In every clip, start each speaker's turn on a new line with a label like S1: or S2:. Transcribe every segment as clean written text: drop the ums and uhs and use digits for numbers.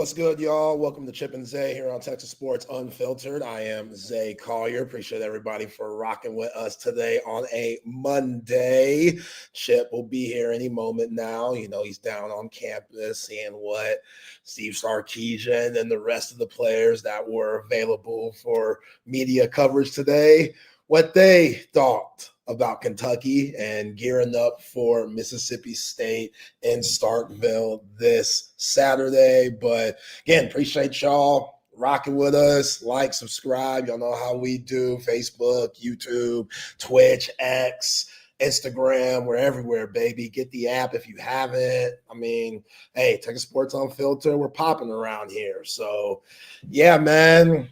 S1: What's good, y'all? Welcome to Chip and Zay here on Texas Sports Unfiltered. I am Zay Collier. Appreciate everybody for rocking with us today on a Monday. Chip will be here any moment now. You know, he's down on campus seeing what Steve Sarkisian and the rest of the players that were available for media coverage today, what they thought about Kentucky and gearing up for Mississippi State in Starkville this Saturday. But again, appreciate y'all rocking with us. Like, subscribe. Y'all know how we do. Facebook, YouTube, Twitch, X, Instagram. We're everywhere, baby. Get the app if you haven't. I mean, hey, Texas Sports Unfiltered. We're popping around here. So, yeah, man.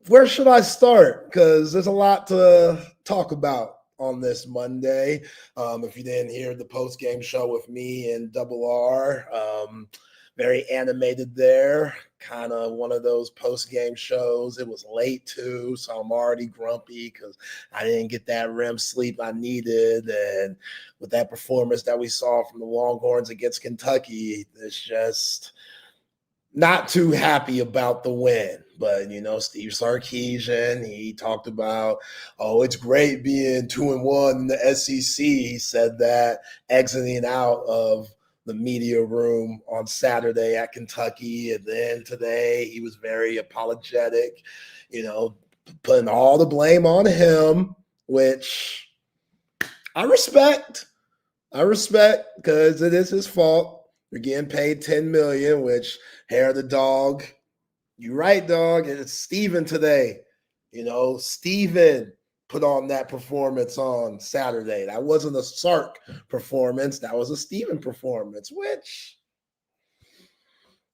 S1: Where should I start? Because there's a lot to talk about on this Monday. If you didn't hear the post-game show with me and Double R, very animated there. Kind of one of those post-game shows. It was late too, so I'm already grumpy because I didn't get that REM sleep I needed. And with that performance that we saw from the Longhorns against Kentucky, it's just not too happy about the win. But, you know, Steve Sarkisian, he talked about, oh, it's great being 2-1 in the SEC. He said that exiting out of the media room on Saturday at Kentucky. And then today he was very apologetic, you know, putting all the blame on him, which I respect. Because it is his fault. You're getting paid $10 million, which hair of the dog. You're right, dog. It's Steven today. You know, Steven put on that performance on Saturday. That wasn't a Sark performance. That was a Steven performance, which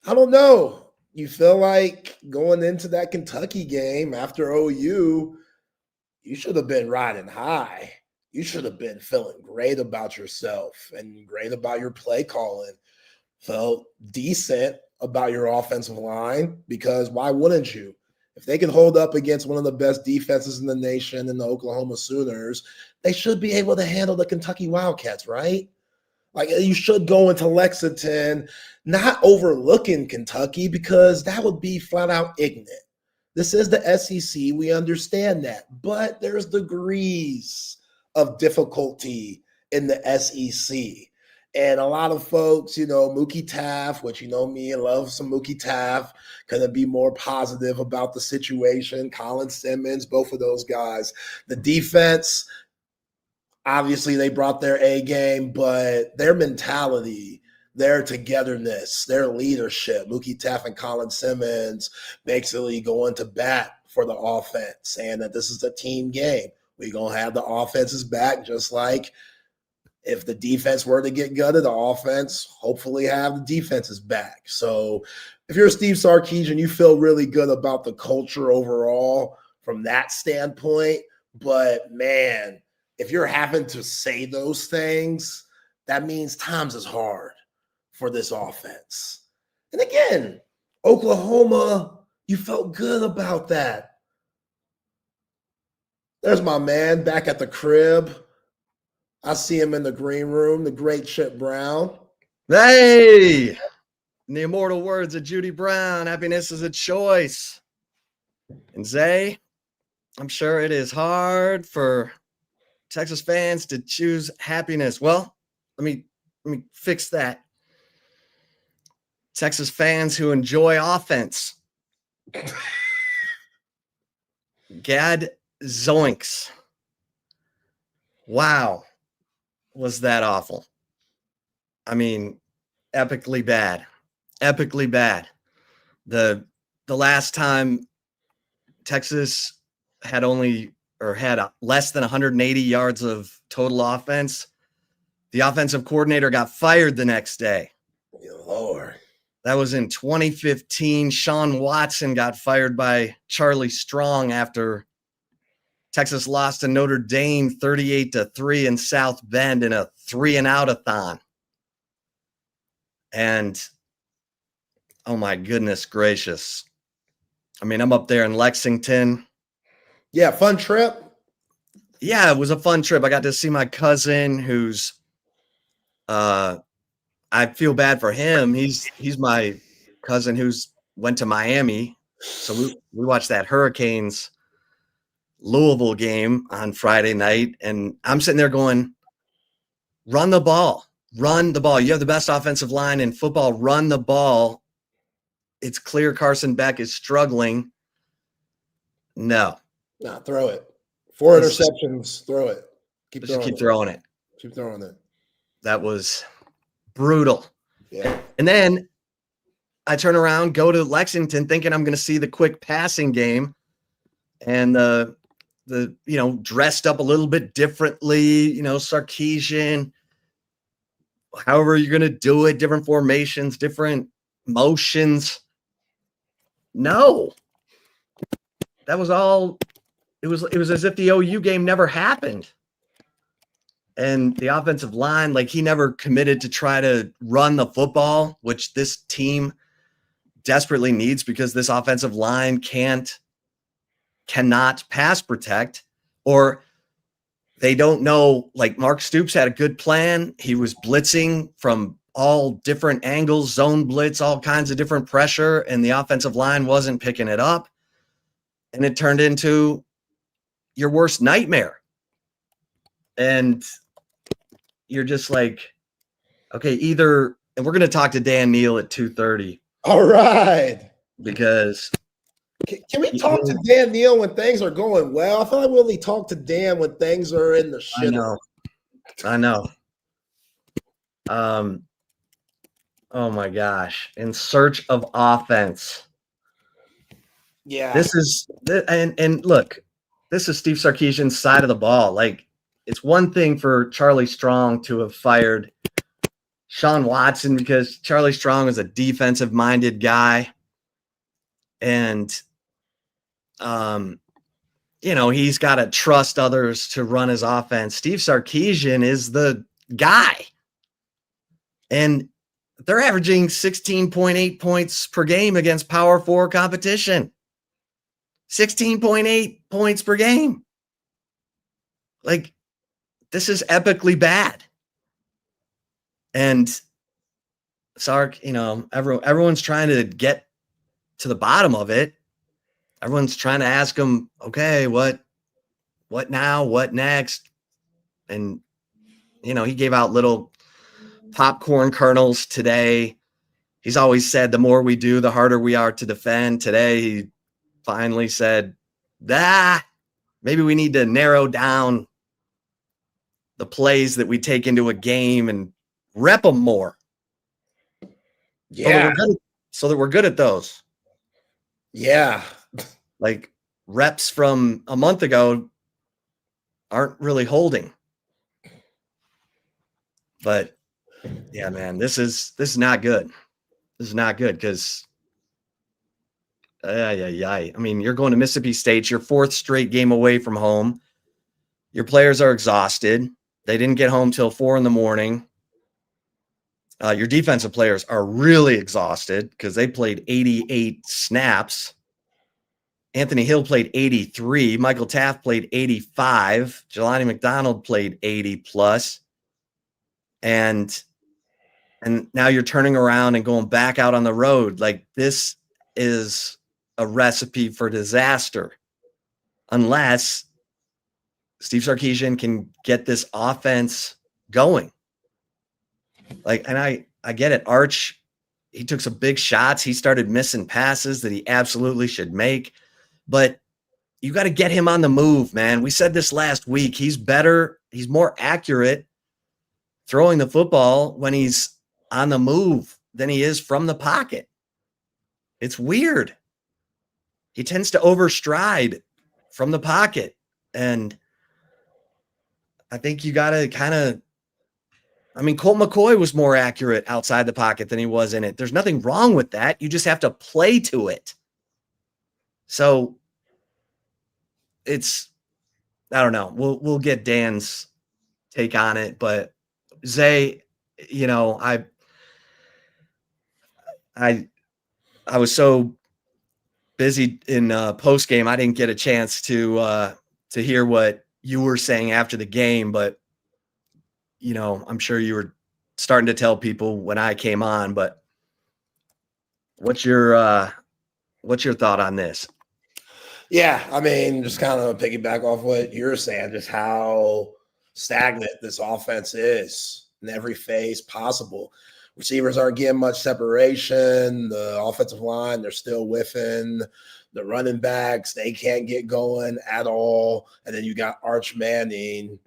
S1: I don't know. You feel like going into that Kentucky game after OU, you should have been riding high. You should have been feeling great about yourself and great about your play calling. Felt decent about your offensive line, because why wouldn't you? If they can hold up against one of the best defenses in the nation in the Oklahoma Sooners, they should be able to handle the Kentucky Wildcats, right? Like, you should go into Lexington not overlooking Kentucky, because that would be flat out ignorant. This is the SEC. We understand that. But there's degrees of difficulty in the SEC. And a lot of folks, you know, Mookie Taft, which you know me, I love some Mookie Taft, going to be more positive about the situation. Colin Simmons, both of those guys. The defense, obviously they brought their A game, but their mentality, their togetherness, their leadership, Mookie Taft and Colin Simmons basically going to bat for the offense, saying that this is a team game. We're going to have the offenses back, just like if the defense were to get gutted, the offense hopefully have the defenses back. So if you're Steve Sarkisian, you feel really good about the culture overall from that standpoint. But, man, if you're having to say those things, that means times is hard for this offense. And, again, Oklahoma, you felt good about that. There's my man back at the crib. I see him in the green room, the great Chip Brown.
S2: Hey, in the immortal words of Judy Brown, happiness is a choice. And Zay, I'm sure it is hard for Texas fans to choose happiness. Well, let me fix that. Texas fans who enjoy offense. Gad zoinks. Wow. Was that awful? I mean, epically bad. The last time Texas had less than 180 yards of total offense, the offensive coordinator got fired the next day.
S1: Lord.
S2: That was in 2015. Sean Watson got fired by Charlie Strong after Texas lost to Notre Dame 38-3 in South Bend in a 3-and-out-a-thon. And, oh my goodness gracious. I mean, I'm up there in Lexington.
S1: Yeah, fun trip.
S2: Yeah, it was a fun trip. I got to see my cousin who's I feel bad for him. He's my cousin who's went to Miami. So we watched that Hurricanes Louisville game on Friday night, and I'm sitting there going, run the ball. Run the ball. You have the best offensive line in football. Run the ball. It's clear Carson Beck is struggling. No.
S1: Throw it. 4 interceptions. Throw it.
S2: Keep throwing it.
S1: Keep throwing it.
S2: That was brutal.
S1: Yeah.
S2: And then I turn around, go to Lexington, thinking I'm going to see the quick passing game, and the dressed up a little bit differently, Sarkisian, however you're going to do it, different formations, different motions. No, that was all. It was as if the OU game never happened. And the offensive line, like, he never committed to try to run the football, which this team desperately needs, because this offensive line cannot pass protect, or they don't know. Like, Mark Stoops had a good plan. He was blitzing from all different angles, zone blitz, all kinds of different pressure, and the offensive line wasn't picking it up. And it turned into your worst nightmare. And you're just like, okay, either, and we're going to talk to Dan Neal at 2:30.
S1: All right.
S2: Because
S1: can we talk to Dan Neal when things are going well? I feel like we only talk to Dan when things are in the shit.
S2: I know. Oh my gosh. In search of offense.
S1: Yeah.
S2: This is, and look, this is Steve Sarkisian's side of the ball. Like, it's one thing for Charlie Strong to have fired Sean Watson, because Charlie Strong is a defensive-minded guy. And, he's got to trust others to run his offense. Steve Sarkisian is the guy. And they're averaging 16.8 points per game against Power 4 competition. 16.8 points per game. Like, this is epically bad. And Sark, everyone's trying to get to the bottom of it. Everyone's trying to ask him, okay, what now? What next? And, he gave out little popcorn kernels today. He's always said the more we do, the harder we are to defend. Today, he finally said, maybe we need to narrow down the plays that we take into a game and rep them more.
S1: Yeah.
S2: So that we're good at those.
S1: Yeah.
S2: Like, reps from a month ago aren't really holding. But yeah, man, this is not good. This is not good, because I mean, you're going to Mississippi State, your 4th straight game away from home. Your players are exhausted. They didn't get home till 4 a.m. Your defensive players are really exhausted because they played 88 snaps. Anthony Hill played 83. Michael Taft played 85. Jelani McDonald played 80 plus. And now you're turning around and going back out on the road. Like, this is a recipe for disaster, unless Steve Sarkisian can get this offense going. Like, and I get it. Arch, he took some big shots. He started missing passes that he absolutely should make. But you got to get him on the move, man. We said this last week. He's better. He's more accurate throwing the football when he's on the move than he is from the pocket. It's weird. He tends to overstride from the pocket. And I think you got to Colt McCoy was more accurate outside the pocket than he was in it. There's nothing wrong with that. You just have to play to it. So it's, I don't know. We'll get Dan's take on it, but Zay, I was so busy in post game, I didn't get a chance to hear what you were saying after the game, but I'm sure you were starting to tell people when I came on, but what's your thought on this?
S1: Yeah, I mean, just kind of piggyback off what you're saying, just how stagnant this offense is in every phase possible. Receivers aren't getting much separation. The offensive line, they're still whiffing. The running backs, they can't get going at all. And then you got Arch Manning.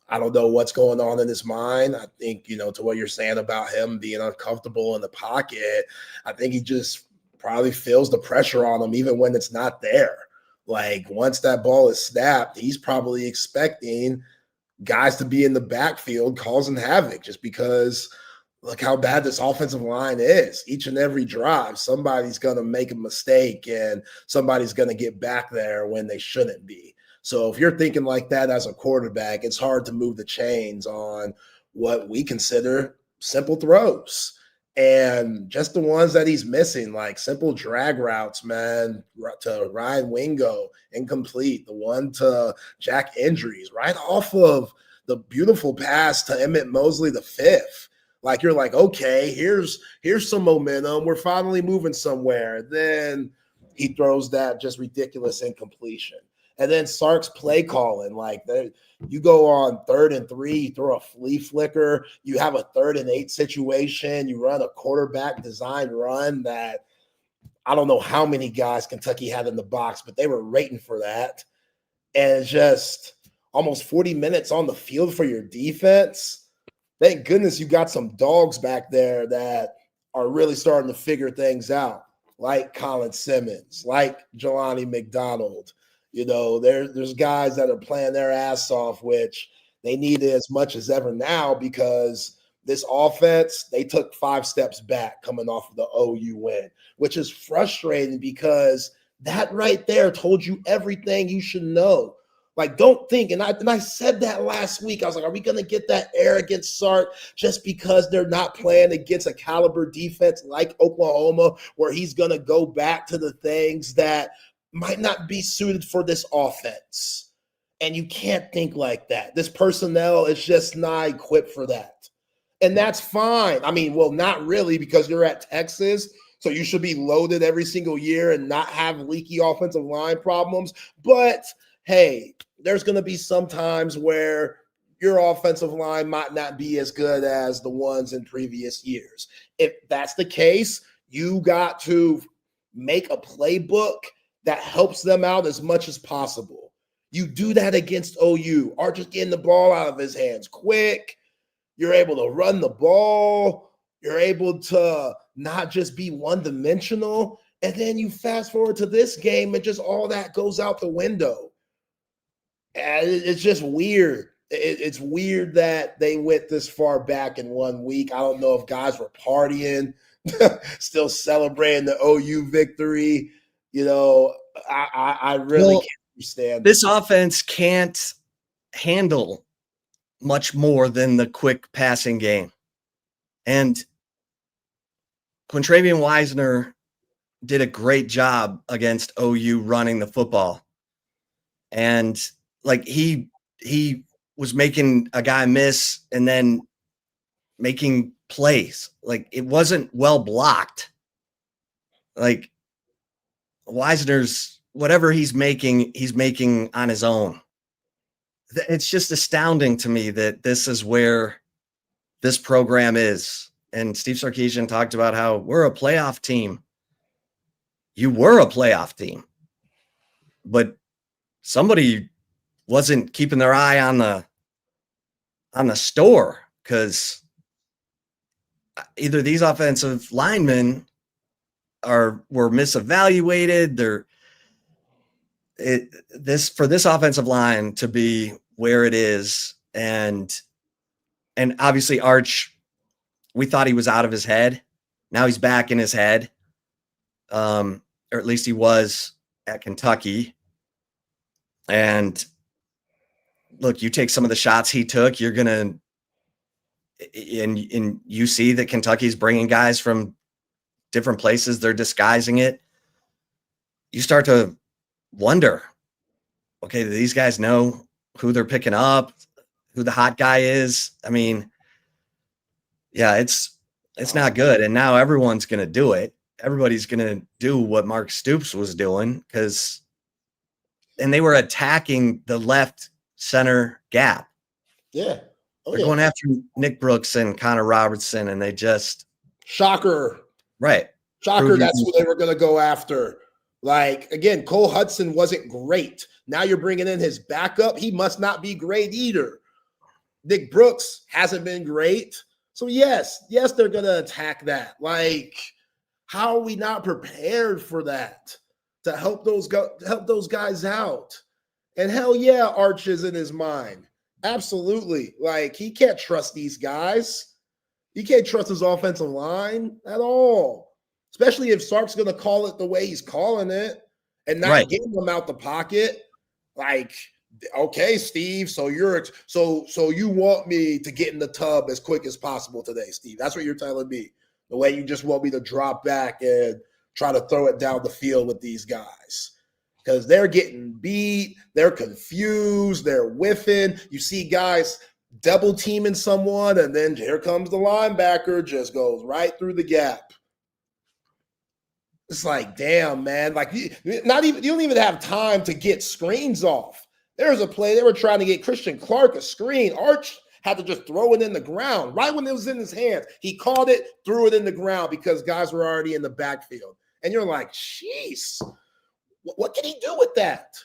S1: I don't know what's going on in his mind. I think, to what you're saying about him being uncomfortable in the pocket, I think he just probably feels the pressure on him even when it's not there. Like once that ball is snapped, he's probably expecting guys to be in the backfield causing havoc just because look how bad this offensive line is. Each and every drive, somebody's going to make a mistake and somebody's going to get back there when they shouldn't be. So if you're thinking like that as a quarterback, it's hard to move the chains on what we consider simple throws. And just the ones that he's missing, like simple drag routes, man, to Ryan Wingo, incomplete. The one to Jack Injuries, right off of the beautiful pass to Emmett Mosley, the fifth. Like you're like, okay, here's some momentum. We're finally moving somewhere. Then he throws that just ridiculous incompletion. And then Sark's play calling, like you go on 3rd and 3, you throw a flea flicker, you have a 3rd and 8 situation, you run a quarterback design run that I don't know how many guys Kentucky had in the box, but they were rating for that. And just almost 40 minutes on the field for your defense. Thank goodness you got some dogs back there that are really starting to figure things out, like Colin Simmons, like Jelani McDonald. There's guys that are playing their ass off, which they need it as much as ever now because this offense, they took 5 steps back coming off of the OU win, which is frustrating because that right there told you everything you should know. Like, don't think, and I said that last week. I was like, are we going to get that air against Sark just because they're not playing against a caliber defense like Oklahoma where he's going to go back to the things that might not be suited for this offense? And you can't think like that. This personnel is just not equipped for that. And that's fine. I mean, well, not really because you're at Texas, so you should be loaded every single year and not have leaky offensive line problems. But hey, there's going to be some times where your offensive line might not be as good as the ones in previous years. If that's the case, you got to make a playbook that helps them out as much as possible. You do that against OU. Arch just getting the ball out of his hands quick. You're able to run the ball. You're able to not just be one-dimensional. And then you fast forward to this game and just all that goes out the window. And it's just weird. It's weird that they went this far back in 1 week. I don't know if guys were partying, still celebrating the OU victory. I really can't understand.
S2: This offense can't handle much more than the quick passing game. And Quintravian Wisner did a great job against OU running the football. And like he was making a guy miss and then making plays. Like it wasn't well blocked. Like Wisner's whatever he's making on his own. It's just astounding to me that this is where this program is. And Steve Sarkisian talked about how we're a playoff team. You were a playoff team, but somebody wasn't keeping their eye on the store because either these offensive linemen were misevaluated. For this offensive line to be where it is, and obviously Arch, we thought he was out of his head. Now he's back in his head, or at least he was at Kentucky. And look, you take some of the shots he took, you're gonna, and you see that Kentucky's bringing guys from different places. They're disguising it. You start to wonder, okay, do these guys know who they're picking up, who the hot guy is? I mean, Yeah, it's not good. And now everyone's going to do it. Everybody's going to do what Mark Stoops was doing and they were attacking the left center gap.
S1: Yeah.
S2: They're going after Nick Brooks and Connor Robertson, and they just
S1: shocker.
S2: Right.
S1: Shocker, that's who they were going to go after. Like, again, Cole Hudson wasn't great. Now you're bringing in his backup. He must not be great either. Nick Brooks hasn't been great. So, yes, they're going to attack that. Like, how are we not prepared for that to help those guys out? And hell yeah, Arch is in his mind. Absolutely. Like, he can't trust these guys. He can't trust his offensive line at all. Especially if Sark's going to call it the way he's calling it and not getting them out the pocket. Like, okay, Steve, so you want me to get in the tub as quick as possible today, Steve. That's what you're telling me. The way you just want me to drop back and try to throw it down the field with these guys. Because they're getting beat, they're confused, they're whiffing. You see guys double teaming someone, and then here comes the linebacker, just goes right through the gap. It's like, damn, man. Like, you don't even have time to get screens off. There's a play, they were trying to get Christian Clark a screen. Arch had to just throw it in the ground right when it was in his hands. He caught it, threw it in the ground because guys were already in the backfield. And you're like, jeez, what can he do with that?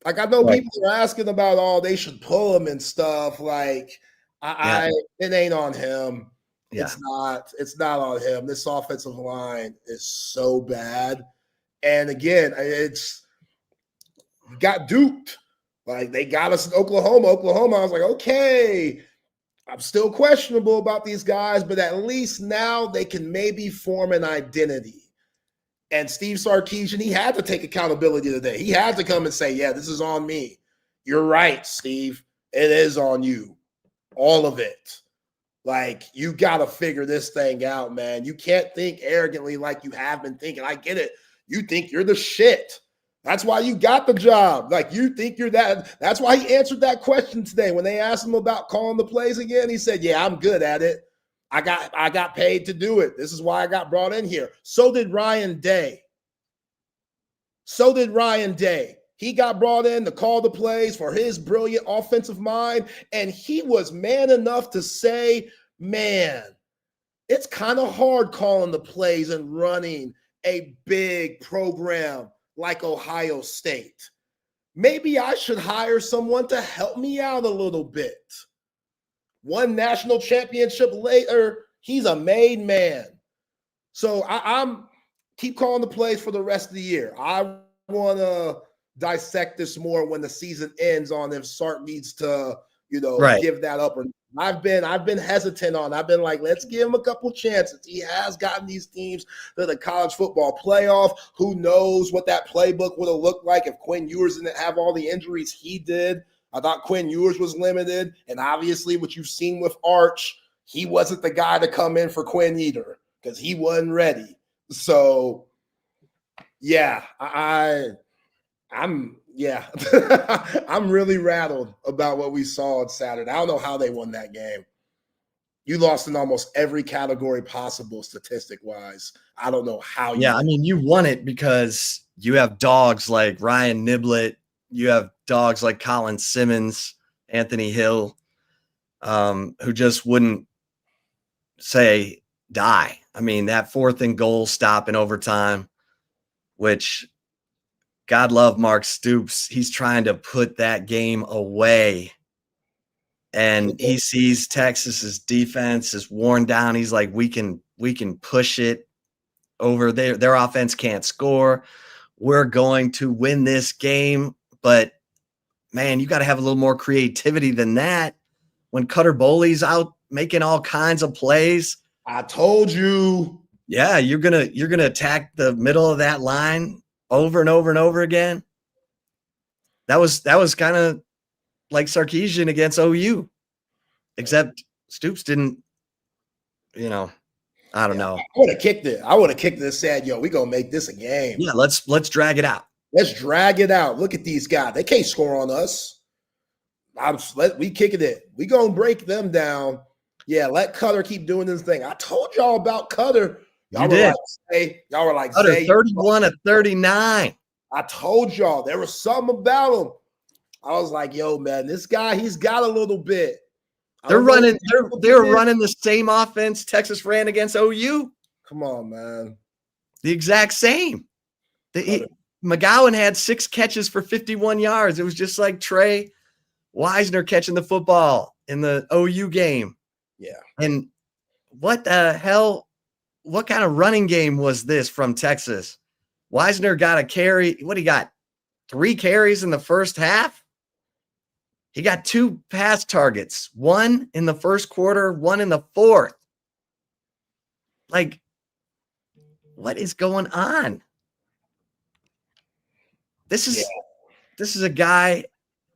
S1: Like, I know people are asking about, they should pull him and stuff. Like, it ain't on him. Yeah. It's not on him. This offensive line is so bad. And again, it's got duped. Like, they got us in Oklahoma. I was like, okay, I'm still questionable about these guys, but at least now they can maybe form an identity. And Steve Sarkisian, he had to take accountability today. He had to come and say, yeah, this is on me. You're right, Steve. It is on you. All of it. Like, you got to figure this thing out, man. You can't think arrogantly like you have been thinking. I get it. You think you're the shit. That's why you got the job. Like, you think you're that. That's why he answered that question today. When they asked him about calling the plays again, he said, yeah, I'm good at it. I got paid to do it. This is why I got brought in here. So did Ryan Day. He got brought in to call the plays for his brilliant offensive mind, and he was man enough to say, man, it's kind of hard calling the plays and running a big program like Ohio State. Maybe I should hire someone to help me out a little bit. One national championship later, he's a made man. So I'm keep calling the plays for the rest of the year. I want to dissect this more when the season ends on if Sark needs to, give that up. Or I've been hesitant on. I've been like, let's give him a couple chances. He has gotten these teams to the college football playoff. Who knows what that playbook would have looked like if Quinn Ewers didn't have all the injuries he did. I thought Quinn Ewers was limited, and obviously what you've seen with Arch, he wasn't the guy to come in for Quinn either because he wasn't ready. So, yeah, I'm I'm really rattled about what we saw on Saturday. I don't know how they won that game. You lost in almost every category possible statistic-wise. I don't know how you
S2: I mean, you won it because you have dogs like Ryan Niblett. You have dogs like Colin Simmons, Anthony Hill, who just wouldn't say die. I mean, that 4th and goal stop in overtime, which God love Mark Stoops. He's trying to put that game away. And he sees Texas's defense is worn down. He's like, we can push it over there. Their offense can't score. We're going to win this game. But, man, you got to have a little more creativity than that. When Cutter Boley's out making all kinds of plays.
S1: I told you.
S2: Yeah, you're gonna attack the middle of that line over and over and over again. That was kind of like Sarkisian against OU, except Stoops didn't, I don't know.
S1: I would have kicked it. I would have kicked it and said, yo, we going to make this a game.
S2: Yeah, let's drag it out.
S1: Let's drag it out. Look at these guys. They can't score on us. We kicking it. We going to break them down. Yeah, let Cutter keep doing this thing. I told y'all about Cutter.
S2: You did.
S1: Y'all were like,
S2: Cutter 31 of 39.
S1: I told y'all there was something about him. I was like, yo, man, this guy, he's got a little bit.
S2: They're running the same offense Texas ran against OU.
S1: Come on, man.
S2: The exact same. McGowan had 6 catches for 51 yards. It was just like Trey Wisner catching the football in the OU game.
S1: Yeah.
S2: And what the hell? What kind of running game was this from Texas? Wisner got a carry. What he got? 3 carries in the first half. He got 2 pass targets, 1 in the first quarter, 1 in the fourth. Like, what is going on? This is a guy,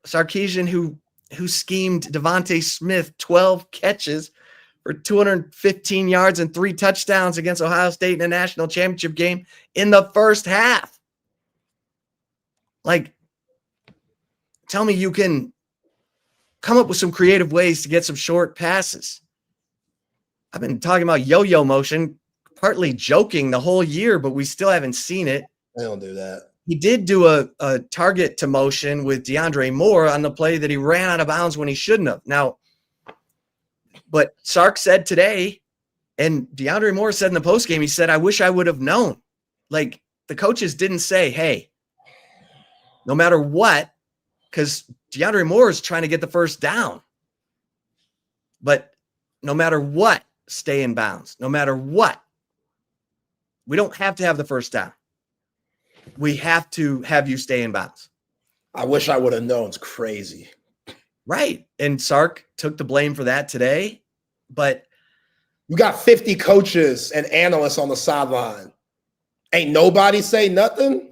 S2: Sarkisian, who schemed Devontae Smith 12 catches for 215 yards and 3 touchdowns against Ohio State in a national championship game in the first half. Like, tell me you can come up with some creative ways to get some short passes. I've been talking about yo-yo motion, partly joking the whole year, but we still haven't seen it.
S1: They don't do that.
S2: He did do a target to motion with DeAndre Moore on the play that he ran out of bounds when he shouldn't have. Now, but Sark said today, and DeAndre Moore said in the postgame, he said, I wish I would have known. Like, the coaches didn't say, hey, no matter what, because DeAndre Moore is trying to get the first down. But no matter what, stay in bounds. No matter what. We don't have to have the first down. We have to have you stay in bounds.
S1: I wish I would have known. It's crazy.
S2: Right. And Sark took the blame for that today. But
S1: you got 50 coaches and analysts on the sideline. Ain't nobody say nothing?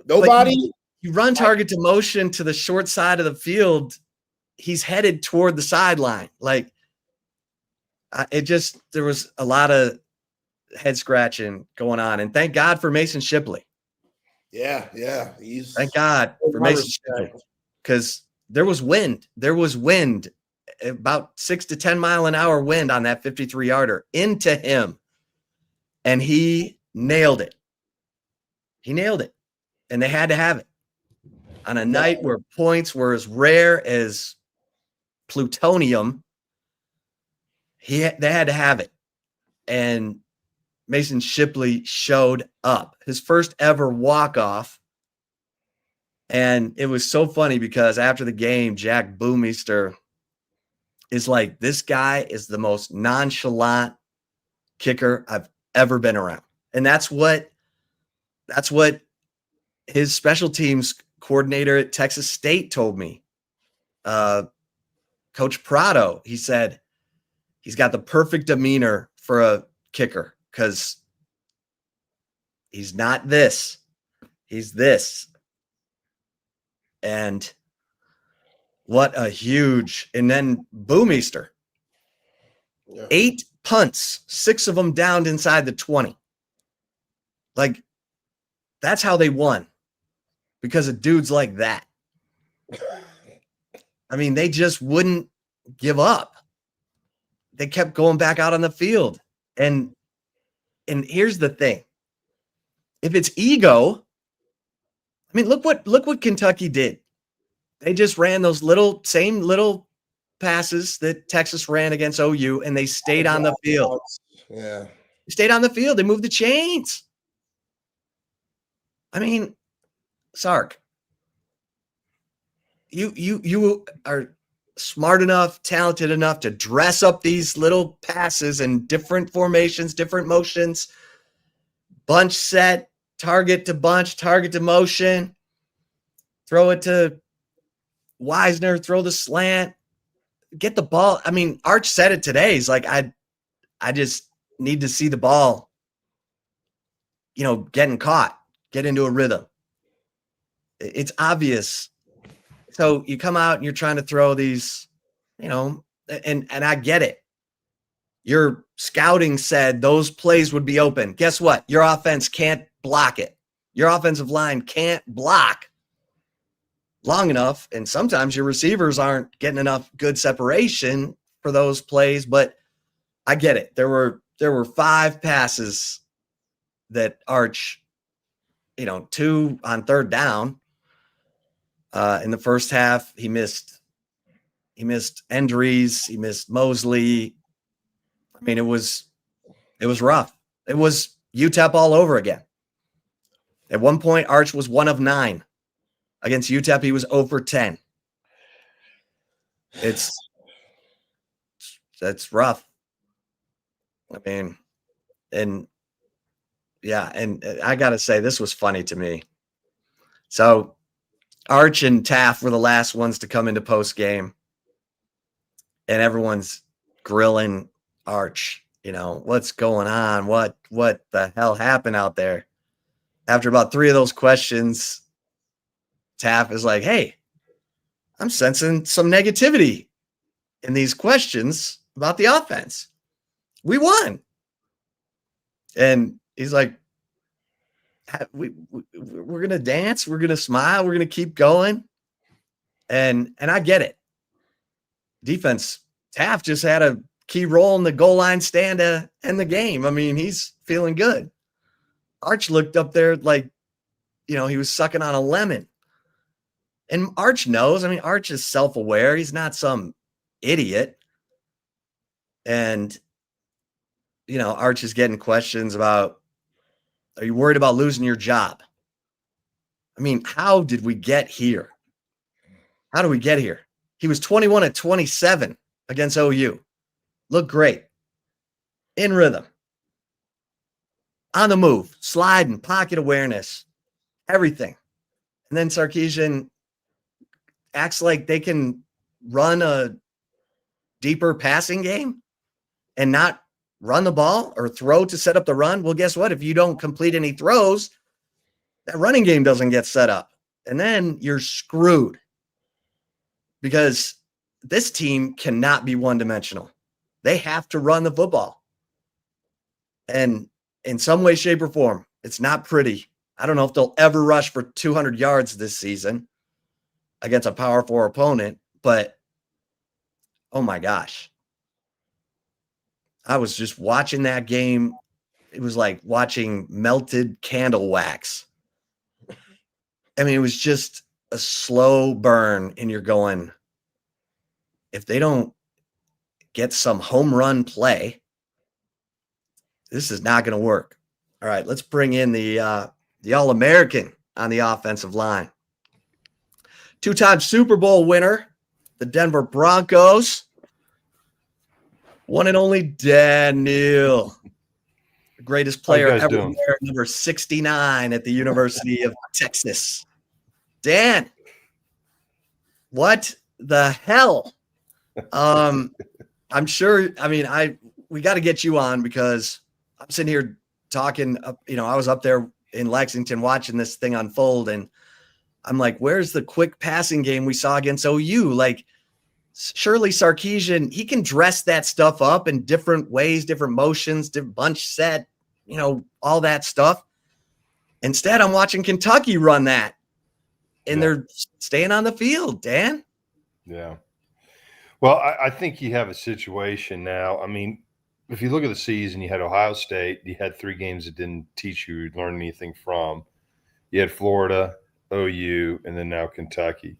S1: Nobody?
S2: You run target to motion to the short side of the field. He's headed toward the sideline. Like, there was a lot of head scratching going on. And thank God for Mason Shipley.
S1: Yeah.
S2: Thank God for Mason Shipley. Because there was wind. There was wind, about 6 to 10 mile an hour wind on that 53-yarder into him. And he nailed it. And they had to have it. On a night where points were as rare as plutonium, they had to have it. And Mason Shipley showed up. His first ever walk-off. And it was so funny because after the game, Jack Boomeister is like, this guy is the most nonchalant kicker I've ever been around. And that's what his special teams coordinator at Texas State told me. Coach Prado, he said he's got the perfect demeanor for a kicker because he's not this. He's this. And what a huge, and then Boomeister. 8 punts, 6 of them downed inside the 20. Like, that's how they won. Because of dudes like that. I mean, they just wouldn't give up. They kept going back out on the field. And here's the thing. If it's ego, I mean, look what Kentucky did. They just ran those same little passes that Texas ran against OU, and they stayed on the field.
S1: Yeah.
S2: They stayed on the field. They moved the chains. I mean, Sark, you are smart enough, talented enough to dress up these little passes in different formations, different motions, bunch set, target to bunch, target to motion, throw it to Wisner, throw the slant, get the ball. I mean, Arch said it today. He's like, I just need to see the ball, getting caught, get into a rhythm. It's obvious. So you come out and you're trying to throw these, and I get it. Your scouting said those plays would be open. Guess what? Your offense can't block it. Your offensive line can't block long enough. And sometimes your receivers aren't getting enough good separation for those plays, but I get it. There were 5 passes that Arch, 2 on third down. In the first half, he missed Endries, he missed Mosley. I mean, it was rough. It was UTEP all over again. At one point, Arch was 1 of 9. Against UTEP, he was 0 for 10. That's rough. I mean, and I got to say, this was funny to me. So Arch and Taft were the last ones to come into post game, and everyone's grilling Arch. What's going on? What the hell happened out there? After about 3 of those questions, Taft is like, hey, I'm sensing some negativity in these questions about the offense. We won. And he's like, we're going to dance. We're going to smile. We're going to keep going. And I get it. Defense, Taft just had a key role in the goal line stand to end the game. I mean, he's feeling good. Arch looked up there like, he was sucking on a lemon. And Arch knows. I mean, Arch is self-aware. He's not some idiot. And, Arch is getting questions about, are you worried about losing your job? I mean, how did we get here? How do we get here? He was 21 of 27 against OU. Looked great. In rhythm. On the move. Sliding. Pocket awareness. Everything. And then Sarkisian acts like they can run a deeper passing game and not run the ball or throw to set up the run. Well, guess what? If you don't complete any throws, that running game doesn't get set up. And then you're screwed because this team cannot be one-dimensional. They have to run the football. And in some way, shape, or form, it's not pretty. I don't know if they'll ever rush for 200 yards this season against a Power 4 opponent, but oh my gosh. I was just watching that game. It was like watching melted candle wax. I mean, it was just a slow burn, and you're going, if they don't get some home run play, this is not going to work. All right, let's bring in the All-American on the offensive line. 2-time Super Bowl winner, the Denver Broncos. One and only Daniel, the greatest player ever to wear number 69 at the University of Texas. Dan, what the hell? I'm sure. I mean, we got to get you on because I'm sitting here talking. I was up there in Lexington watching this thing unfold, and I'm like, "Where's the quick passing game we saw against OU?" Like, surely Sarkisian, he can dress that stuff up in different ways, different motions, different bunch set, all that stuff. Instead, I'm watching Kentucky run that, and they're staying on the field, Dan.
S3: Yeah. Well, I think you have a situation now. I mean, if you look at the season, you had Ohio State, you had 3 games that didn't teach you, learn anything from. You had Florida, OU, and then now Kentucky.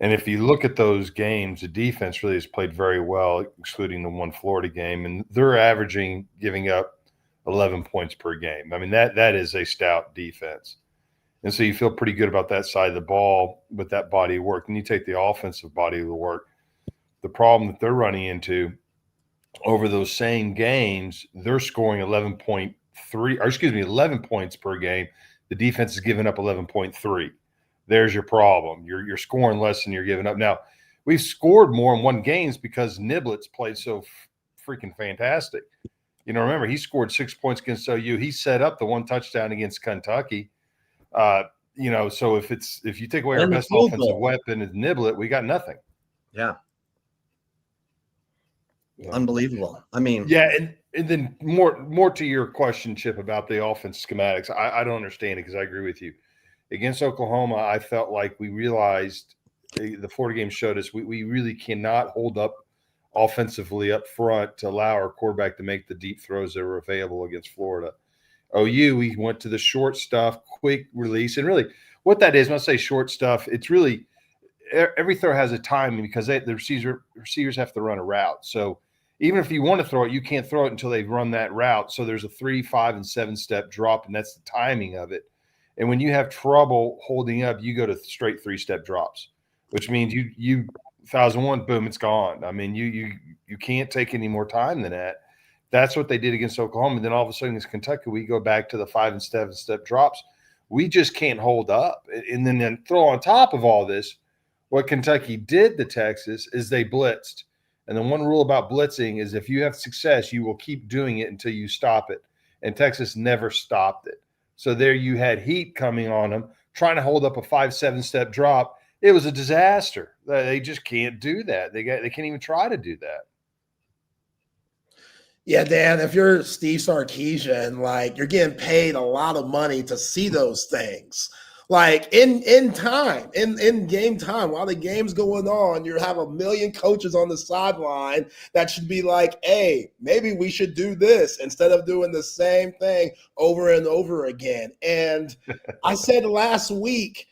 S3: And if you look at those games, the defense really has played very well, excluding the one Florida game, and they're averaging giving up 11 points per game. I mean, that is a stout defense. And so you feel pretty good about that side of the ball with that body of work. And you take the offensive body of the work. The problem that they're running into over those same games, they're scoring 11 points per game. The defense is giving up 11.3. There's your problem. You're scoring less than you're giving up. Now, we've scored more in one games because Niblets played so freaking fantastic. Remember, he scored 6 points against OU. He set up the 1 touchdown against Kentucky. So if you take away our best offensive weapon is Niblet, we got nothing.
S2: Yeah. Unbelievable. I mean,
S3: yeah, and then more to your question, Chip, about the offense schematics. I don't understand it because I agree with you. Against Oklahoma, I felt like we realized the Florida game showed us we really cannot hold up offensively up front to allow our quarterback to make the deep throws that were available against Florida. OU, we went to the short stuff, quick release. And really what that is, when I say short stuff, it's really every throw has a timing because the receivers have to run a route. So even if you want to throw it, you can't throw it until they've run that route. So there's a 3, 5, and 7-step drop, and that's the timing of it. And when you have trouble holding up, you go to straight 3-step drops, which means you 1,001, boom, it's gone. I mean, you can't take any more time than that. That's what they did against Oklahoma. And then all of a sudden against Kentucky, we go back to the 5 and 7-step drops. We just can't hold up. And then throw on top of all this, what Kentucky did to Texas is they blitzed. And the one rule about blitzing is if you have success, you will keep doing it until you stop it. And Texas never stopped it. So there you had heat coming on them, trying to hold up a 5, 7-step drop. It was a disaster. They just can't do that. They can't even try to do that.
S1: Yeah, Dan, if you're Steve Sarkisian, like, you're getting paid a lot of money to see those things. Like in game time, while the game's going on, you have a million coaches on the sideline that should be like, hey, maybe we should do this instead of doing the same thing over and over again. And I said last week,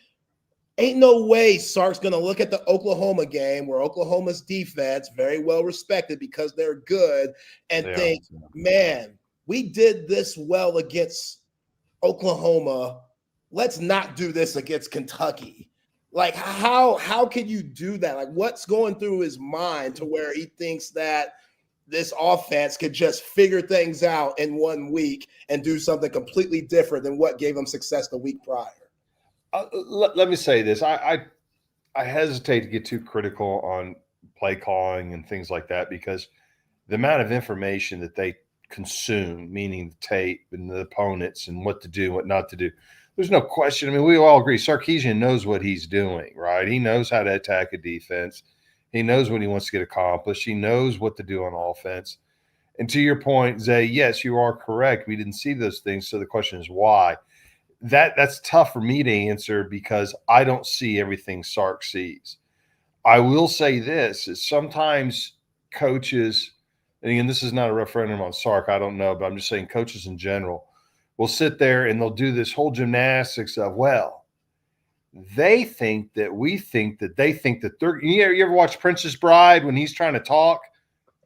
S1: ain't no way Sark's going to look at the Oklahoma game where Oklahoma's defense, very well respected because they're good, and think, man, we did this well against Oklahoma. Let's not do this against Kentucky. Like, how can you do that? Like, what's going through his mind to where he thinks that this offense could just figure things out in 1 week and do something completely different than what gave them success the week prior?
S3: Let me say this. I hesitate to get too critical on play calling and things like that because the amount of information that they consume, meaning the tape and the opponents and what to do, what not to do, there's no question. I mean, we all agree Sarkisian knows what he's doing, right? He knows how to attack a defense. He knows what he wants to get accomplished. He knows what to do on offense. And to your point, Zay, yes, you are correct. We didn't see those things. So the question is why? That's tough for me to answer because I don't see everything Sark sees. I will say this is sometimes coaches, and again, this is not a referendum on Sark, I don't know, but I'm just saying coaches in general will sit there and they'll do this whole gymnastics of, well, they think that we think that they think that they're, you ever watch Princess Bride when he's trying to talk?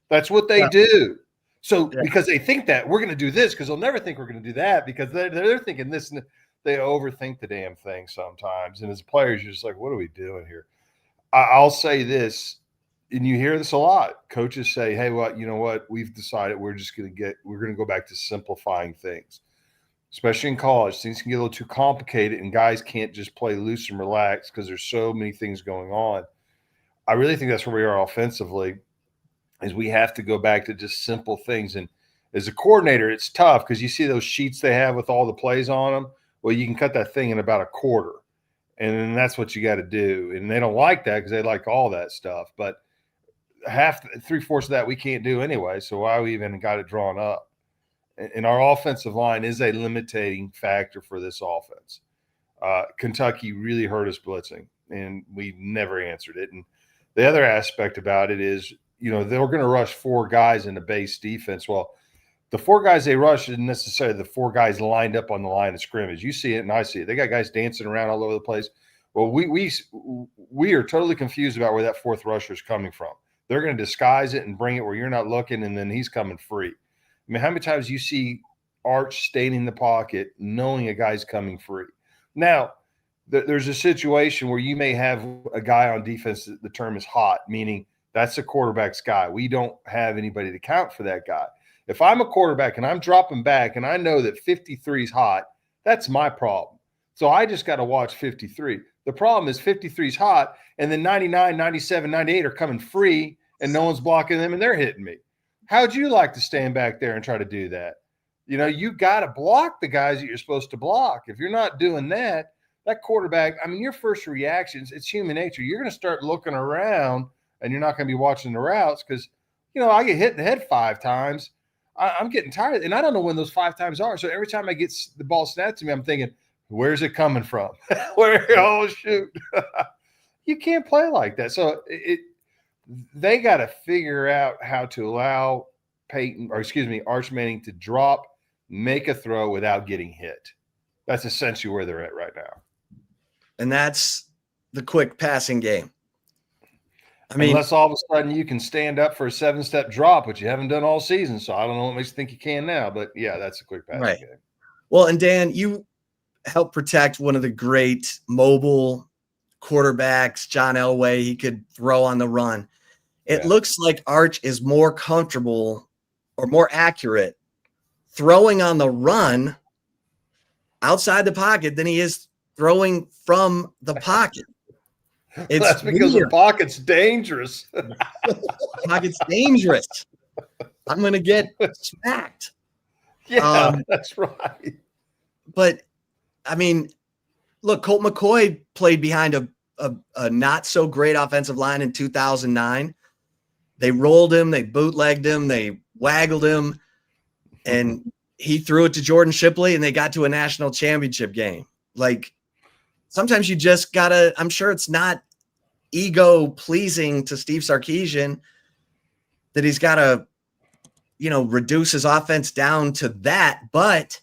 S3: That's what they do. So because they think that we're going to do this because they'll never think we're going to do that because they're thinking this and they overthink the damn thing sometimes. And as players, you're just like, what are we doing here? I'll say this, and you hear this a lot. Coaches say, hey, well, you know what? We've decided we're going to go back to simplifying things, especially in college. Things can get a little too complicated and guys can't just play loose and relax because there's so many things going on. I really think that's where we are offensively is we have to go back to just simple things. And as a coordinator, it's tough because you see those sheets they have with all the plays on them. Well, you can cut that thing in about a quarter, and then that's what you got to do. And they don't like that because they like all that stuff. But three-fourths of that we can't do anyway, so why we even got it drawn up? And our offensive line is a limiting factor for this offense. Kentucky really hurt us blitzing, and we never answered it. And the other aspect about it is, you know, they're going to rush 4 guys in the base defense. Well, the 4 guys they rush isn't necessarily the 4 guys lined up on the line of scrimmage. You see it and I see it. They got guys dancing around all over the place. Well, we are totally confused about where that 4th rusher is coming from. They're going to disguise it and bring it where you're not looking, and then he's coming free. I mean, how many times you see Arch staying in the pocket knowing a guy's coming free? Now, there's a situation where you may have a guy on defense that the term is hot, meaning that's the quarterback's guy. We don't have anybody to count for that guy. If I'm a quarterback and I'm dropping back and I know that 53 is hot, that's my problem. So I just got to watch 53. The problem is 53 is hot, and then 99, 97, 98 are coming free, and no one's blocking them, and they're hitting me. How'd you like to stand back there and try to do that? You know, you got to block the guys that you're supposed to block. If you're not doing that, that quarterback, I mean, your first reactions, it's human nature. You're going to start looking around, and you're not going to be watching the routes because, you know, I get hit in the head 5 times. I'm getting tired, and I don't know when those 5 times are. So every time I get the ball snapped to me, I'm thinking, where's it coming from? Oh, shoot. You can't play like that. So they got to figure out how to allow Arch Manning to drop, make a throw without getting hit. That's essentially where they're at right now.
S2: And that's the quick passing game. I mean,
S3: unless all of a sudden you can stand up for a 7-step drop, which you haven't done all season. So I don't know what makes you think you can now, but yeah, that's a quick passing game.
S2: Well, and Dan, you help protect one of the great mobile quarterbacks, John Elway. He could throw on the run. It looks like Arch is more comfortable or more accurate throwing on the run outside the pocket than he is throwing from the pocket.
S3: That's because the pocket's dangerous.
S2: Pocket's dangerous. I'm going to get smacked.
S3: Yeah, that's right.
S2: But, I mean, look, Colt McCoy played behind a not so great offensive line in 2009. They rolled him, they bootlegged him, they waggled him, and he threw it to Jordan Shipley, and they got to a national championship game. Like, sometimes you just got to – I'm sure it's not ego-pleasing to Steve Sarkisian that he's got to, reduce his offense down to that, but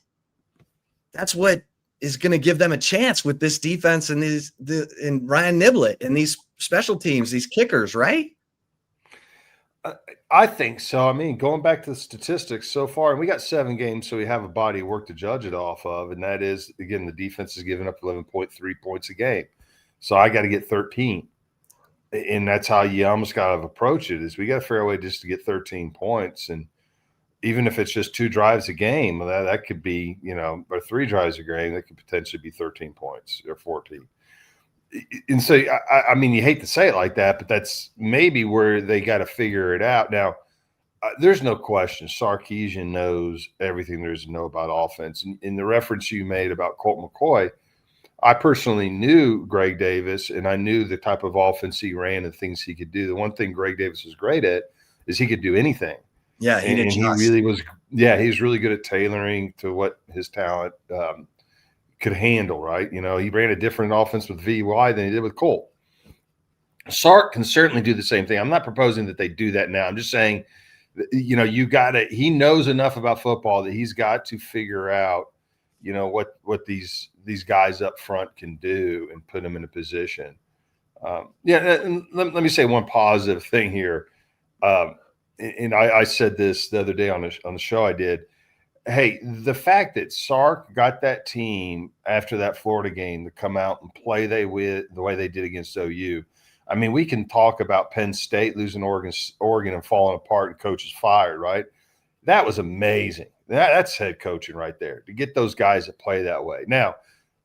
S2: that's what is going to give them a chance with this defense and and Ryan Niblett and these special teams, these kickers, right?
S3: I think so. I mean, going back to the statistics so far, and we got 7 games, so we have a body of work to judge it off of. And that is, again, the defense is giving up 11.3 points a game. So I got to get 13. And that's how you almost got to approach it, is we got to figure a way just to get 13 points. And even if it's just 2 drives a game, that could be, or 3 drives a game, that could potentially be 13 points or 14. And so, I mean, you hate to say it like that, but that's maybe where they got to figure it out. Now, there's no question Sarkisian knows everything there is to know about offense. And in the reference you made about Colt McCoy, I personally knew Greg Davis, and I knew the type of offense he ran and things he could do. The one thing Greg Davis was great at is he could do anything.
S2: Yeah, he
S3: really was. Yeah, he's really good at tailoring to what his talent could handle, right? He ran a different offense with VY than he did with Colt. Sark can certainly do the same thing. I'm not proposing that they do that now. I'm just saying, he knows enough about football that he's got to figure out, what these guys up front can do and put them in a position. And let me say one positive thing here. And I said this the other day on the show I did. Hey, the fact that Sark got that team after that Florida game to come out and play the way they did against OU. I mean, we can talk about Penn State losing Oregon and falling apart and coaches fired, right? That was amazing. That's head coaching right there, to get those guys that play that way. Now,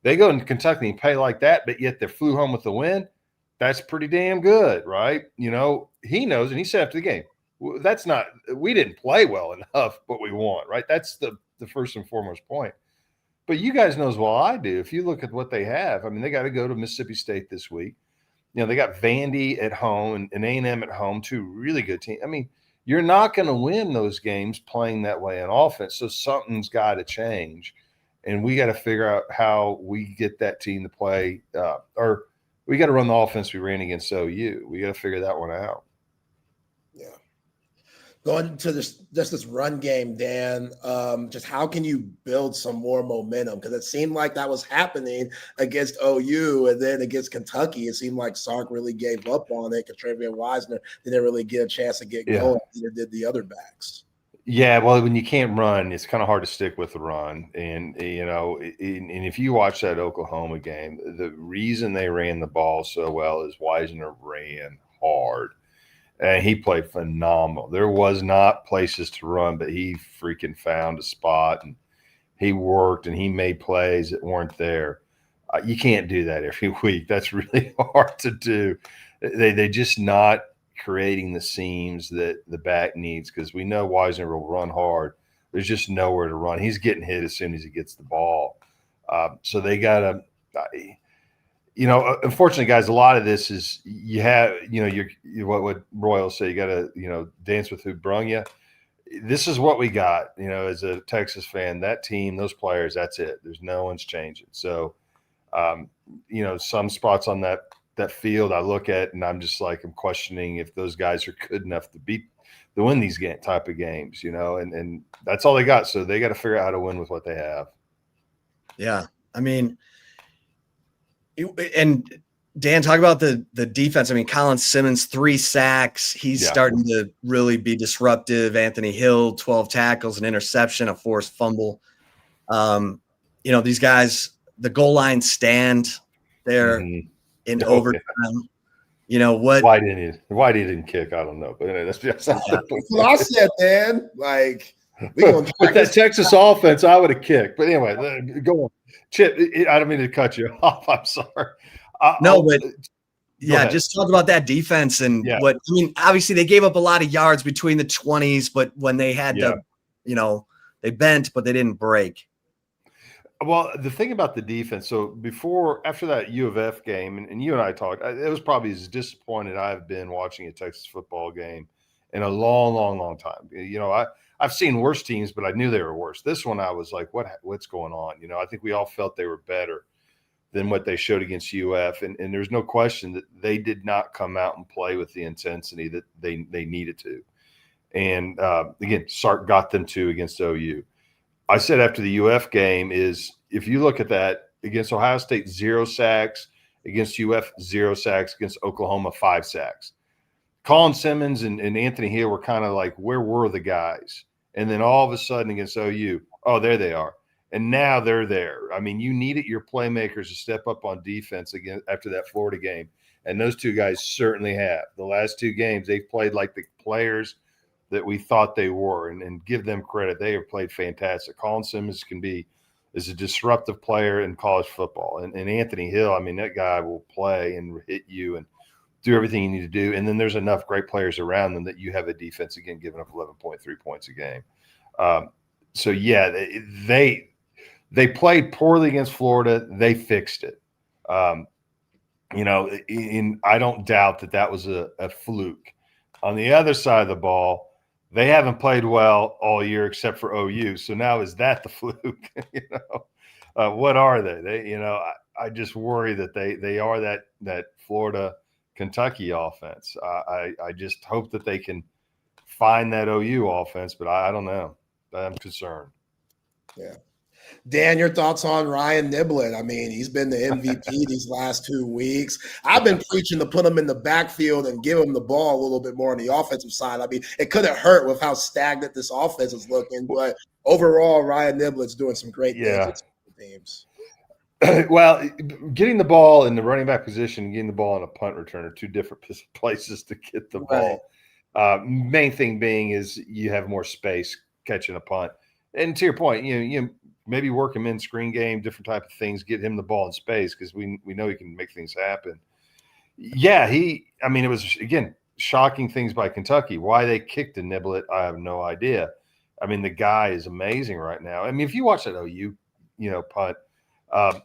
S3: they go into Kentucky and play like that, but yet they flew home with the win. That's pretty damn good, right? He knows, and he said after the game, we didn't play well enough, but we won, right? That's the first and foremost point. But you guys know as well I do, if you look at what they have, I mean, they got to go to Mississippi State this week. They got Vandy at home and A&M at home, 2 really good teams. I mean, you're not going to win those games playing that way on offense. So something's got to change. And we got to figure out how we get that team to play, or we got to run the offense we ran against OU. We got to figure that one out.
S1: Yeah. Going to this run game, Dan, just how can you build some more momentum? Because it seemed like that was happening against OU, and then against Kentucky, it seemed like Sark really gave up on it. Contravian Wisner didn't really get a chance to get going. Neither did the other backs.
S3: Yeah, well, when you can't run, it's kind of hard to stick with the run. And, and if you watch that Oklahoma game, the reason they ran the ball so well is Wisner ran hard. And he played phenomenal. There was not places to run, but he freaking found a spot, and he worked, and he made plays that weren't there. You can't do that every week. That's really hard to do. They're just not creating the seams that the back needs, because we know Wisner will run hard. There's just nowhere to run. He's getting hit as soon as he gets the ball. So they got to unfortunately, guys, a lot of this is you're what Royal say, you got to, dance with who brung you. This is what we got, as a Texas fan, that team, those players, that's it. There's no one's changing. So, some spots on that field, I look at and I'm just like, I'm questioning if those guys are good enough to win these type of games, and that's all they got. So they got to figure out how to win with what they have.
S2: Yeah. I mean, and Dan, talk about the defense. I mean, Colin Simmons, 3 sacks. He's starting to really be disruptive. Anthony Hill, 12 tackles, an interception, a forced fumble. These guys, the goal line stand there in overtime.
S3: Why didn't kick? I don't know, but anyway, that's just
S1: what I said, Dan. Like,
S3: with that Texas offense, I would have kicked. But anyway, go on, Chip. I don't mean to cut you off. I'm sorry.
S2: Just talk about that defense and obviously they gave up a lot of yards between the 20s, but when they had they bent, but they didn't break.
S3: Well, the thing about the defense, so after that U of F game, and you and I talked, it was probably as disappointed I've been watching a Texas football game in a long, long, long time. I've seen worse teams, but I knew they were worse. This one, I was like, what's going on? I think we all felt they were better than what they showed against UF. And there's no question that they did not come out and play with the intensity that they needed to. And again, Sark got them to against OU. I said after the UF game is, if you look at that, against Ohio State, 0 sacks, against UF, 0 sacks, against Oklahoma, 5 sacks. Colin Simmons and Anthony Hill were kind of like, where were the guys? And then all of a sudden against OU, oh, there they are. And now they're there. I mean, you needed your playmakers to step up on defense again after that Florida game. And those 2 guys certainly have. The last 2 games, they've played like the players that we thought they were, and give them credit. They have played fantastic. Colin Simmons is a disruptive player in college football. And Anthony Hill, I mean, that guy will play and hit you and do everything you need to do. And then there's enough great players around them that you have a defense, again, giving up 11.3 points a game. They played poorly against Florida. They fixed it. I don't doubt that was a fluke. On the other side of the ball, they haven't played well all year except for OU. So now is that the fluke? What are they? I just worry that they are that Florida Kentucky offense. I just hope that they can find that OU offense, but I don't know. I'm concerned.
S1: Yeah. Dan, your thoughts on Ryan Niblett? I mean, he's been the MVP these last 2 weeks. I've been preaching to put him in the backfield and give him the ball a little bit more on the offensive side. I mean, it couldn't hurt with how stagnant this offense is looking, but overall, Ryan Niblett's doing some great things with teams.
S3: Well, getting the ball in the running back position and getting the ball on a punt return are 2 different places to get the ball. Main thing being is you have more space catching a punt. And to your point, you maybe work him in screen game, different type of things, get him the ball in space because we know he can make things happen. Yeah, it was, again, shocking things by Kentucky. Why they kicked a Niblett, I have no idea. I mean, the guy is amazing right now. I mean, if you watch that OU, punt, I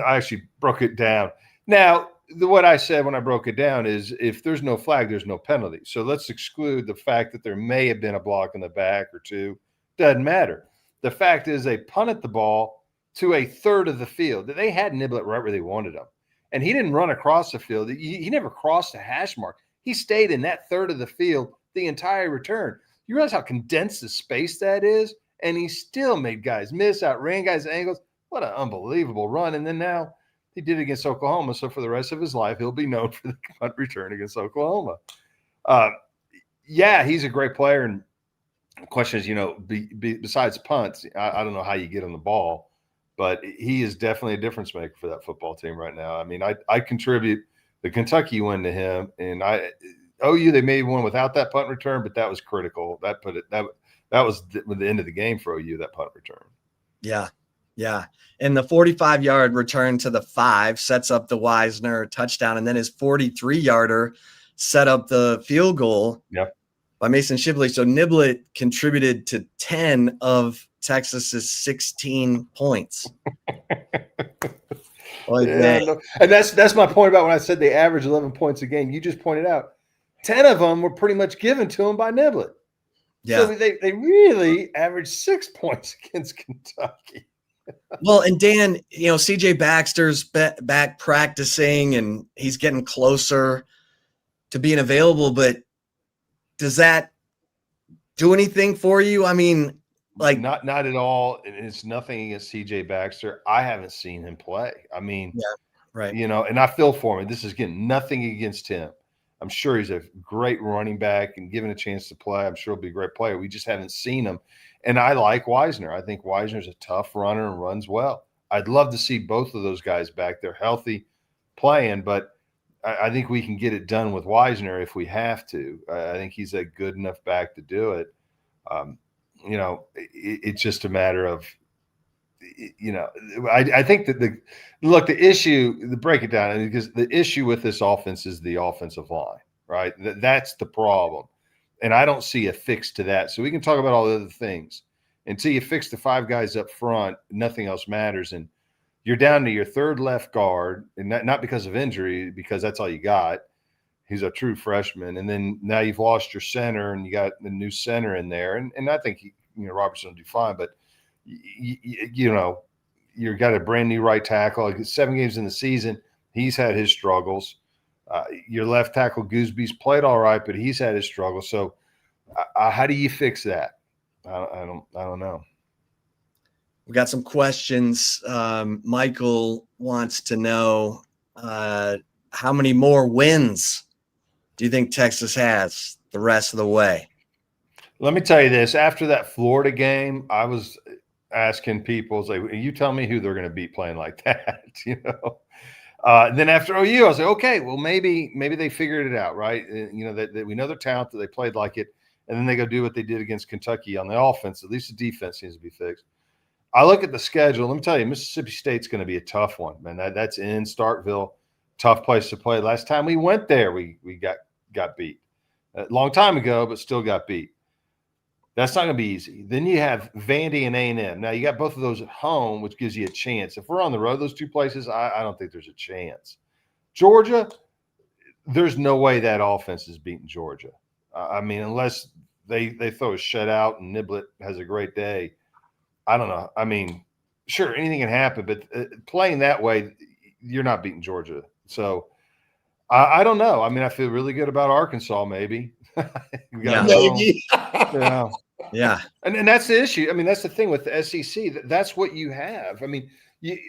S3: actually broke it down. Now, what I said when I broke it down is if there's no flag, there's no penalty. So let's exclude the fact that there may have been a block in the back or 2. Doesn't matter. The fact is they punted the ball to a third of the field. They had Niblett right where they wanted him. And he didn't run across the field. He never crossed the hash mark. He stayed in that third of the field the entire return. You realize how condensed the space that is? And he still made guys miss, outran guys' angles. What an unbelievable run. And then now he did it against Oklahoma. So for the rest of his life, he'll be known for the punt return against Oklahoma. He's a great player. And the question is, besides punts, I don't know how you get him the ball, but he is definitely a difference maker for that football team right now. I mean, I contribute the Kentucky win to him, and OU, they made one without that punt return, but that was critical. That was the end of the game for OU, that punt return.
S2: Yeah. Yeah. And the 45-yard return to the 5 sets up the Wisner touchdown, and then his 43-yarder set up the field goal.
S3: Yep.
S2: By Mason Shipley. So Niblett contributed to 10 of Texas's 16 points.
S3: And that's my point about when I said they average 11 points a game. You just pointed out 10 of them were pretty much given to him by Niblett. Yeah. So they really averaged 6 points against Kentucky.
S2: Well, and Dan, CJ Baxter's back practicing and he's getting closer to being available, but does that do anything for you? I mean, like
S3: not at all. And it's nothing against CJ Baxter. I haven't seen him play. I mean,
S2: yeah, right.
S3: And I feel for him. This is, again, nothing against him. I'm sure he's a great running back, and given a chance to play, I'm sure he'll be a great player. We just haven't seen him. And I like Wisner. I think Wisner's a tough runner and runs well. I'd love to see both of those guys back. They're healthy playing, but I think we can get it done with Wisner if we have to. I think he's a good enough back to do it. It's just a matter of, I think that the issue, to break it down, because the issue with this offense is the offensive line, right? That's the problem. And I don't see a fix to that. So we can talk about all the other things. Until you fix the 5 guys up front, nothing else matters. And you're down to your third left guard, and not because of injury, because that's all you got. He's a true freshman. And then now you've lost your center, and you got the new center in there. And I think Robertson will do fine, but you've got a brand new right tackle. Like 7 games in the season, he's had his struggles. Your left tackle Goosby's played all right, but he's had his struggles. So how do you fix that? I don't know.
S2: We got some questions. Michael wants to know how many more wins do you think Texas has the rest of the way?
S3: Let me tell you this. After that Florida game, I was asking people, like, you tell me who they're going to beat playing like that, Then after OU, I was like, okay, well, maybe they figured it out, right? That we know they're talented. They played like it. And then they go do what they did against Kentucky on the offense. At least the defense seems to be fixed. I look at the schedule. Let me tell you, Mississippi State's going to be a tough one, man. That's in Starkville, tough place to play. Last time we went there, we got beat. A long time ago, but still got beat. That's not going to be easy. Then you have Vandy and A&M. Now, you got both of those at home, which gives you a chance. If we're on the road, those 2 places, I don't think there's a chance. Georgia, there's no way that offense is beating Georgia. I mean, unless they throw a shutout and Niblett has a great day. I don't know. I mean, sure, anything can happen, but playing that way, you're not beating Georgia. So I don't know. I mean, I feel really good about Arkansas, maybe.
S1: Maybe.
S2: Yeah.
S3: And that's the issue. I mean, that's the thing with the SEC. That's what you have. I mean,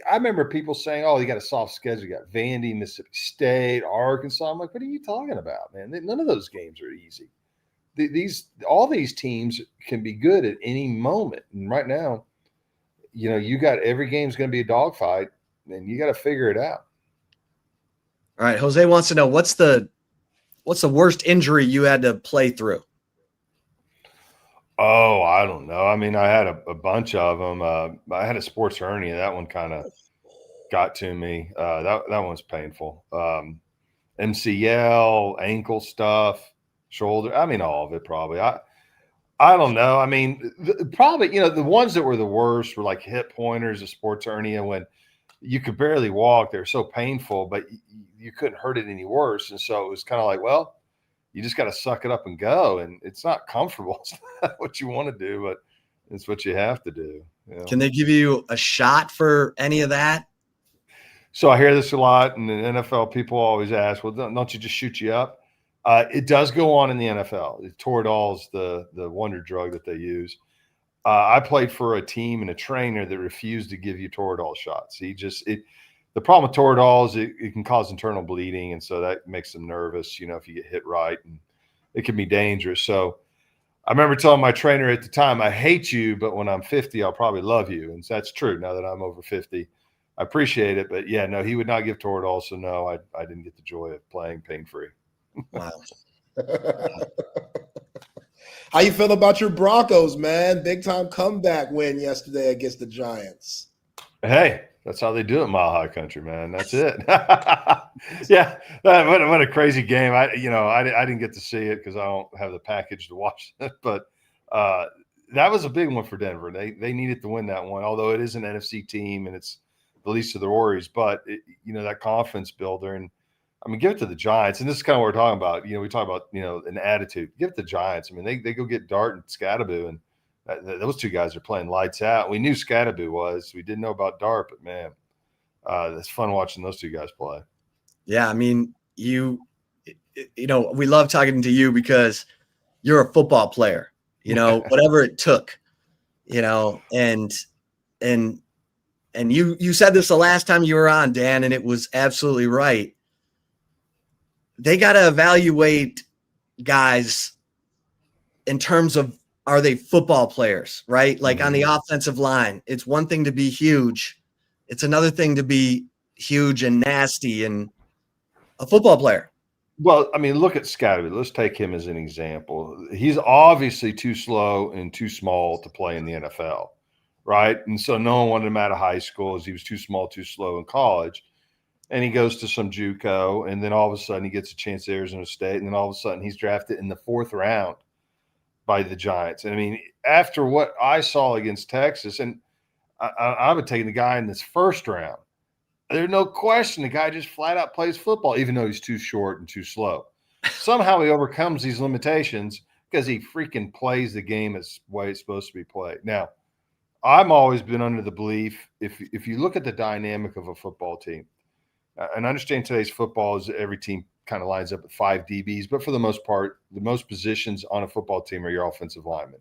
S3: I remember people saying, oh, you got a soft schedule. You got Vandy, Mississippi State, Arkansas. I'm like, what are you talking about, man? None of those games are easy. All these teams can be good at any moment. And right now, you got every game's going to be a dogfight, and you got to figure it out.
S2: All right. Jose wants to know what's the worst injury you had to play through?
S3: Oh, I don't know. I mean, I had a bunch of them. I had a sports hernia. That one kind of got to me. That one's painful. MCL, ankle stuff, shoulder. I mean, all of it probably. I don't know. I mean, probably, the ones that were the worst were like hip pointers, a sports hernia, when you could barely walk. They were so painful, but you couldn't hurt it any worse. And so it was kind of like, well, you just got to suck it up and go. And it's not comfortable. It's not what you want to do, but it's what you have to do.
S2: Can they give you a shot for any of that?
S3: So I hear this a lot, and the NFL people always ask, well, don't you just shoot you up? It does go on in the NFL. Toradol's the wonder drug that they use. I played for a team and a trainer that refused to give you Toradol shots. The problem with Toradol is it can cause internal bleeding, and so that makes them nervous, if you get hit right, and it can be dangerous. So I remember telling my trainer at the time, I hate you, but when I'm 50, I'll probably love you. And that's true now that I'm over 50. I appreciate it, but yeah, no, he would not give Toradol, so no, I didn't get the joy of playing pain-free.
S2: Wow.
S1: How you feel about your Broncos, man? Big time comeback win yesterday against the Giants.
S3: Hey, that's how they do it in Mile High Country, man. That's it. Yeah, what a crazy game. I didn't get to see it because I don't have the package to watch it, but that was a big one for Denver. They needed to win that one, although it is an NFC team and it's the least of the worries. But that confidence builder, and I mean, give it to the Giants. And this is kind of what we're talking about. We talk about an attitude. Give it to the Giants. I mean, they go get Dart and Scattaboo, and Those two guys are playing lights out. We knew Scadaboo was. We didn't know about Dart, but man, it's fun watching those two guys play.
S2: Yeah, I mean, we love talking to you because you're a football player. Whatever it took. And you said this the last time you were on, Dan, and it was absolutely right. They got to evaluate guys in terms of, are they football players, right? Like on the offensive line, it's one thing to be huge. It's another thing to be huge and nasty and a football player.
S3: Well, I mean, look at Scotty. Let's take him as an example. He's obviously too slow and too small to play in the NFL, right? And so no one wanted him out of high school as he was too small, too slow in college. And he goes to some JUCO, and then all of a sudden he gets a chance at Arizona State, and then all of a sudden he's drafted in the 4th round by the Giants. And I mean, after what I saw against Texas, and I would take the guy in this 1st round. There's no question the guy just flat out plays football, even though he's too short and too slow. Somehow he overcomes these limitations because he freaking plays the game as the way it's supposed to be played. Now, I've always been under the belief, if you look at the dynamic of a football team, and I understand today's football is every team kind of lines up at 5 DBs, but for the most part, the most positions on a football team are your offensive linemen.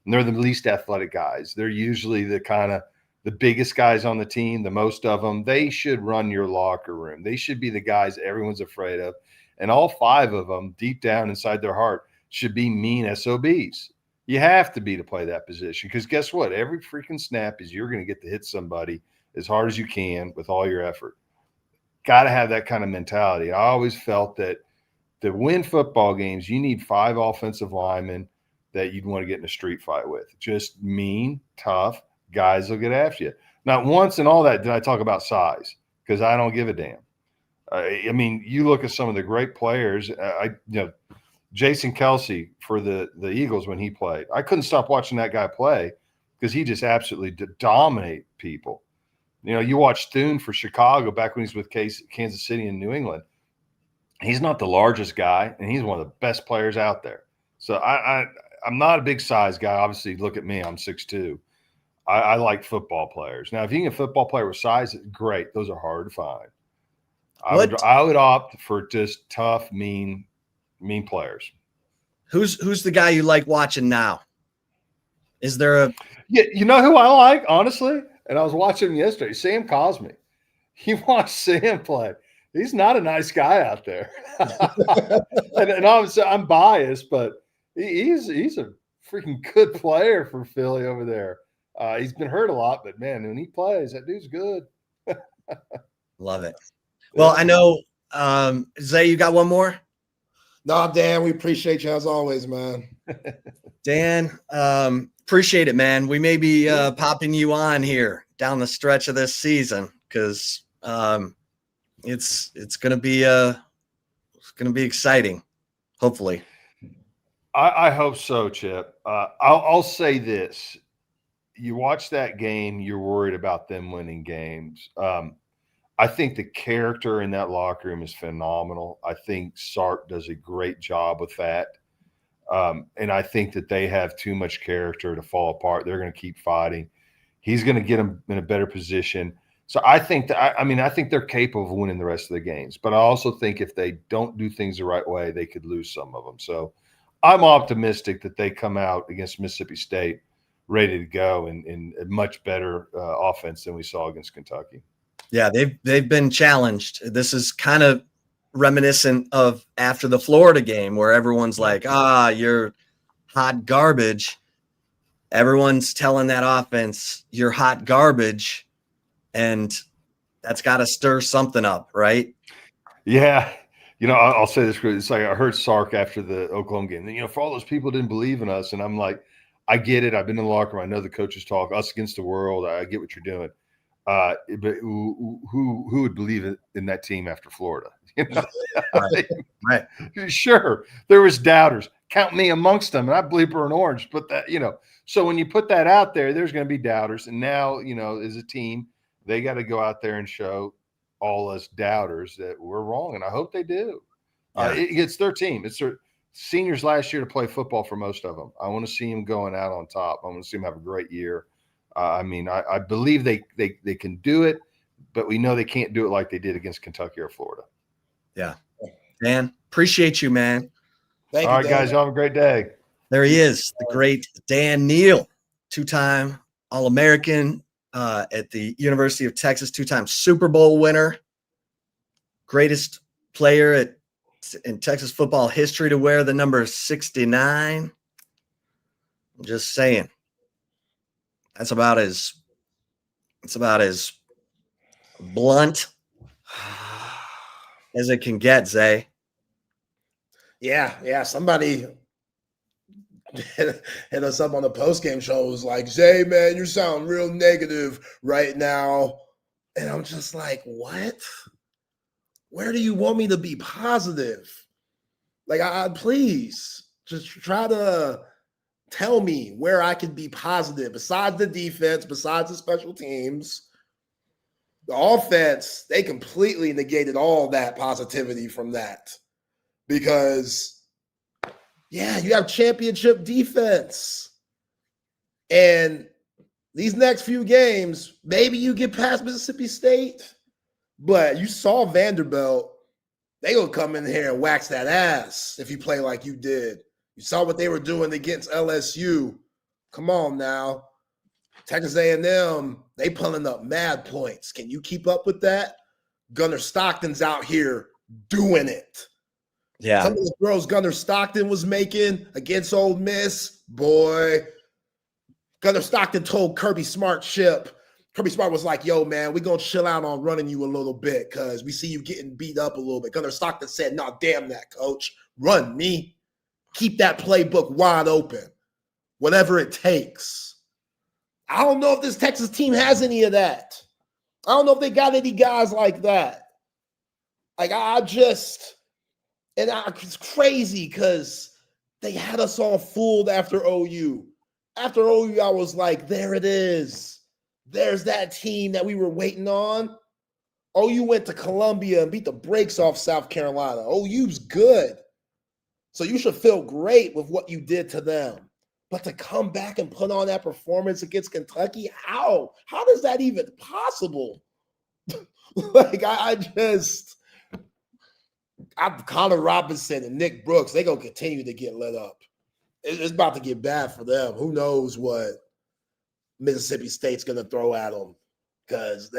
S3: And they're the least athletic guys. They're usually the biggest guys on the team, the most of them. They should run your locker room. They should be the guys everyone's afraid of. And all 5 of them, deep down inside their heart, should be mean SOBs. You have to be to play that position because guess what? Every freaking snap is you're going to get to hit somebody as hard as you can with all your effort. Got to have that kind of mentality. I always felt that to win football games, you need 5 offensive linemen that you'd want to get in a street fight with. Just mean, tough guys will get after you. Not once in all that did I talk about size because I don't give a damn. I mean, you look at some of the great players. Jason Kelsey for the Eagles when he played. I couldn't stop watching that guy play because he just absolutely dominate people. You watch Thune for Chicago back when he's with Kansas City and New England. He's not the largest guy, and he's one of the best players out there. So I'm not a big size guy. Obviously, look at me. I'm 6'2". I like football players. Now, if you can get a football player with size, great. Those are hard to find. I would opt for just tough, mean players.
S2: Who's the guy you like watching now? Is there a –
S3: Yeah, you know who I like, honestly? And I was watching him yesterday, Sam Cosme. He watched Sam play. He's not a nice guy out there. and obviously I'm biased, but he's a freaking good player for Philly over there. He's been hurt a lot, but, man, when he plays, that dude's good.
S2: Love it. Well, I know, Zay, you got one more?
S1: No, Dan, we appreciate you as always, man.
S2: Dan, appreciate it, man. We may be popping you on here down the stretch of this season because it's gonna be exciting, hopefully.
S3: I hope so, Chip. I'll say this: you watch that game, you're worried about them winning games. I think the character in that locker room is phenomenal. I think Sark does a great job with that. And I think that they have too much character to fall apart. They're going to keep fighting. He's going to get them in a better position. So I think that, I think they're capable of winning the rest of the games. But I also think if they don't do things the right way, they could lose some of them. So I'm optimistic that they come out against Mississippi State ready to go in a much better offense than we saw against Kentucky.
S2: Yeah, they've been challenged. This is kind of reminiscent of after the Florida game where everyone's like, you're hot garbage. Everyone's telling that offense, you're hot garbage. And that's got to stir something up, right?
S3: Yeah. I'll say this. It's like I heard Sark after the Oklahoma game. For all those people who didn't believe in us. And I'm like, I get it. I've been in the locker room. I know the coaches talk, us against the world. I get what you're doing. But who would believe in that team after Florida?
S2: Right.
S3: Sure, there was doubters. Count me amongst them, and I believe we're an orange. But that, so when you put that out there, there's going to be doubters. And now, as a team, they got to go out there and show all us doubters that we're wrong. And I hope they do.
S2: Yeah.
S3: It's their team. It's seniors last year to play football for most of them. I want to see them going out on top. I want to see them have a great year. I believe they can do it, but we know they can't do it like they did against Kentucky or Florida.
S2: Yeah. Dan, appreciate you, man.
S1: Thank
S3: All
S1: you,
S3: right,
S1: Dan.
S3: guys, y'all have a great day.
S2: There he is, the great Dan Neal, two-time All-American at the University of Texas, two-time Super Bowl winner, greatest player in Texas football history to wear the number 69. I'm just saying. That's about as blunt as it can get, Zay.
S1: Yeah. Somebody hit us up on the post-game show. It was like, Zay, man, you sound real negative right now. And I'm just like, what? Where do you want me to be positive? Like, please just try to tell me where I can be positive besides the defense, besides the special teams. The offense, they completely negated all that positivity from that because, yeah, you have championship defense. And these next few games, maybe you get past Mississippi State, but you saw Vanderbilt. They gonna come in here and wax that ass if you play like you did. You saw what they were doing against LSU. Come on now. Texas A&M, they pulling up mad points. Can you keep up with that? Gunnar Stockton's out here doing it.
S2: Yeah.
S1: Some of the throws Gunnar Stockton was making against Ole Miss, boy. Gunnar Stockton told Kirby Smart. Kirby Smart was like, yo, man, we're going to chill out on running you a little bit because we see you getting beat up a little bit. Gunnar Stockton said, nah, damn that, coach. Run me. Keep that playbook wide open, whatever it takes. I don't know if this Texas team has any of that. I don't know if they got any guys like that. Like, it's crazy because they had us all fooled after OU. After OU, I was like, there it is. There's that team that we were waiting on. OU went to Columbia and beat the brakes off South Carolina. OU's good. So you should feel great with what you did to them. But to come back and put on that performance against Kentucky, how? How is that even possible? Like, I'm Connor Robinson and Nick Brooks. They're going to continue to get lit up. It's about to get bad for them. Who knows what Mississippi State's going to throw at them? Because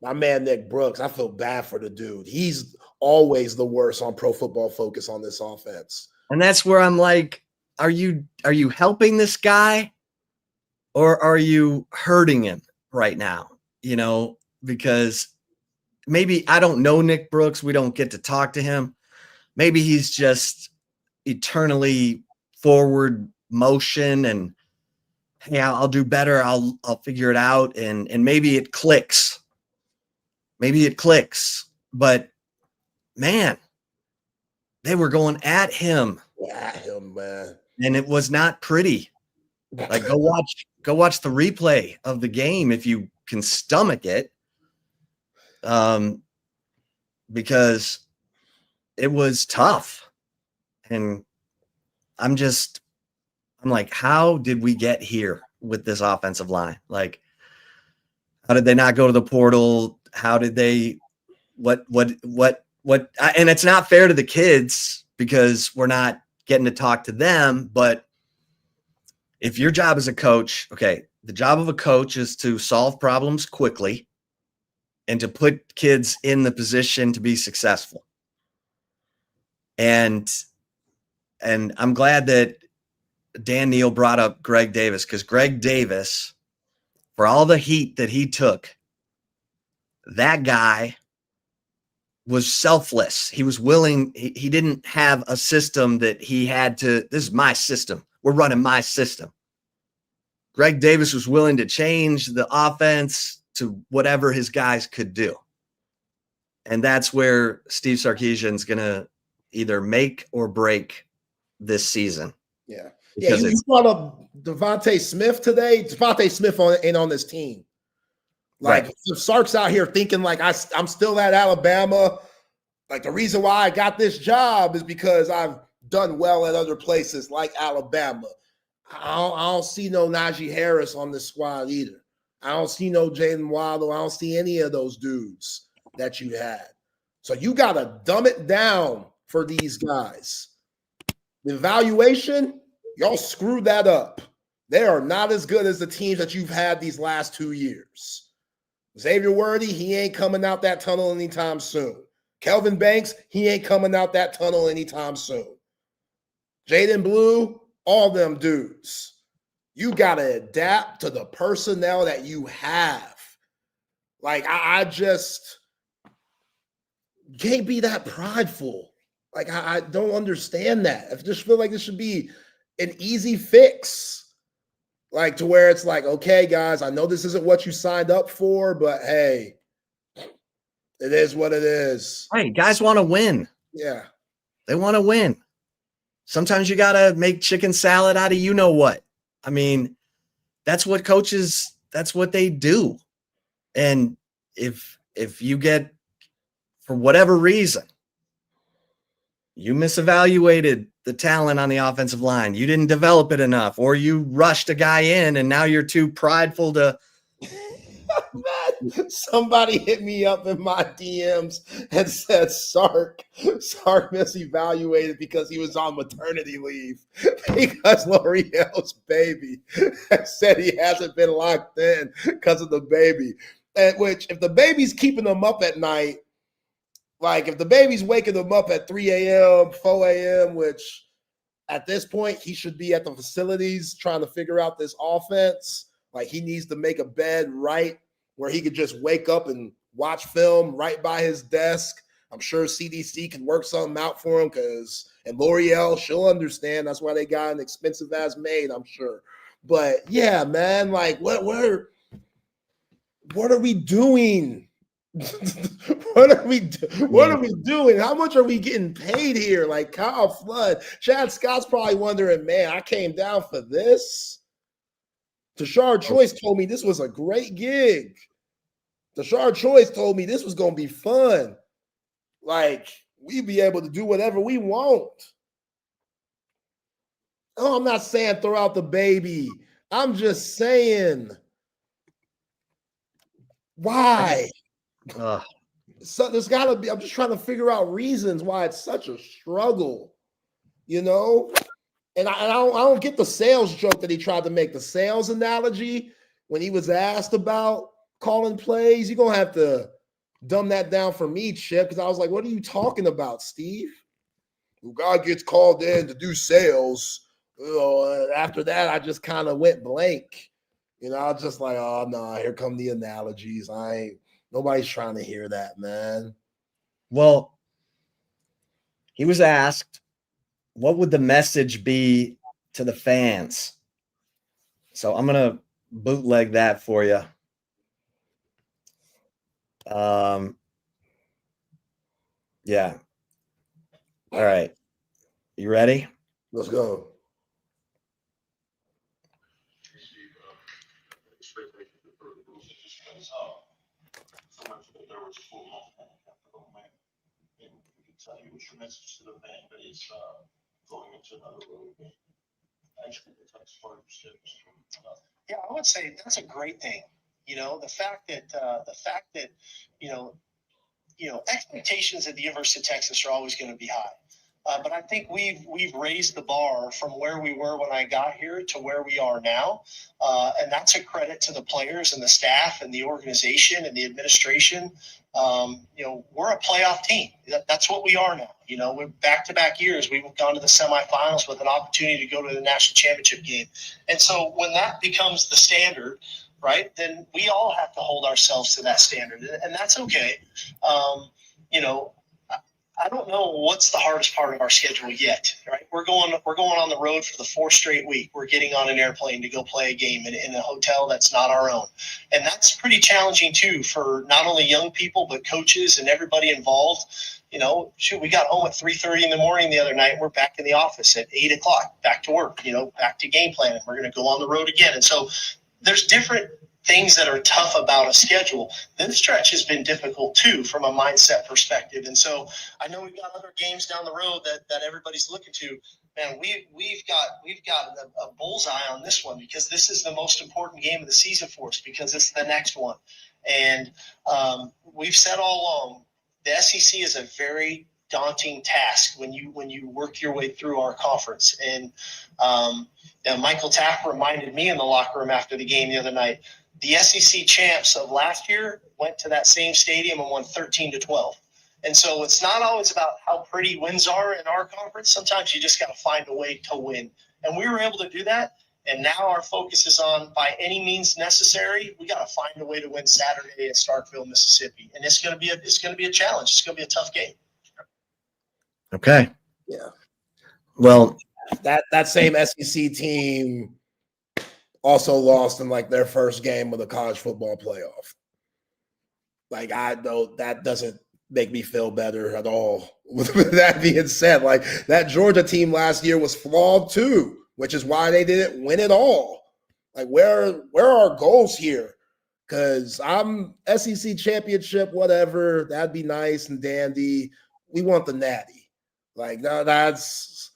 S1: my man Nick Brooks, I feel bad for the dude. He's always the worst on Pro Football Focus on this offense.
S2: And that's where I'm like, are you helping this guy or are you hurting him right now? You know, because maybe I don't know Nick Brooks. We don't get to talk to him. Maybe he's just eternally forward motion and, hey, I'll do better. I'll figure it out. And maybe it clicks. But man, they were going at him.
S1: At him, man.
S2: And it was not pretty. Like, go watch the replay of the game if you can stomach it. Because it was tough. And I'm like, how did we get here with this offensive line? Like, how did they not go to the portal? How did they, and it's not fair to the kids because we're not getting to talk to them. But if your job as a coach, okay, the job of a coach is to solve problems quickly and to put kids in the position to be successful. And I'm glad that Dan Neal brought up Greg Davis, because Greg Davis, for all the heat that he took, that guy was selfless. He was willing. He didn't have a system that he had to, this is my system. We're running my system. Greg Davis was willing to change the offense to whatever his guys could do. And that's where Steve Sarkisian's going to either make or break this season.
S1: Yeah. Yeah, you brought up Devontae Smith today. Devontae Smith ain't on this team. Like, right. If Sark's out here thinking like I'm still at Alabama, Like, the reason why I got this job is because I've done well at other places like Alabama. I don't see no Najee Harris on this squad either. I don't see no Jalen Waddle. I don't see any of those dudes that you had. So you got to dumb it down for these guys. The evaluation, y'all screwed that up. They are not as good as the teams that you've had these last 2 years. Xavier Worthy, he ain't coming out that tunnel anytime soon. Kelvin Banks, he ain't coming out that tunnel anytime soon. Jaden Blue, all them dudes. You got to adapt to the personnel that you have. Like, I just can't be that prideful. Like, I don't understand that. I just feel like this should be an easy fix. Like, to where it's like, okay, guys, I know this isn't what you signed up for, but hey, it is what it is.
S2: Right. Guys want to win.
S1: Yeah.
S2: They want to win. Sometimes you got to make chicken salad out of you know what. I mean, that's what coaches, that's what they do. And if you get, for whatever reason, you misevaluated the talent on the offensive line, you didn't develop it enough, or you rushed a guy in and now you're too prideful to.
S1: Man, somebody hit me up in my DMs and said Sark misevaluated because he was on maternity leave because L'Oreal's baby said he hasn't been locked in because of the baby. And which, if the baby's keeping him up at night, like if the baby's waking him up at 3 a.m., 4 a.m., which at this point he should be at the facilities trying to figure out this offense. Like, he needs to make a bed right where he could just wake up and watch film right by his desk. I'm sure CDC can work something out for him and L'Oreal, she'll understand. That's why they got an expensive ass maid, I'm sure. But yeah, man, like what are we doing? What are we doing? How much are we getting paid here? Like Kyle Flood, Chad Scott's probably wondering, man, I came down for this. Tashard Choice told me this was a great gig. Tashard Choice told me this was going to be fun. Like, we'd be able to do whatever we want. Oh, I'm not saying throw out the baby. I'm just saying, why? So there's got to be, I'm just trying to figure out reasons why it's such a struggle, you know? And I don't get the sales joke that he tried to make, the sales analogy when he was asked about calling plays. You're going to have to dumb that down for me, Chip, because I was like, what are you talking about, Steve? Well, God gets called in to do sales. You know, after that, I just kind of went blank. You know, I was just like, oh, no, here come the analogies. Nobody's trying to hear that, man.
S2: Well, he was asked, what would the message be to the fans? So I'm going to bootleg that for you. Yeah. All right. You ready?
S1: Let's go.
S4: What's your message to the fan base going into another road game? Yeah, I would say that's a great thing. You know, the fact that expectations at the University of Texas are always going to be high. But I think we've raised the bar from where we were when I got here to where we are now. And that's a credit to the players and the staff and the organization and the administration. We're a playoff team. That's what we are now. You know, we're back-to-back years. We've gone to the semifinals with an opportunity to go to the national championship game. And so when that becomes the standard, right, then we all have to hold ourselves to that standard. And that's okay. I don't know what's the hardest part of our schedule yet, right? We're going on the road for the fourth straight week. We're getting on an airplane to go play a game in a hotel that's not our own. And that's pretty challenging too for not only young people, but coaches and everybody involved. You know, we got home at 3:30 in the morning the other night. And we're back in the office at 8 o'clock, back to work, back to game planning. We're going to go on the road again. And so there's different things that are tough about a schedule, this stretch has been difficult too from a mindset perspective. And so I know we've got other games down the road that everybody's looking to. Man, we've got a bullseye on this one, because this is the most important game of the season for us, because it's the next one. And we've said all along, the SEC is a very daunting task when you work your way through our conference. And Michael Taft reminded me in the locker room after the game the other night, the SEC champs of last year went to that same stadium and won 13-12. And so it's not always about how pretty wins are in our conference. Sometimes you just got to find a way to win. And we were able to do that. And now our focus is on, by any means necessary, we got to find a way to win Saturday at Starkville, Mississippi. And it's going to be a challenge. It's going to be a tough game.
S2: Okay.
S1: Yeah.
S2: Well,
S1: that same SEC team also lost in like their first game of the college football playoff. Like, I know that doesn't make me feel better at all. With that being said, like, that Georgia team last year was flawed too, which is why they didn't win it all. Like, where are our goals here? Because I'm SEC championship, whatever, that'd be nice and dandy. We want the natty. Like, no, that's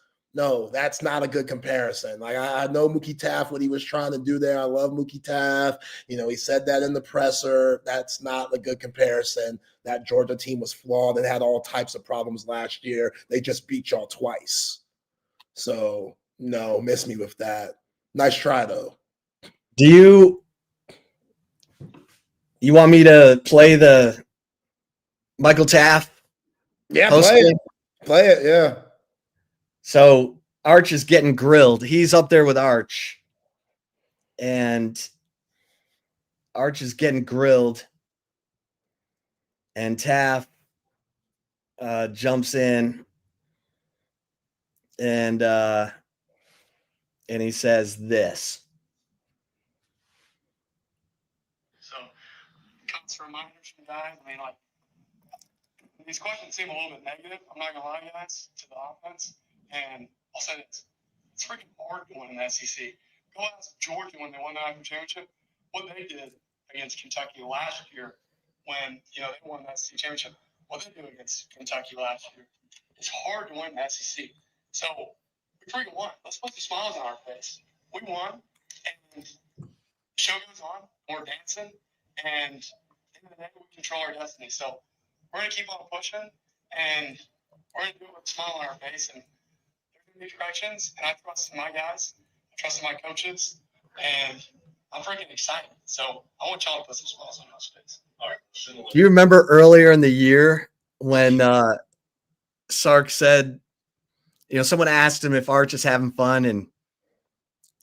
S1: not a good comparison. Like, I know Mookie Taft, what he was trying to do there. I love Mookie Taft. You know, he said that in the presser. That's not a good comparison. That Georgia team was flawed and had all types of problems last year. They just beat y'all twice. So, no, miss me with that. Nice try, though.
S2: do you want me to play the Michael Taft?
S1: Yeah,
S2: posting?
S1: Play it, yeah.
S2: So Arch is getting grilled. He's up there with Arch. And Arch is getting grilled. And Taft jumps in. And he says this.
S5: So, comes reminders from guys. I mean, like, these questions seem a little bit negative. I'm not gonna lie, guys, to the offense. And I'll say this: it's freaking hard to win in the SEC. Go ask Georgia when they won the national championship, what they did against Kentucky last year when they won the SEC championship. What they do against Kentucky last year. It's hard to win in the SEC. So we freaking won. Let's put some smiles on our face. We won, and the show goes on. We're dancing, and at the end of the day, we control our destiny. So we're going to keep on pushing, and we're going to do it with a smile on our face. And there's going to be corrections, and I trust in my guys. I trust in my coaches, and I'm freaking excited. So I want y'all to put some smiles on your face. All right.
S2: Do you remember earlier in the year when Sark said, someone asked him if Arch is having fun, and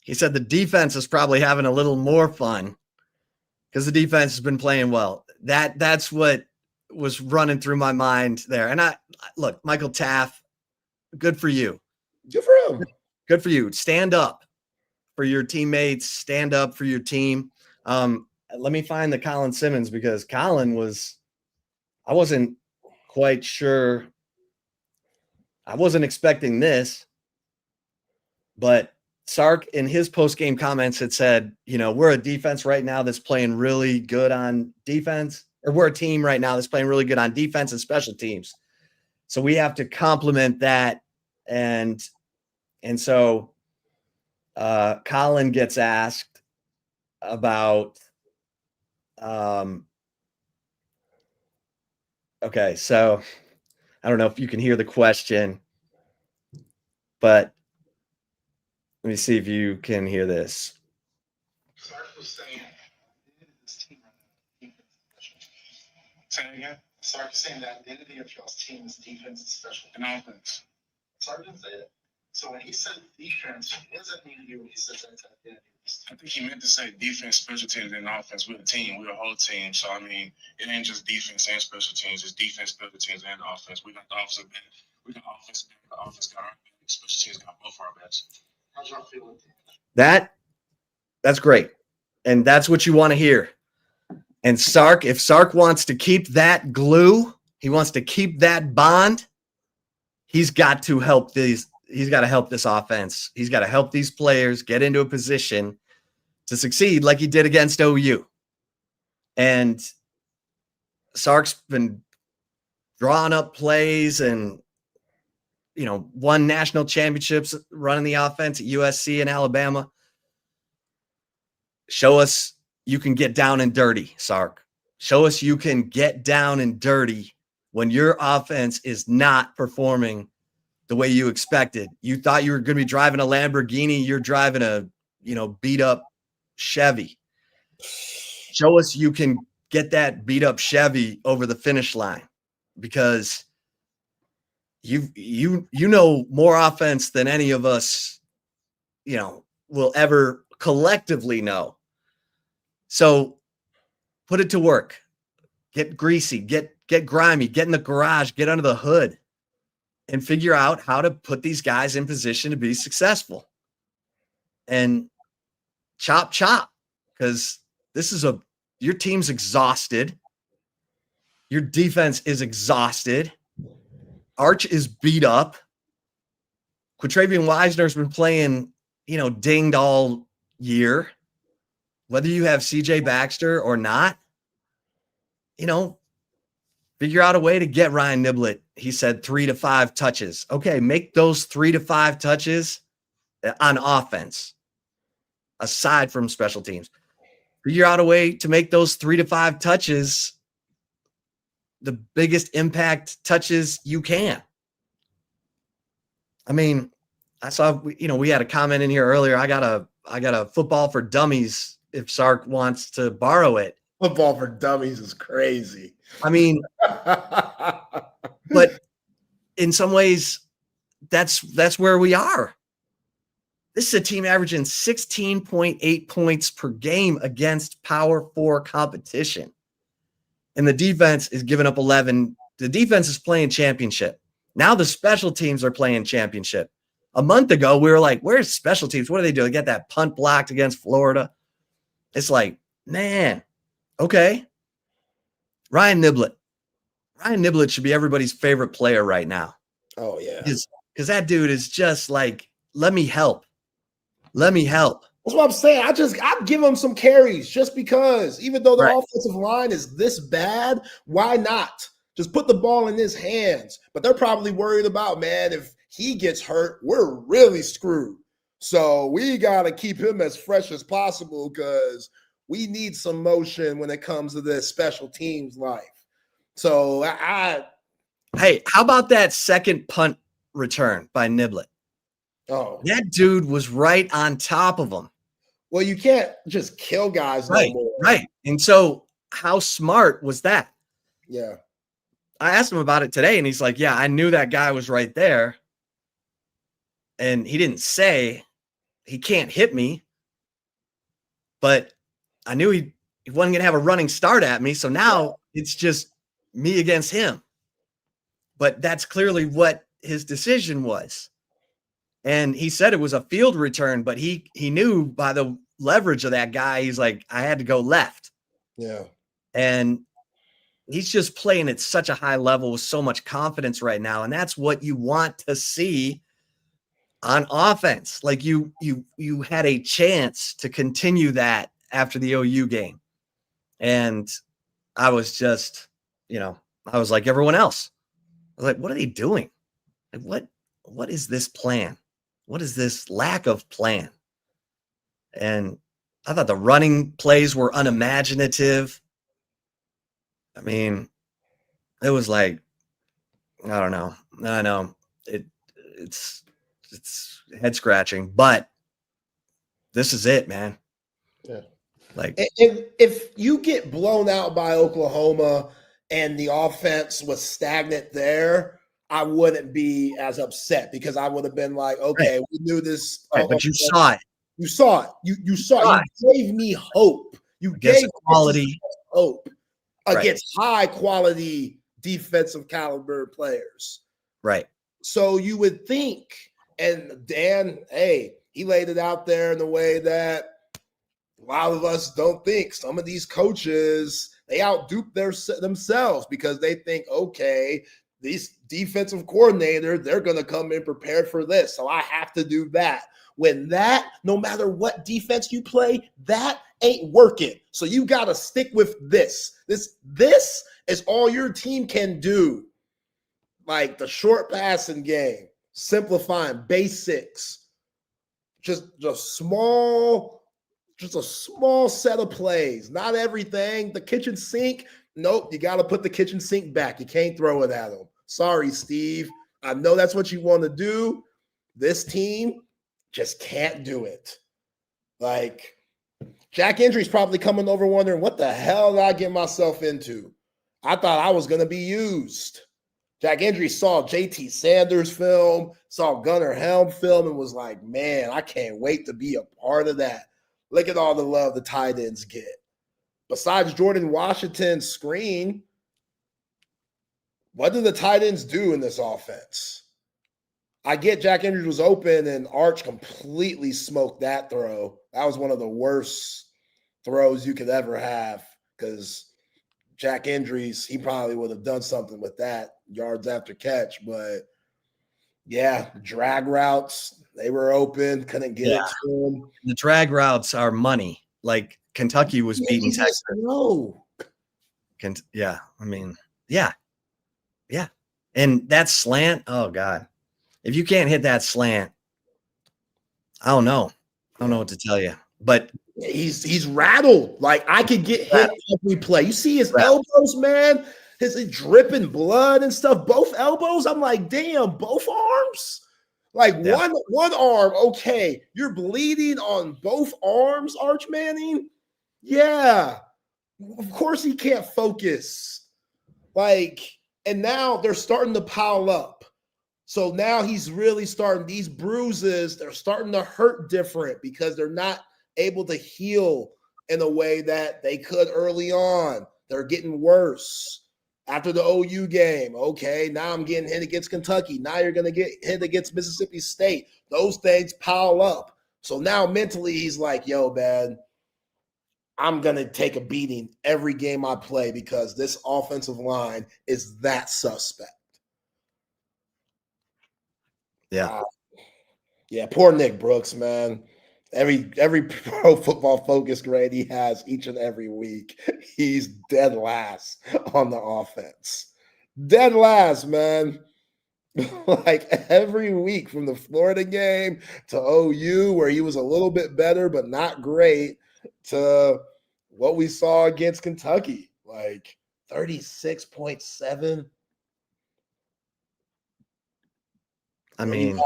S2: he said the defense is probably having a little more fun because the defense has been playing well. That's what was running through my mind there. And look, Michael Taft, good for you.
S1: Good for him.
S2: Good for you. Stand up for your teammates. Stand up for your team. Let me find the Colin Simmons, because Colin I wasn't quite sure. I wasn't expecting this, but Sark in his post-game comments had said, we're a defense right now that's playing really good on defense, or we're a team right now that's playing really good on defense and special teams. So we have to complement that. And so Colin gets asked about, okay, so I don't know if you can hear the question, but let me see if you can hear this.
S5: Sark was saying, this team, say it again. Sark was saying that the identity of y'all's team is defense and special and offense. Sark didn't say it. So when he said defense, what does that mean to you when he says that's identity? I think he meant to say defense, special teams, and offense. We're a team. We're a whole team. So, I mean, it ain't just defense and special teams. It's defense, special teams, and offense. We got the offensive back. We got offense back. The offense got our back. Special teams got both our backs. How's y'all feeling?
S2: That's great. And that's what you want to hear. And Sark, if Sark wants to keep that glue, he wants to keep that bond, he's got to help these. He's got to help this offense. He's got to help these players get into a position to succeed like he did against OU. And Sark's been drawing up plays and, won national championships running the offense at USC and Alabama. Show us you can get down and dirty, Sark. Show us you can get down and dirty when your offense is not performing the way you expected. You thought you were going to be driving a Lamborghini. You're driving a, beat up Chevy. Show us you can get that beat up Chevy over the finish line, because you know more offense than any of us, will ever collectively know. So put it to work. Get greasy, get grimy, get in the garage, get under the hood, and figure out how to put these guys in position to be successful. And chop, because your team's exhausted. Your defense is exhausted. Arch is beat up. Quatravian Wisner's been playing, dinged all year. Whether you have CJ Baxter or not, figure out a way to get Ryan Niblett. He said 3 to 5 touches. Okay, make those 3 to 5 touches on offense, aside from special teams. Figure out a way to make those 3 to 5 touches the biggest impact touches you can. I mean, I saw, we had a comment in here earlier. I got a football for dummies if Sark wants to borrow it.
S1: Football for dummies is crazy.
S2: I mean, but in some ways, that's where we are. This is a team averaging 16.8 points per game against Power 4 competition. And the defense is giving up 11. The defense is playing championship. Now the special teams are playing championship. A month ago, we were like, where's special teams? What do they do? They get that punt blocked against Florida. It's like, man, okay. Ryan Niblett should be everybody's favorite player right now.
S1: Oh, yeah.
S2: Because that dude is just like, let me help. Let me help.
S1: That's what I'm saying. I'd give him some carries just because, even though the
S2: Right.
S1: offensive line is this bad, why not? Just put the ball in his hands. But they're probably worried about, man, if he gets hurt, we're really screwed. So we got to keep him as fresh as possible because we need some motion when it comes to this special teams life. So
S2: Hey, how about that second punt return by Niblett?
S1: Oh,
S2: That dude was right on top of him.
S1: well, you can't just kill guys no more.
S2: Right. And so how smart was that?
S1: Yeah.
S2: I asked him about it today, and he's like, yeah, I knew that guy was right there. And he didn't say he can't hit me, but I knew he wasn't going to have a running start at me. So now it's just me against him. But that's clearly what his decision was. And he said it was a field return, but he knew by the leverage of that guy, he's like, I had to go left.
S1: Yeah.
S2: And he's just playing at such a high level with so much confidence right now. And that's what you want to see on offense. Like you had a chance to continue that after the OU game. And I was just, I was like everyone else. I was like, what are they doing? Like, what is this plan? What is this lack of plan? And I thought the running plays were unimaginative. I mean, it was like, I don't know. I know it's head scratching, but this is it, man.
S1: Yeah.
S2: Like
S1: if you get blown out by Oklahoma and the offense was stagnant there, I wouldn't be as upset because I would have been like, okay, we knew this.
S2: Right, but you saw it.
S1: You saw it. You saw it. You gave me hope. You gave
S2: quality
S1: hope against high quality defensive caliber players.
S2: Right.
S1: So you would think, and Dan, hey, he laid it out there in a way that a lot of us don't think. Some of these coaches, they outdupe themselves because they think, okay, these defensive coordinators, they're going to come in prepared for this. So I have to do that. When that, no matter what defense you play, that ain't working. So you got to stick with this. This is all your team can do. Like the short passing game, simplifying basics, just a small set of plays, not everything. The kitchen sink, nope, you got to put the kitchen sink back. You can't throw it at them. Sorry, Steve. I know that's what you want to do. This team just can't do it. Like, Jack Hendry's probably coming over wondering, what the hell did I get myself into? I thought I was going to be used. Jack Hendry saw JT Sanders film, saw Gunnar Helm film, and was like, man, I can't wait to be a part of that. Look at all the love the tight ends get. Besides Jordan Washington's screen, what did the tight ends do in this offense? I get Jack Hendry was open and Arch completely smoked that throw. That was one of the worst throws you could ever have because Jack Hendry's, he probably would have done something with that yards after catch. But, yeah, drag routes, they were open, couldn't get it to him.
S2: The drag routes are money. Like Kentucky was beating Texas.
S1: No.
S2: Yeah, I mean, yeah. And that slant, oh, God. If you can't hit that slant, I don't know. I don't know what to tell you. But
S1: he's rattled. Like, I could get hit every play. You see his elbows, man? His dripping blood and stuff. Both elbows. I'm like, damn, both arms? Like, one arm, okay. You're bleeding on both arms, Arch Manning? Yeah. Of course he can't focus. Like, and now they're starting to pile up. So now he's really starting, these bruises, they're starting to hurt different because they're not able to heal in a way that they could early on. They're getting worse. After the OU game, okay, now I'm getting hit against Kentucky. Now you're going to get hit against Mississippi State. Those things pile up. So now mentally he's like, yo, man, I'm going to take a beating every game I play because this offensive line is that suspect.
S2: Yeah.
S1: Yeah, poor Nick Brooks, man. Every Pro Football Focus grade he has each and every week, he's dead last on the offense. Dead last, man. Like every week from the Florida game to OU, where he was a little bit better but not great, to what we saw against Kentucky, like 36.7.
S2: I mean,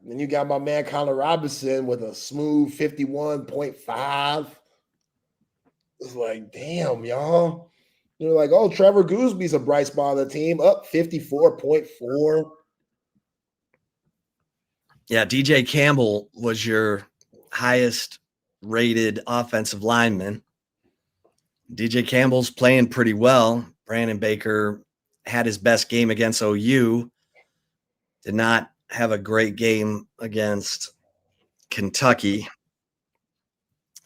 S1: then you got my man Connor Robinson with a smooth 51.5. It's like, damn, y'all. You're like, oh, Trevor Goosby's a bright spot of the team, up 54.4.
S2: Yeah, DJ Campbell was your highest rated offensive lineman. DJ Campbell's playing pretty well. Brandon Baker had his best game against OU. Did not have a great game against Kentucky.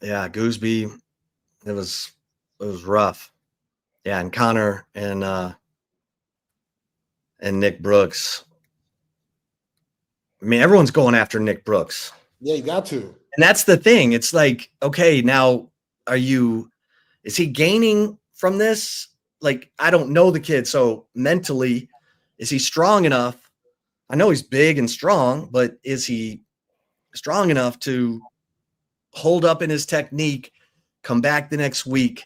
S2: Yeah, Goosby, it was rough. Yeah, and Connor and Nick Brooks. I mean, everyone's going after Nick Brooks.
S1: Yeah, you got to.
S2: And that's the thing. It's like, okay, now is he gaining from this? Like, I don't know the kid. So mentally, is he strong enough? I know he's big and strong, but is he strong enough to hold up in his technique, come back the next week,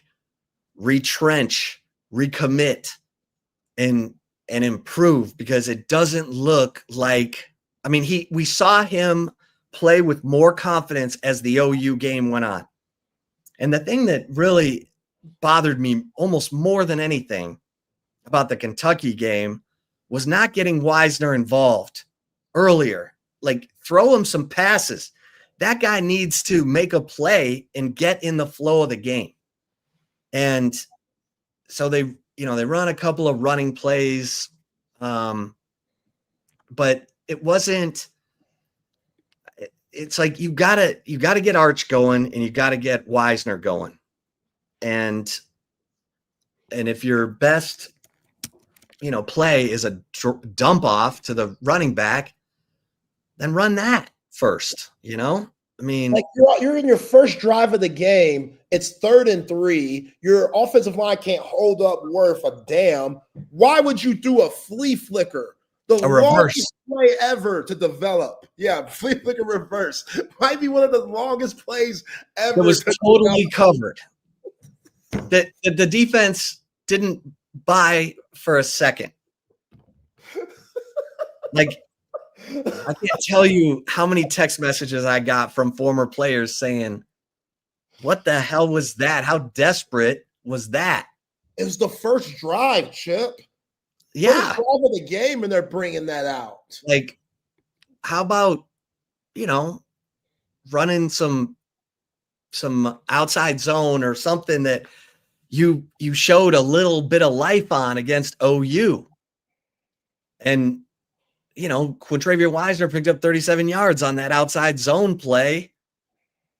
S2: retrench, recommit, and improve? Because it doesn't look like, I mean, we saw him play with more confidence as the OU game went on. And the thing that really bothered me almost more than anything about the Kentucky game was not getting Wisner involved earlier. Like, throw him some passes. That guy needs to make a play and get in the flow of the game. And so they run a couple of running plays, but it wasn't. It's like you gotta get Arch going and you gotta get Wisner going, and if your best play is a dump off to the running back, then run that first, you know? I mean,
S1: like you're in your first drive of the game. It's 3rd and 3. Your offensive line can't hold up worth a damn. Why would you do a flea flicker? The
S2: a reverse
S1: longest play ever to develop. Yeah, flea flicker reverse. Might be one of the longest plays ever.
S2: It was totally covered. The defense didn't buy for a second. Like, I can't tell you how many text messages I got from former players saying, what the hell was that? How desperate was that?
S1: It was the first drive, Chip.
S2: Yeah.
S1: First drive of the game, and they're bringing that out.
S2: Like, how about, running some outside zone or something that you showed a little bit of life on against OU. And Quintravier Wisner picked up 37 yards on that outside zone play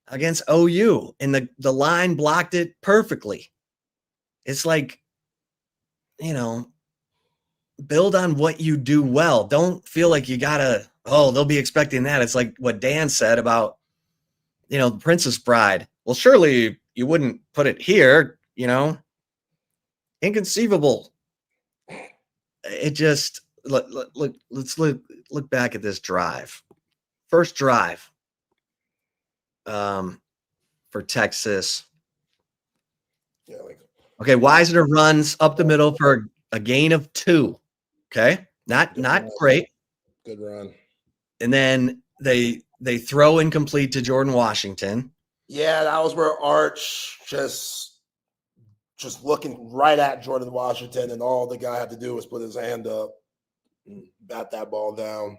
S2: against OU, and the line blocked it perfectly. It's like, build on what you do well. Don't feel like you gotta, they'll be expecting that. It's like what Dan said about, the Princess Bride. Well, surely you wouldn't put it here, inconceivable. It just, let's look back at this drive. First drive for Texas.
S1: Yeah,
S2: okay, Wisner runs up the middle for a gain of 2. Okay, not great.
S1: Good run.
S2: And then they throw incomplete to Jordan Washington.
S1: Yeah, that was where Arch just looking right at Jordan Washington, and all the guy had to do was put his hand up and bat that ball down.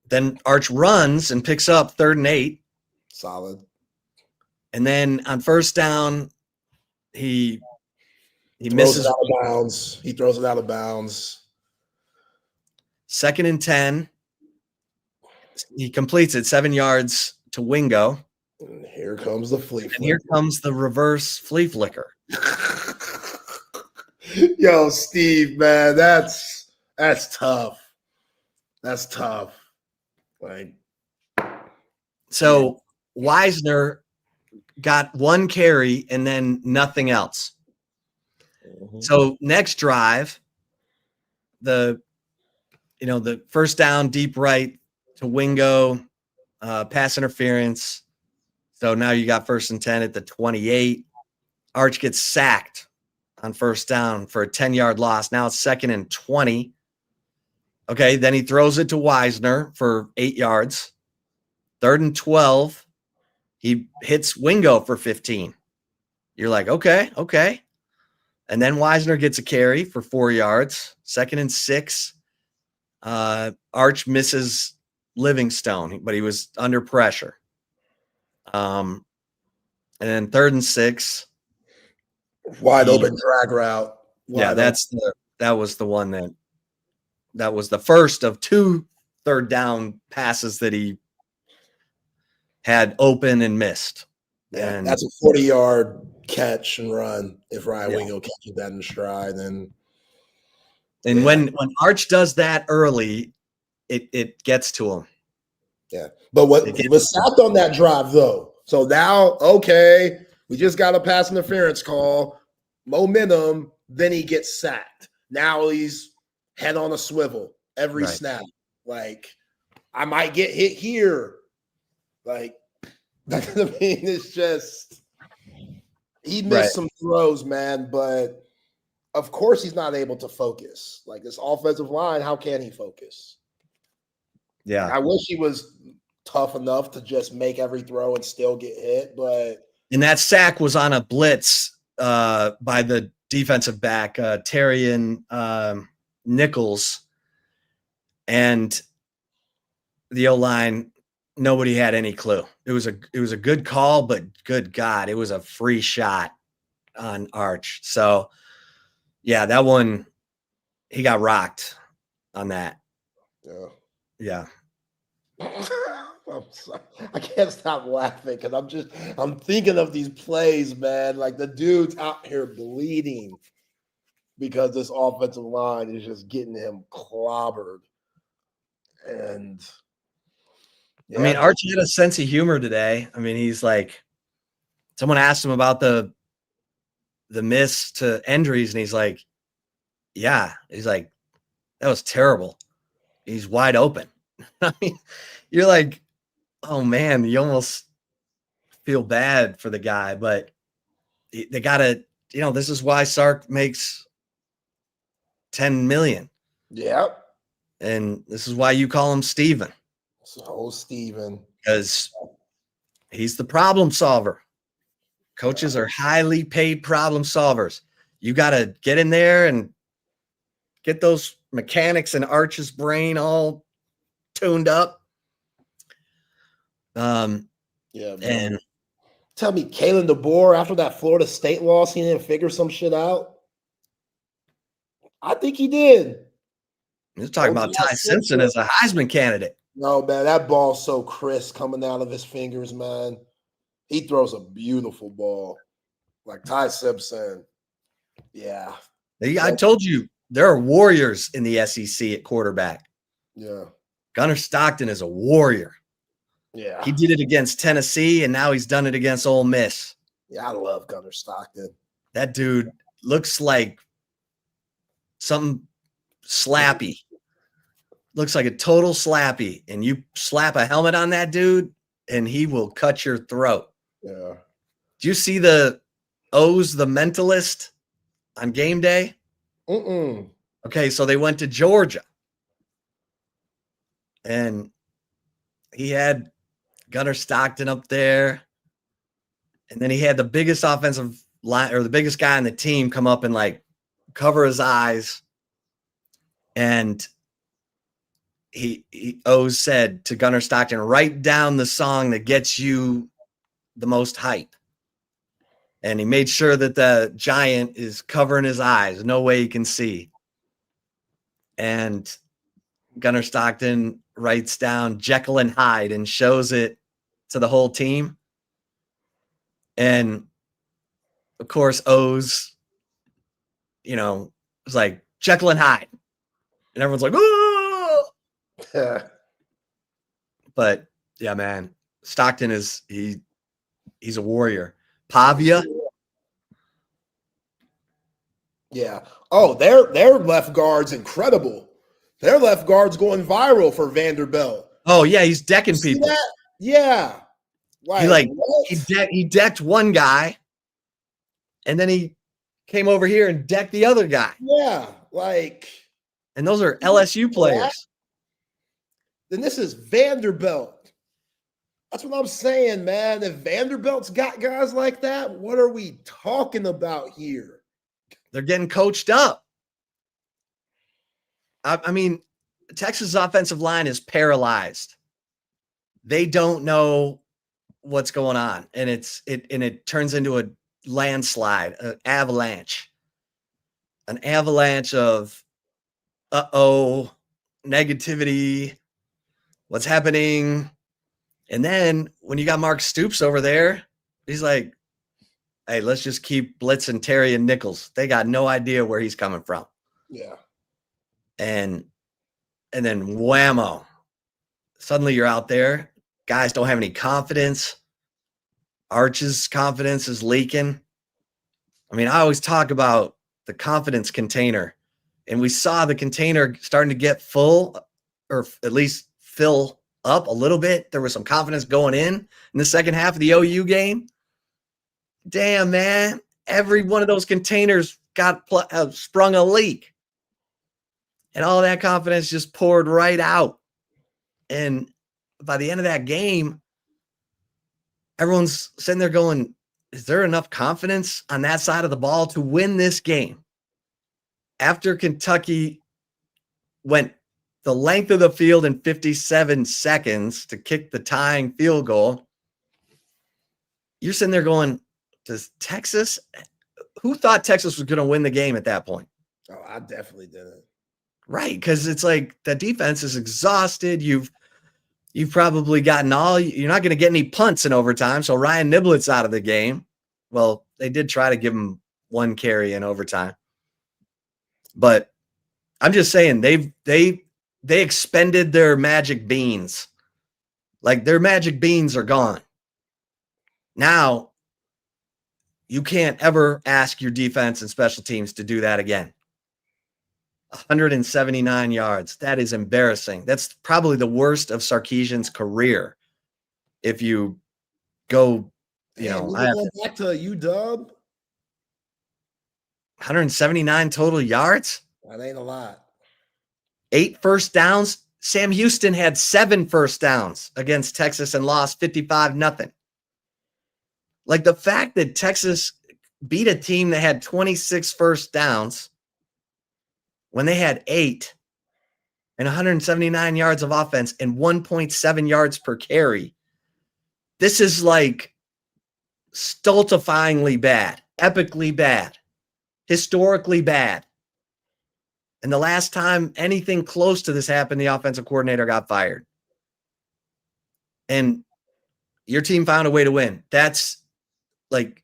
S2: Then Arch runs and picks up 3rd and 8.
S1: Solid.
S2: And then on first down, he
S1: misses out of bounds. He throws it out of bounds.
S2: 2nd and 10. He completes it 7 yards to Wingo.
S1: And here comes the flea flicker.
S2: And here comes the reverse flea flicker.
S1: Yo, Steve, man, that's tough. That's tough. Like,
S2: so Wisner got 1 carry and then nothing else. Mm-hmm. So next drive, the first down deep right to Wingo, pass interference. So now you got 1st and 10 at the 28. Arch gets sacked on first down for a 10-yard loss. Now it's 2nd and 20. Okay, then he throws it to Wisner for 8 yards. 3rd and 12. He hits Wingo for 15. You're like, okay. And then Wisner gets a carry for 4 yards. 2nd and 6. Arch misses Livingstone, but he was under pressure. And then 3rd and 6.
S1: Wide open drag route.
S2: That was the one that was the first of 2 third down passes that he had open and missed.
S1: Yeah,
S2: and
S1: that's a 40-yard catch and run. If Ryan Wingo catches that in stride, then.
S2: And when Arch does that early, it gets to him.
S1: Yeah, but he was sacked on that drive though. So now, okay, we just got a pass interference call, momentum. Then he gets sacked. Now he's head on a swivel every snap. Like, I might get hit here. Like, I mean, it's just he missed some throws, man. But of course, he's not able to focus. Like, this offensive line, how can he focus?
S2: Yeah,
S1: I wish he was tough enough to just make every throw and still get hit. But
S2: and that sack was on a blitz by the defensive back, Terry and Nichols, and the O-line. Nobody had any clue. It was a good call, but good God, it was a free shot on Arch. So yeah, that one, he got rocked on that. Yeah.
S1: I'm sorry. I can't stop laughing because I'm thinking of these plays, man. Like, the dude's out here bleeding. because this offensive line is just getting him clobbered. And
S2: I mean, Archie had a sense of humor today. I mean, he's like, someone asked him about the miss to Endries, and he's like, yeah. He's like, that was terrible. He's wide open. I mean, you're like, oh man, you almost feel bad for the guy, but they gotta, this is why Sark makes $10 million.
S1: Yep.
S2: And this is why you call him Steven.
S1: So Steven.
S2: Because he's the problem solver. Coaches are highly paid problem solvers. You got to get in there and get those mechanics in Arch's brain all tuned up.
S1: Yeah.
S2: And
S1: tell me, Kalen DeBoer, after that Florida State loss, he didn't figure some shit out? I think he did.
S2: He was talking about Ty Simpson as a Heisman candidate.
S1: No, man, that ball's so crisp coming out of his fingers, man. He throws a beautiful ball. Like Ty Simpson. Yeah.
S2: I told you, there are warriors in the SEC at quarterback.
S1: Yeah.
S2: Gunnar Stockton is a warrior.
S1: Yeah.
S2: He did it against Tennessee, and now he's done it against Ole Miss.
S1: Yeah, I love Gunnar Stockton.
S2: That dude looks like something slappy. Looks like a total slappy. And you slap a helmet on that dude, and he will cut your throat.
S1: Yeah.
S2: Do you see the O's, the Mentalist, on game day? Okay, so they went to Georgia. And he had Gunnar Stockton up there. And then he had the biggest offensive line, or the biggest guy on the team, come up and like cover his eyes. And O's said to Gunnar Stockton, write down the song that gets you the most hype. And he made sure that the giant is covering his eyes. No way he can see. And Gunnar Stockton writes down Jekyll and Hyde and shows it to the whole team. And of course, O's, was like Jekyll and Hyde. And everyone's like, oh! But yeah, man, Stockton he's a warrior. Pavia.
S1: Yeah. Oh, their left guard's incredible. Their left guard's going viral for Vanderbilt.
S2: Oh yeah, he's decking people.
S1: That? Yeah.
S2: He decked one guy, and then he came over here and decked the other guy.
S1: Yeah,
S2: and those are LSU players.
S1: Then this is Vanderbilt. That's what I'm saying, man. If Vanderbilt's got guys like that, what are we talking about here?
S2: They're getting coached up. I mean, Texas' offensive line is paralyzed. They don't know what's going on, and it turns into a landslide, an avalanche of negativity. What's happening? And then when you got Mark Stoops over there, he's like, hey, let's just keep blitzing Terry and Nichols. They got no idea where he's coming from.
S1: Yeah.
S2: And then whammo. Suddenly you're out there. Guys don't have any confidence. Arch's confidence is leaking. I mean, I always talk about the confidence container. And we saw the container starting to get full, or at least fill up a little bit. There was some confidence going in the second half of the OU game. Damn, man. Every one of those containers got sprung a leak. And all that confidence just poured right out. And by the end of that game, everyone's sitting there going, is there enough confidence on that side of the ball to win this game? After Kentucky went the length of the field in 57 seconds to kick the tying field goal, you're sitting there going, does Texas, who thought Texas was going to win the game at that point?
S1: Oh, I definitely didn't.
S2: Right, because it's like the defense is exhausted. You've probably gotten you're not going to get any punts in overtime, so Ryan Niblett's out of the game. Well, they did try to give him one carry in overtime. But I'm just saying they expended their magic beans. Like their magic beans are gone. Now you can't ever ask your defense and special teams to do that again. 179 yards. That is embarrassing. That's probably the worst of Sarkisian's career. If you go,
S1: going back to UW,
S2: 179 total yards.
S1: That ain't a lot.
S2: 8 first downs. Sam Houston had 7 first downs against Texas and lost 55-0. Like the fact that Texas beat a team that had 26 first downs when they had 8 and 179 yards of offense and 1.7 yards per carry. This is like stultifyingly bad, epically bad, historically bad. And the last time anything close to this happened, the offensive coordinator got fired. And your team found a way to win. That's like,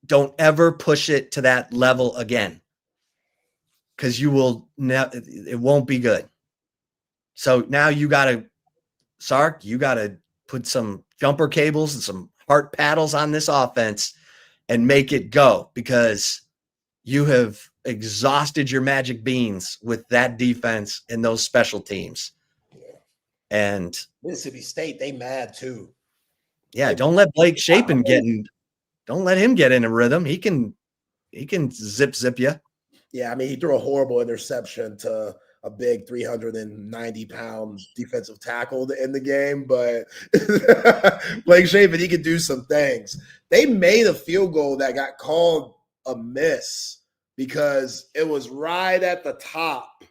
S2: don't ever push it to that level again. Because it won't be good. So now you got to, Sark, you got to put some jumper cables and some heart paddles on this offense and make it go, because you have exhausted your magic beans with that defense and those special teams.
S1: Yeah.
S2: And
S1: Mississippi State, they mad too.
S2: Yeah, don't let Blake Shapen don't let him get in a rhythm. He can zip you.
S1: Yeah, I mean, he threw a horrible interception to a big 390-pound defensive tackle to end the game, but Blake Shapen, he could do some things. They made a field goal that got called a miss because it was right at the top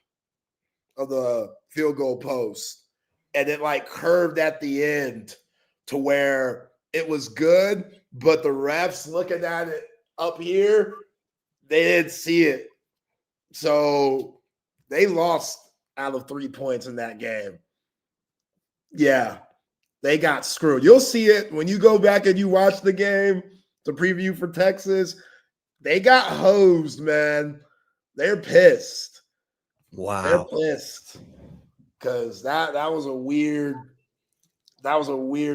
S1: of the field goal post, and it like curved at the end to where it was good, but the refs looking at it up here, they didn't see it. So they lost out of 3 points in that game. Yeah, they got screwed. You'll see it when you go back and you watch the game, the preview for Texas. They got hosed, man. They're pissed.
S2: Wow.
S1: They're pissed because that was a weird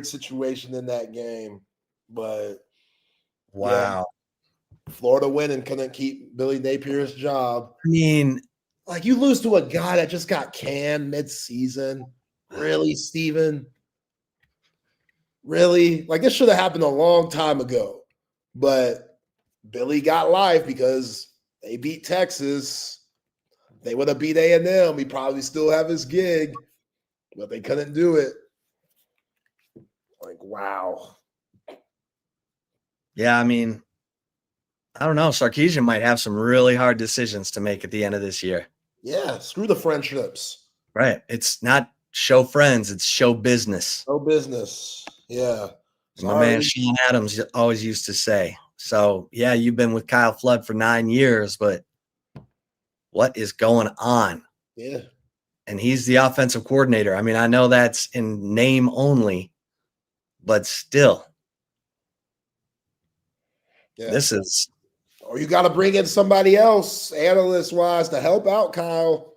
S1: situation in that game. But
S2: wow.
S1: Yeah, Florida winning couldn't keep Billy Napier's job.
S2: I mean,
S1: like, you lose to a guy that just got canned mid-season. Really, Steven? Really? Like, this should have happened a long time ago. But Billy got life because they beat Texas. They would have beat A&M. He'd probably still have his gig. But they couldn't do it. Like, wow.
S2: Yeah, I mean, I don't know. Sarkisian might have some really hard decisions to make at the end of this year.
S1: Yeah, screw the friendships.
S2: Right. It's not show friends, it's show business.
S1: Show business. Yeah.
S2: My man Sean Adams always used to say. So, yeah, you've been with Kyle Flood for 9 years, but what is going on?
S1: Yeah.
S2: And he's the offensive coordinator. I mean, I know that's in name only, but still.
S1: Yeah.
S2: This is.
S1: Or you got to bring in somebody else, analyst-wise, to help out Kyle.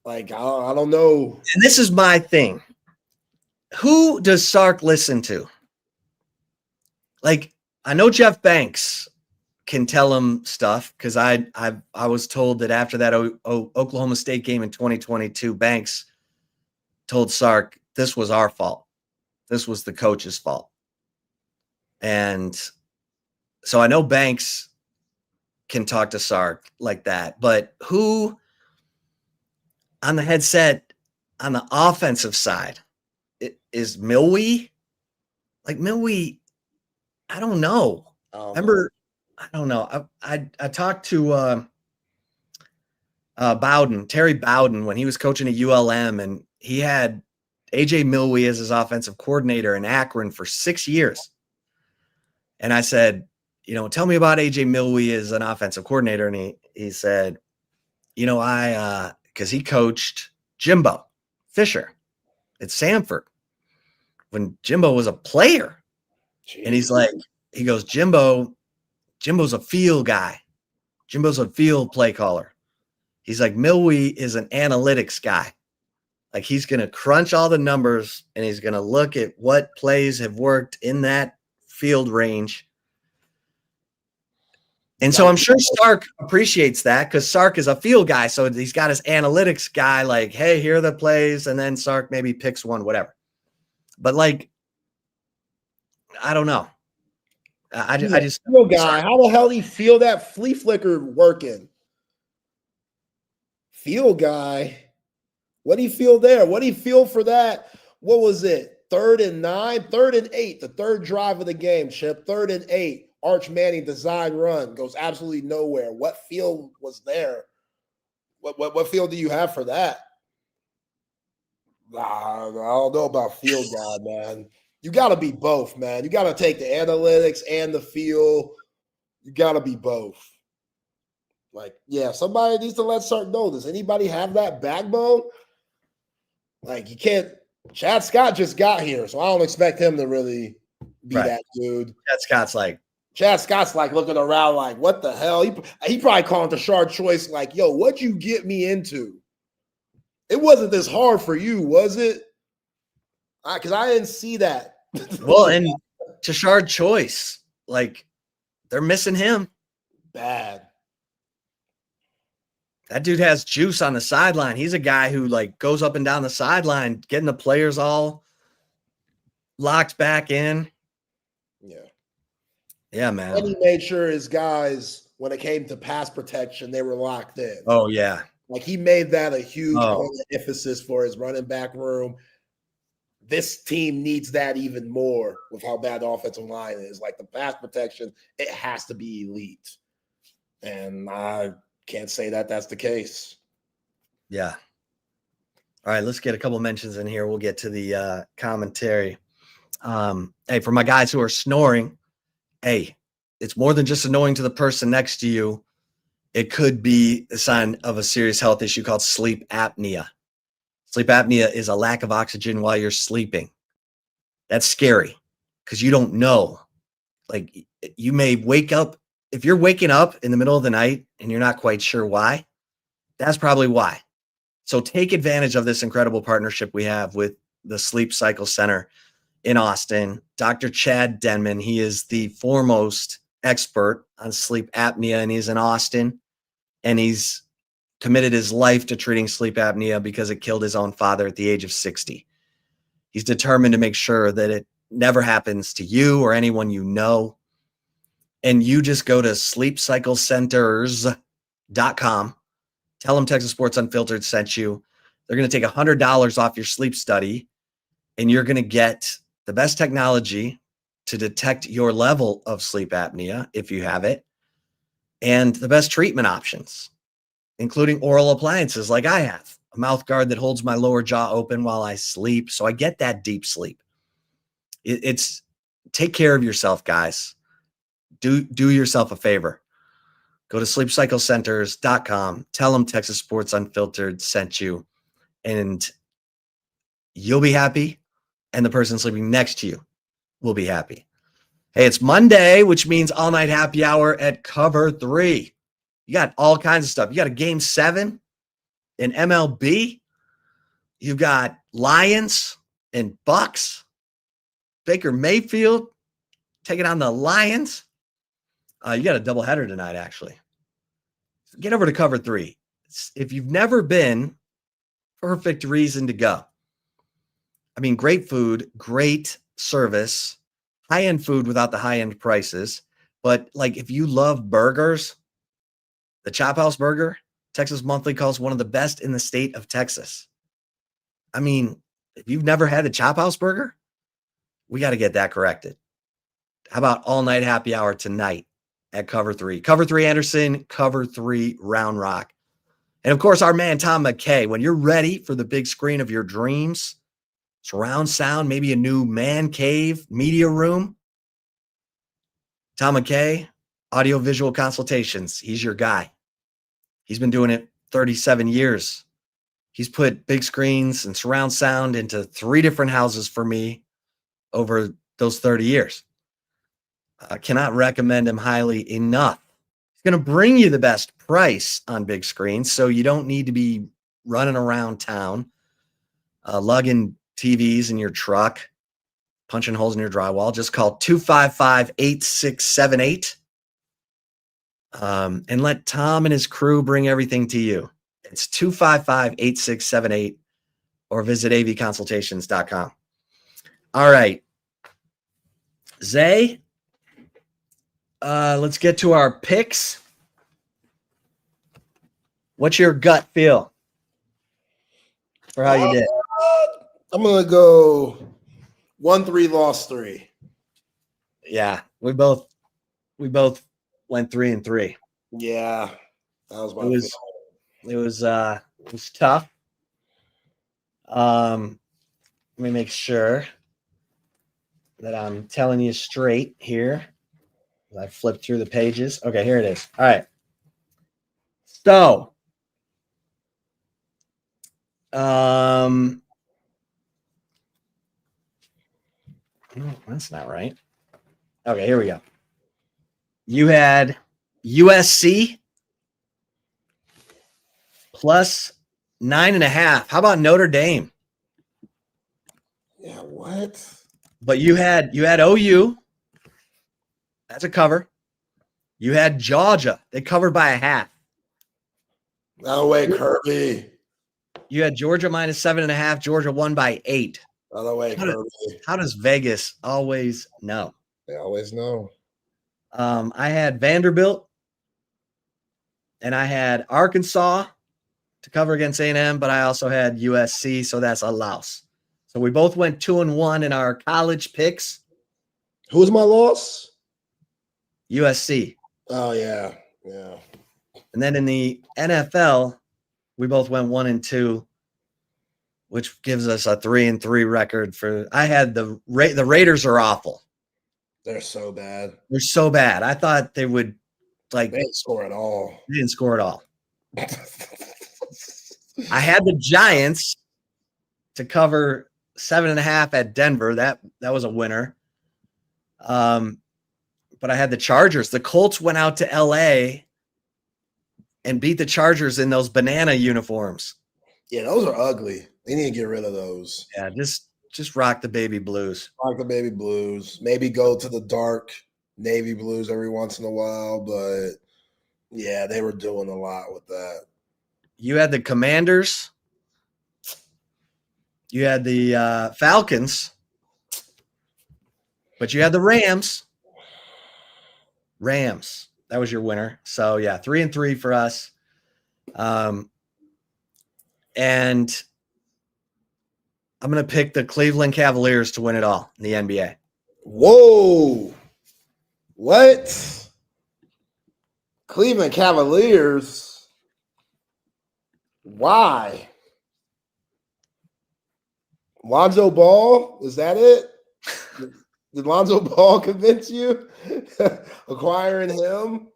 S1: Like, I don't know.
S2: And this is my thing. Who does Sark listen to? Like, I know Jeff Banks can tell him stuff, because I was told that after that Oklahoma State game in 2022, Banks told Sark, this was our fault. This was the coach's fault. And so I know Banks can talk to Sark like that, but who on the headset on the offensive side is Milwee? Like, Milwee, I don't know. Remember, I don't know. I talked to Bowden, Terry Bowden, when he was coaching at ULM, and he had AJ Milwee as his offensive coordinator in Akron for 6 years. And I said, tell me about AJ Milwee as an offensive coordinator. And he said, because he coached Jimbo Fisher at Samford when Jimbo was a player. Jeez. And he goes, Jimbo's a field guy. Jimbo's a field play caller. He's like, Milwee is an analytics guy. Like, he's going to crunch all the numbers and he's going to look at what plays have worked in that field range. And so I'm sure Sark appreciates that because Sark is a field guy. So he's got his analytics guy like, hey, here are the plays. And then Sark maybe picks one, whatever. But like, I don't know. I just
S1: field guy. How the hell do you feel that flea flicker working? Field guy. What do you feel there? What do you feel for that? What was it? 3rd and 9, 3rd and 8, the third drive of the game, Chip. 3rd and 8. Arch Manning design run goes absolutely nowhere. What field was there? What field do you have for that? I don't know about field guy, man. You got to be both, man. You got to take the analytics and the field. You got to be both. Like, yeah, somebody needs to let Sark know. Does anybody have that backbone? Like, you can't. Chad Scott just got here, so I don't expect him to really be that dude. Chad Scott's like looking around like, what the hell? He probably calling Tashard Choice like, yo, what'd you get me into? It wasn't this hard for you, was it? Because I didn't see that.
S2: Well, and Tashard Choice, like, they're missing him.
S1: Bad.
S2: That dude has juice on the sideline. He's a guy who, like, goes up and down the sideline, getting the players all locked back in.
S1: Yeah.
S2: Yeah, man.
S1: And he made sure his guys, when it came to pass protection, they were locked in.
S2: Oh, yeah.
S1: Like, he made that a huge point of emphasis for his running back room. This team needs that even more with how bad the offensive line is. Like, the pass protection, it has to be elite. And I can't say that that's the case.
S2: Yeah. All right, let's get a couple mentions in here. We'll get to the commentary. Hey, for my guys who are snoring, hey, it's more than just annoying to the person next to you. It could be a sign of a serious health issue called sleep apnea. Sleep apnea is a lack of oxygen while you're sleeping. That's scary because you don't know. Like, you may wake up. If you're waking up in the middle of the night and you're not quite sure why, that's probably why. So take advantage of this incredible partnership we have with the Sleep Cycle Center in Austin. Dr. Chad Denman, he is the foremost expert on sleep apnea, and he's in Austin, and he's committed his life to treating sleep apnea because it killed his own father at the age of 60. He's determined to make sure that it never happens to you or anyone you know. And you just go to sleepcyclecenters.com. Tell them Texas Sports Unfiltered sent you. They're going to take $100 off your sleep study, and you're going to get the best technology to detect your level of sleep apnea, if you have it, and the best treatment options, including oral appliances like I have, a mouth guard that holds my lower jaw open while I sleep, so I get that deep sleep. It's take care of yourself, guys. Do yourself a favor. Go to sleepcyclecenters.com. Tell them Texas Sports Unfiltered sent you, and you'll be happy, and the person sleeping next to you will be happy. Hey, it's Monday, which means all-night happy hour at Cover 3. You got all kinds of stuff. You got a Game 7 in MLB. You've got Lions and Bucks. Baker Mayfield taking on the Lions. You got a doubleheader tonight, actually. Get over to Cover 3. If you've never been, perfect reason to go. I mean, great food, great service, high-end food without the high-end prices. But, like, if you love burgers, the Chop House Burger, Texas Monthly calls one of the best in the state of Texas. I mean, if you've never had the Chop House Burger, we got to get that corrected. How about all-night happy hour tonight at Cover 3? Cover 3 Anderson, Cover 3 Round Rock. And, of course, our man Tom McKay. When you're ready for the big screen of your dreams, surround sound, maybe a new man cave, media room, Tom McKay, audio-visual consultations. He's your guy. He's been doing it 37 years. He's put big screens and surround sound into 3 different houses for me over those 30 years. I cannot recommend him highly enough. going to bring you the best price on big screens, so you don't need to be running around town, lugging TVs in your truck, punching holes in your drywall. Just call 255-8678 and let Tom and his crew bring everything to you. It's 255-8678 or visit avconsultations.com. All right. Zay, let's get to our picks. What's your gut feel for how you did?
S1: I'm going to go 1-3, lost 3.
S2: Yeah, we both went 3-3.
S1: Yeah, that was my
S2: It was tough. Let me make sure that I'm telling you straight here. I flipped through the pages. Okay, here it is. All right. So, no, that's not right. Okay, here we go. You had USC plus 9.5. How about Notre Dame?
S1: Yeah, what?
S2: But you had OU. That's a cover. You had Georgia. They covered by a half.
S1: No way, Kirby.
S2: You had Georgia minus 7.5. Georgia won by 8.
S1: No way, Kirby.
S2: How does Vegas always know?
S1: They always know.
S2: I had Vanderbilt, and I had Arkansas to cover against A&M, but I also had USC, so that's a loss. So we both went 2-1 in our college picks.
S1: Who was my loss?
S2: USC.
S1: Oh, yeah. Yeah.
S2: And then in the NFL, we both went 1-2, which gives us a 3-3 record. I had the Raiders are awful.
S1: They're so bad.
S2: They're so bad. I thought they would
S1: They didn't score at all.
S2: They didn't score at all. I had the Giants to cover 7.5 at Denver. That was a winner. But I had the Chargers. The Colts went out to LA and beat the Chargers in those banana uniforms.
S1: Yeah, those are ugly. They need to get rid of those.
S2: Yeah, just rock the baby blues.
S1: Rock the baby blues. Maybe go to the dark navy blues every once in a while, but yeah, they were doing a lot with that.
S2: You had the Commanders. You had the Falcons. But you had the Rams. That was your winner. So, yeah, 3-3 for us. And I'm going to pick the Cleveland Cavaliers to win it all in the NBA.
S1: Whoa. What? Cleveland Cavaliers? Why? Lonzo Ball? Is that it? Did Lonzo Ball convince you? Acquiring him?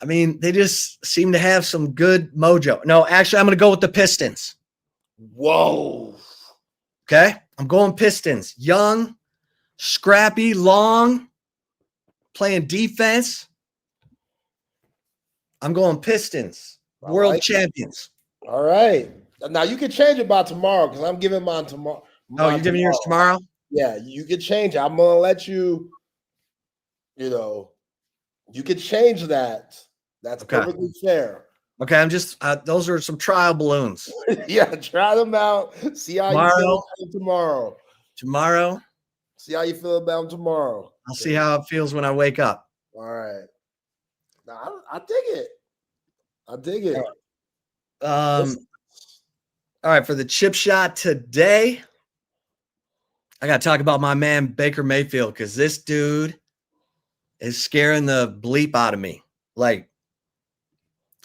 S2: I mean, they just seem to have some good mojo. No, actually, I'm going to go with the Pistons.
S1: Whoa.
S2: Okay? I'm going Pistons. Young, scrappy, long, playing defense. I'm going Pistons. World champions.
S1: All right. Now, you can change it by tomorrow because I'm giving mine tomorrow.
S2: Oh, you're giving yours tomorrow?
S1: Yeah, you can change it. I'm going to let you, you can change that. That's perfectly fair.
S2: Okay, I'm just those are some trial balloons.
S1: Yeah, try them out. See how you feel about them tomorrow. See how you feel about them tomorrow.
S2: I'll see how it feels when I wake up.
S1: All right. Now, I dig it.
S2: All right, for the chip shot today, I got to talk about my man Baker Mayfield because this dude is scaring the bleep out of me. Like,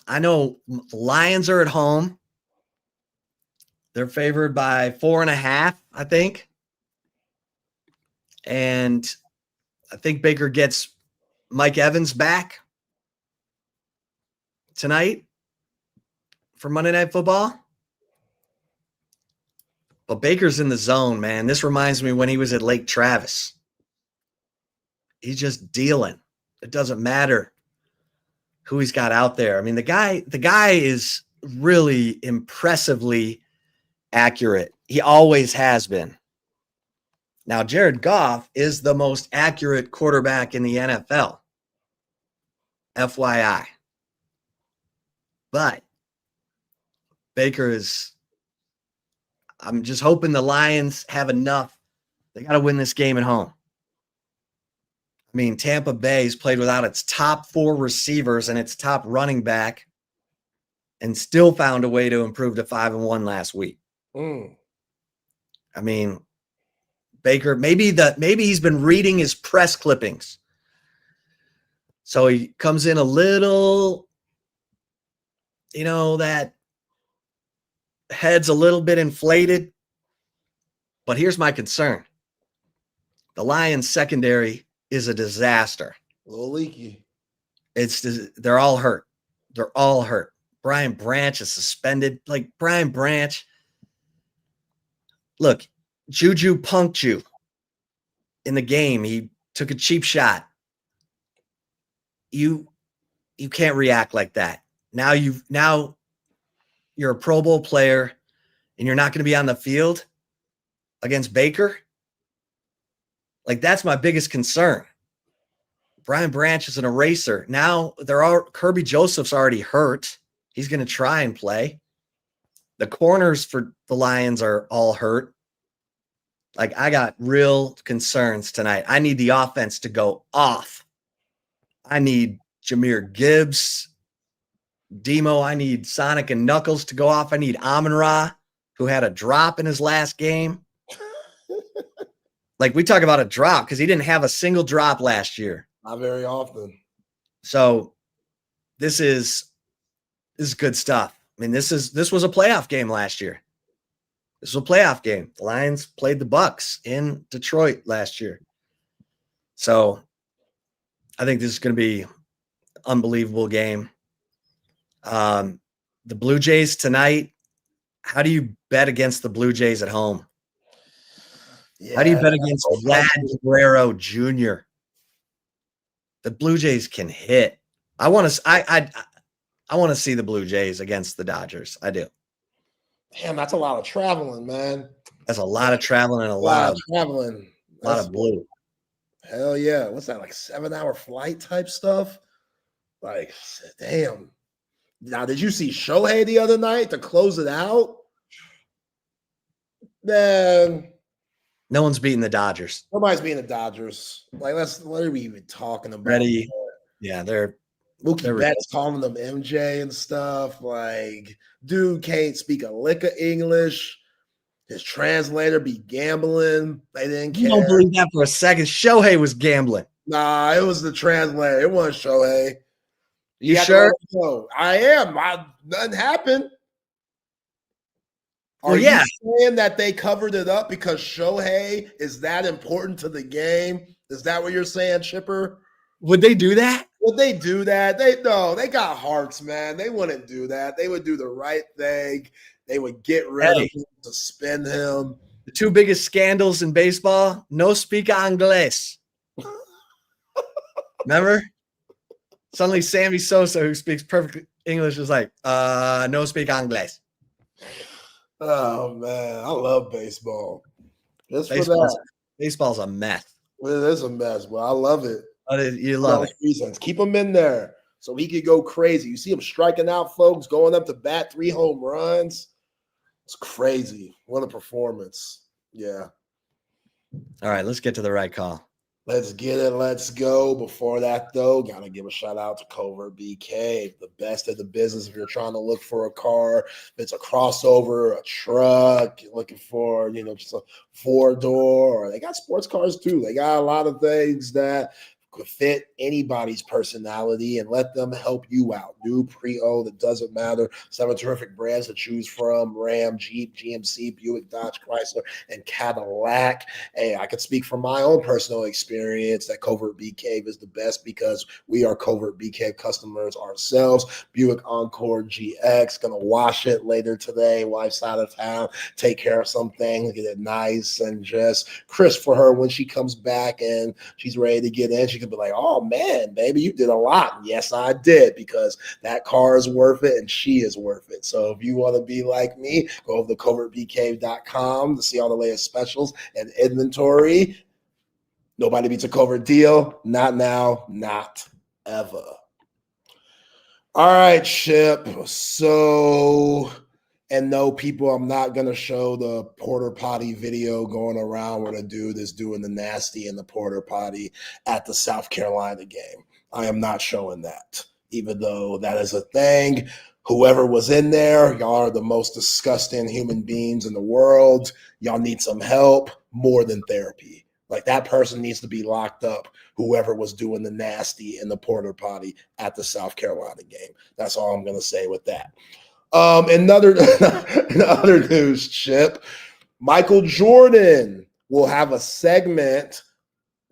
S2: I know the Lions are at home. They're favored by 4.5, I think. And I think Baker gets Mike Evans back tonight for Monday Night Football. But Baker's in the zone, man. This reminds me when he was at Lake Travis. He's just dealing. It doesn't matter who he's got out there. I mean, the guy is really impressively accurate. He always has been. Now, Jared Goff is the most accurate quarterback in the NFL. FYI. But Baker is, I'm just hoping the Lions have enough. They got to win this game at home. I mean, Tampa Bay's played without its top 4 receivers and its top running back and still found a way to improve to 5-1 last week. I mean, Baker, maybe he's been reading his press clippings. So he comes in a little, that head's a little bit inflated. But here's my concern. The Lions secondary is a disaster.
S1: A little leaky.
S2: They're all hurt. They're all hurt. Brian Branch is suspended. Like, Brian Branch, look, Juju punked you in the game. He took a cheap shot. You can't react like that. Now you're a Pro Bowl player and you're not going to be on the field against Baker. Like, that's my biggest concern. Brian Branch is an eraser. Now Kirby Joseph's already hurt. He's going to try and play. The corners for the Lions are all hurt. Like, I got real concerns tonight. I need the offense to go off. I need Jahmyr Gibbs, Demo. I need Sonic and Knuckles to go off. I need Amon-Ra, who had a drop in his last game. Like, we talk about a drop because he didn't have a single drop last year.
S1: Not very often.
S2: So this is good stuff. I mean, this was a playoff game last year. This was a playoff game. The Lions played the Bucks in Detroit last year. So I think this is going to be an unbelievable game. The Blue Jays tonight, how do you bet against the Blue Jays at home?
S1: Yeah.
S2: How do you bet against Vlad Guerrero Jr.? The Blue Jays can hit. I want to see the Blue Jays against the Dodgers. I do.
S1: Damn, that's a lot of traveling, man.
S2: That's a lot of traveling and a lot of
S1: traveling.
S2: A lot of blue.
S1: Hell yeah. What's that, like 7-hour flight type stuff? Like, damn. Now, did you see Shohei the other night to close it out? Man.
S2: No one's beating the Dodgers.
S1: Nobody's beating the Dodgers. Like, what are we even talking about?
S2: Ready? Yeah, they're
S1: Mookie Betts calling them MJ and stuff. Like, dude can't speak a lick of English. His translator be gambling. They didn't care.
S2: You don't believe that for a second. Shohei was gambling.
S1: Nah, it was the translator. It wasn't Shohei.
S2: You sure?
S1: I am. Nothing happened. Are you saying that they covered it up because Shohei is that important to the game? Is that what you're saying, Chipper?
S2: Would they do that?
S1: Would they do that? They got hearts, man. They wouldn't do that. They would do the right thing. They would get rid of him, suspend him.
S2: The 2 biggest scandals in baseball: no speak Anglais. Remember? Suddenly Sammy Sosa, who speaks perfect English, is like, no speak Anglais.
S1: Oh, man. I love baseball. Just for that.
S2: Baseball's a mess.
S1: It is a mess, but I love it.
S2: You love it.
S1: Reasons. Keep him in there so he could go crazy. You see him striking out folks, going up to bat, 3 home runs. It's crazy. What a performance. Yeah.
S2: All right, let's get to the right call.
S1: Let's get it. Let's go. Before that, though, got to give a shout out to Covert BK, the best of the business. If you're trying to look for a car, if it's a crossover, a truck, you're looking for, just a 4-door, or they got sports cars too. They got a lot of things that could fit anybody's personality and let them help you out. New, pre-owned, it doesn't matter. 7 terrific brands to choose from: Ram, Jeep, GMC, Buick, Dodge, Chrysler, and Cadillac. Hey, I could speak from my own personal experience that Covert Bee Cave is the best because we are Covert Bee Cave customers ourselves. Buick Encore GX, gonna wash it later today. Wife's out of town. Take care of something, get it nice and just crisp for her when she comes back and she's ready to get in. She can could be like, oh man, baby, you did a lot. And yes, I did, because that car is worth it and she is worth it. So if you want to be like me, go over to covertbcave.com to see all the latest specials and inventory. Nobody beats a covert deal. Not now, not ever. All right, Chip. So, and no, people, I'm not going to show the porter potty video going around where the dude is doing the nasty in the porter potty at the South Carolina game. I am not showing that, even though that is a thing. Whoever was in there, y'all are the most disgusting human beings in the world. Y'all need some help more than therapy. Like, that person needs to be locked up, whoever was doing the nasty in the porter potty at the South Carolina game. That's all I'm going to say with that. In other news, Chip, Michael Jordan will have a segment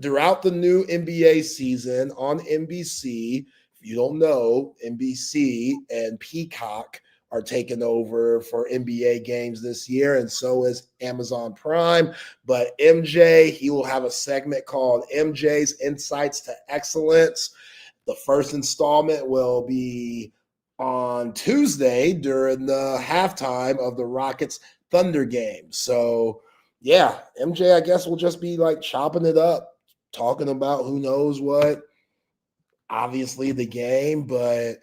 S1: throughout the new NBA season on NBC. If you don't know, NBC and Peacock are taking over for NBA games this year, and so is Amazon Prime. But MJ, he will have a segment called MJ's Insights to Excellence. The first installment will be on Tuesday during the halftime of the Rockets Thunder game. So, yeah, MJ, I guess, will just be like chopping it up, talking about who knows what, obviously the game, but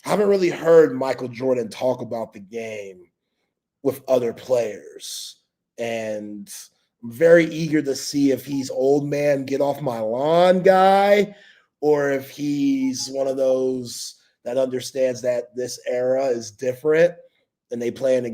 S1: I haven't really heard Michael Jordan talk about the game with other players. And I'm very eager to see if he's old man, get off my lawn guy, or if he's one of those that understands that this era is different and they play an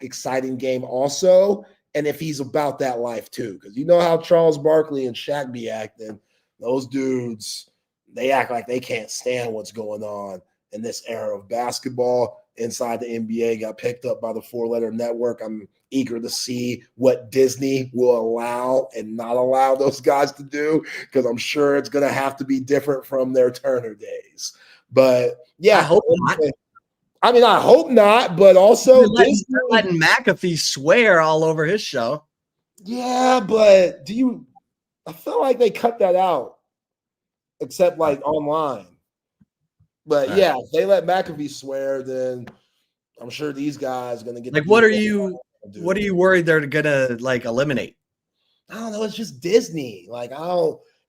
S1: exciting game also. And if he's about that life too, because you know how Charles Barkley and Shaq be acting. Those dudes, they act like they can't stand what's going on in this era of basketball inside the NBA. Got picked up by the four-letter network. I'm eager to see what Disney will allow and not allow those guys to do, because I'm sure it's going to have to be different from their Turner days. But yeah,
S2: I hope not.
S1: I mean, I hope not, but also
S2: They're letting McAfee swear all over his show.
S1: Yeah, but I feel like they cut that out, except like online. But
S2: Right.
S1: yeah, if they let McAfee swear, then I'm sure these guys are gonna get.
S2: Like, what are you worried they're gonna like eliminate?
S1: I don't know. It's just Disney. Like,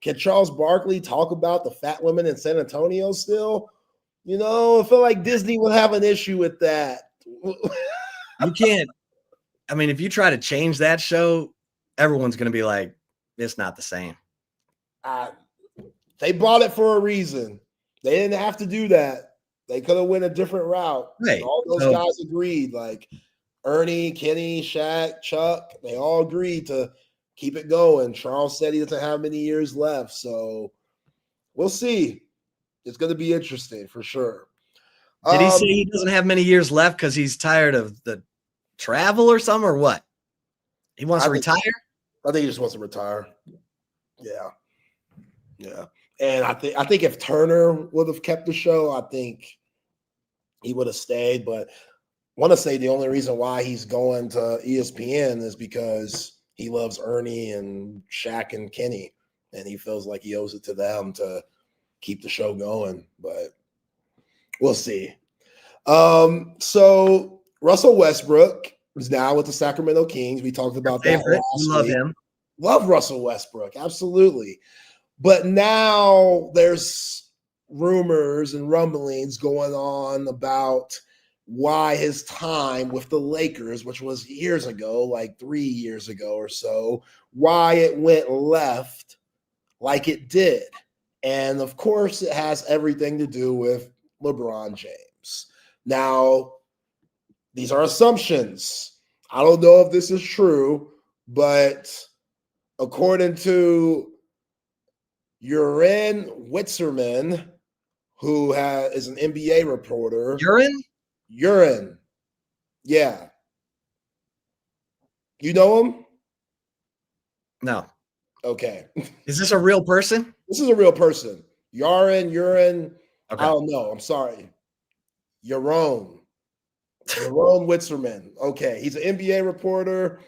S1: can Charles Barkley talk about the fat women in San Antonio still? You know, I feel like Disney would have an issue with that.
S2: You can't. I mean, if you try to change that show, everyone's going to be like, it's not the same.
S1: They bought it for a reason. They didn't have to do that. They could have went a different route.
S2: Right.
S1: All those guys agreed. Like Ernie, Kenny, Shaq, Chuck, they all agreed to keep it going. Charles said he doesn't have many years left. So we'll see. It's going to be interesting for sure.
S2: Did he say he doesn't have many years left because he's tired of the travel or something, or what? He wants to retire?
S1: I think he just wants to retire. Yeah. Yeah. And I think if Turner would have kept the show, I think he would have stayed. But I want to say the only reason why he's going to ESPN is because he loves Ernie and Shaq and Kenny, and he feels like he owes it to them to keep the show going. But we'll see. So Russell Westbrook is now with the Sacramento Kings. We talked about that last week.
S2: Love him.
S1: Love Russell Westbrook. Absolutely. But now there's rumors and rumblings going on about why his time with the Lakers, which was years ago, like 3 years ago or so, why it went left like it did. And of course, it has everything to do with LeBron James. Now, these are assumptions. I don't know if this is true, but according to Uren Witzerman, who is an NBA reporter. Uren. Yeah. You know him?
S2: No.
S1: Okay.
S2: Is this a real person?
S1: This is a real person. Uren.
S2: Okay.
S1: I don't know. I'm sorry. Yaron Witzerman. Okay. He's an NBA reporter.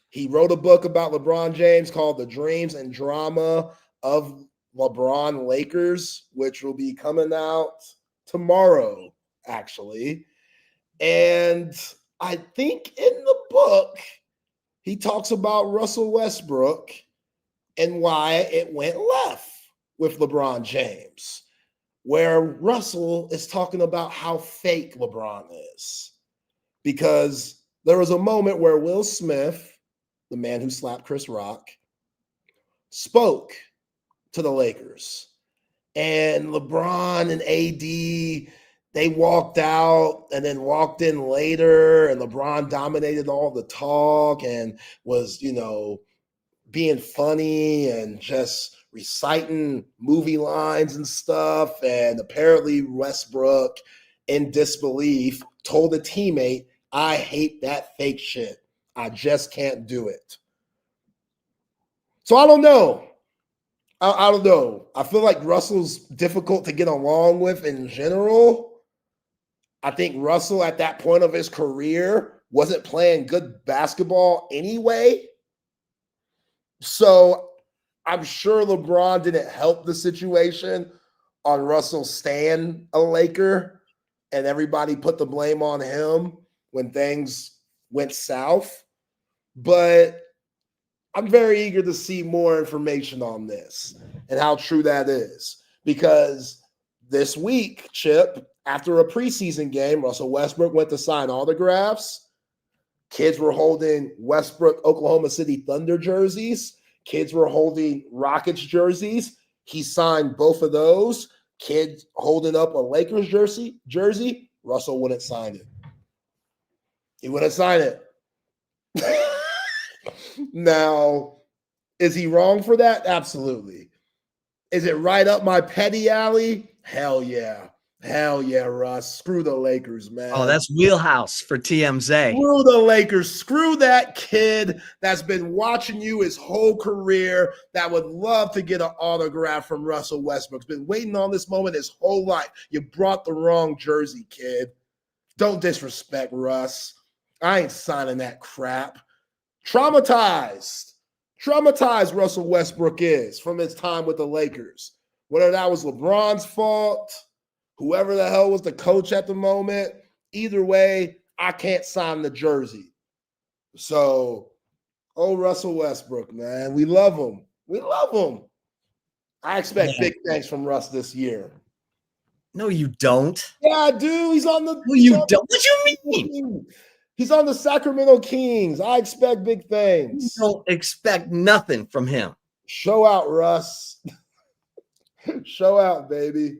S1: He wrote a book about LeBron James called The Dreams and Drama of LeBron Lakers, which will be coming out tomorrow, actually. And I think in the book, he talks about Russell Westbrook and why it went left with LeBron James, where Russell is talking about how fake LeBron is. Because there was a moment where Will Smith, the man who slapped Chris Rock, spoke to the Lakers. And LeBron and AD, they walked out and then walked in later, and LeBron dominated all the talk and was, being funny and just reciting movie lines and stuff. And apparently Westbrook, in disbelief, told a teammate, I hate that fake shit. I just can't do it. So I don't know. I don't know. I feel like Russell's difficult to get along with in general. I think Russell at that point of his career wasn't playing good basketball anyway. So I'm sure LeBron didn't help the situation on Russell staying a Laker, and everybody put the blame on him when things went south. But I'm very eager to see more information on this and how true that is. Because this week, Chip, after a preseason game, Russell Westbrook went to sign autographs. Kids were holding Westbrook, Oklahoma City Thunder jerseys. Kids were holding Rockets jerseys. He signed both of those. Kids holding up a Lakers jersey. Russell wouldn't sign it. He wouldn't sign it. Now, is he wrong for that? Absolutely. Is it right up my petty alley? Hell yeah. Hell yeah, Russ. Screw the Lakers, man.
S2: Oh, that's wheelhouse for TMZ.
S1: Screw the Lakers. Screw that kid that's been watching you his whole career that would love to get an autograph from Russell Westbrook. Been waiting on this moment his whole life. You brought the wrong jersey, kid. Don't disrespect Russ. I ain't signing that crap. Traumatized Russell Westbrook is from his time with the Lakers. Whether that was LeBron's fault, whoever the hell was the coach at the moment, either way, I can't sign the jersey. So, Russell Westbrook, man, we love him. We love him. I expect big things from Russ this year.
S2: No, you don't.
S1: Yeah, I do. He's on the.
S2: No, you don't. What do you mean?
S1: He's on the Sacramento Kings. I expect big things.
S2: You don't expect nothing from him.
S1: Show out, Russ. Show out, baby.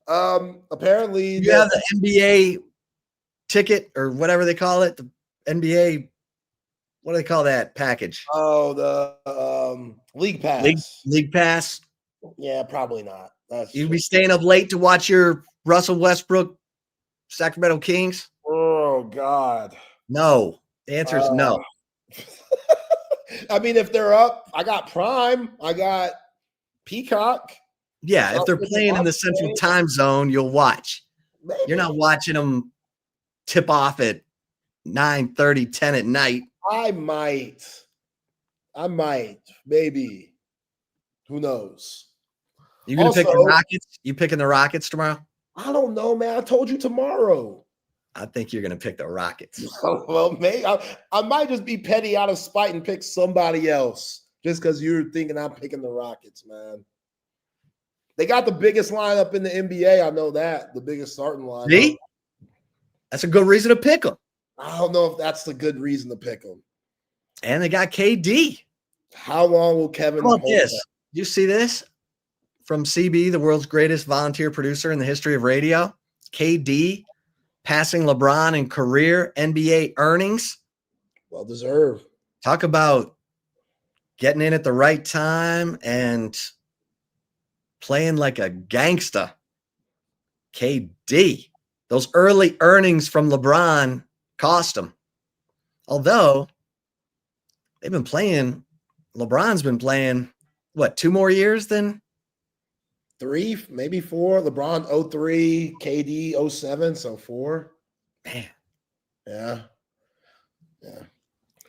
S1: Apparently
S2: you have the NBA ticket or whatever they call it. The NBA, what do they call that package?
S1: Oh, the league pass.
S2: League pass.
S1: Yeah, probably not.
S2: You'd be staying up late to watch your Russell Westbrook Sacramento Kings?
S1: Oh, God.
S2: No. The answer is no.
S1: I mean, if they're up, I got Prime. I got Peacock.
S2: Yeah, if they're playing in the Central Time Zone, you'll watch.
S1: Maybe.
S2: You're not watching them tip off at 9:30, 10 at night.
S1: I might. Maybe. Who knows?
S2: You gonna pick the Rockets? You picking the Rockets tomorrow?
S1: I don't know, man. I told you tomorrow.
S2: I think you're gonna pick the Rockets.
S1: Well, maybe I might just be petty out of spite and pick somebody else just because you're thinking I'm picking the Rockets, man. They got the biggest lineup in the NBA. I know that. The biggest starting lineup.
S2: See? That's a good reason to pick them.
S1: I don't know if that's the good reason to pick them.
S2: And they got KD.
S1: How long will Kevin
S2: How about
S1: hold
S2: this?
S1: that?
S2: You see this? From CB, the world's greatest volunteer producer in the history of radio. KD passing LeBron in career NBA earnings.
S1: Well deserved.
S2: Talk about getting in at the right time and playing like a gangsta. KD. Those early earnings from LeBron cost him. Although they've been playing, LeBron's been playing, what, 2 more years than?
S1: 3, maybe 4. LeBron 03, KD 07, so 4.
S2: Man.
S1: Yeah.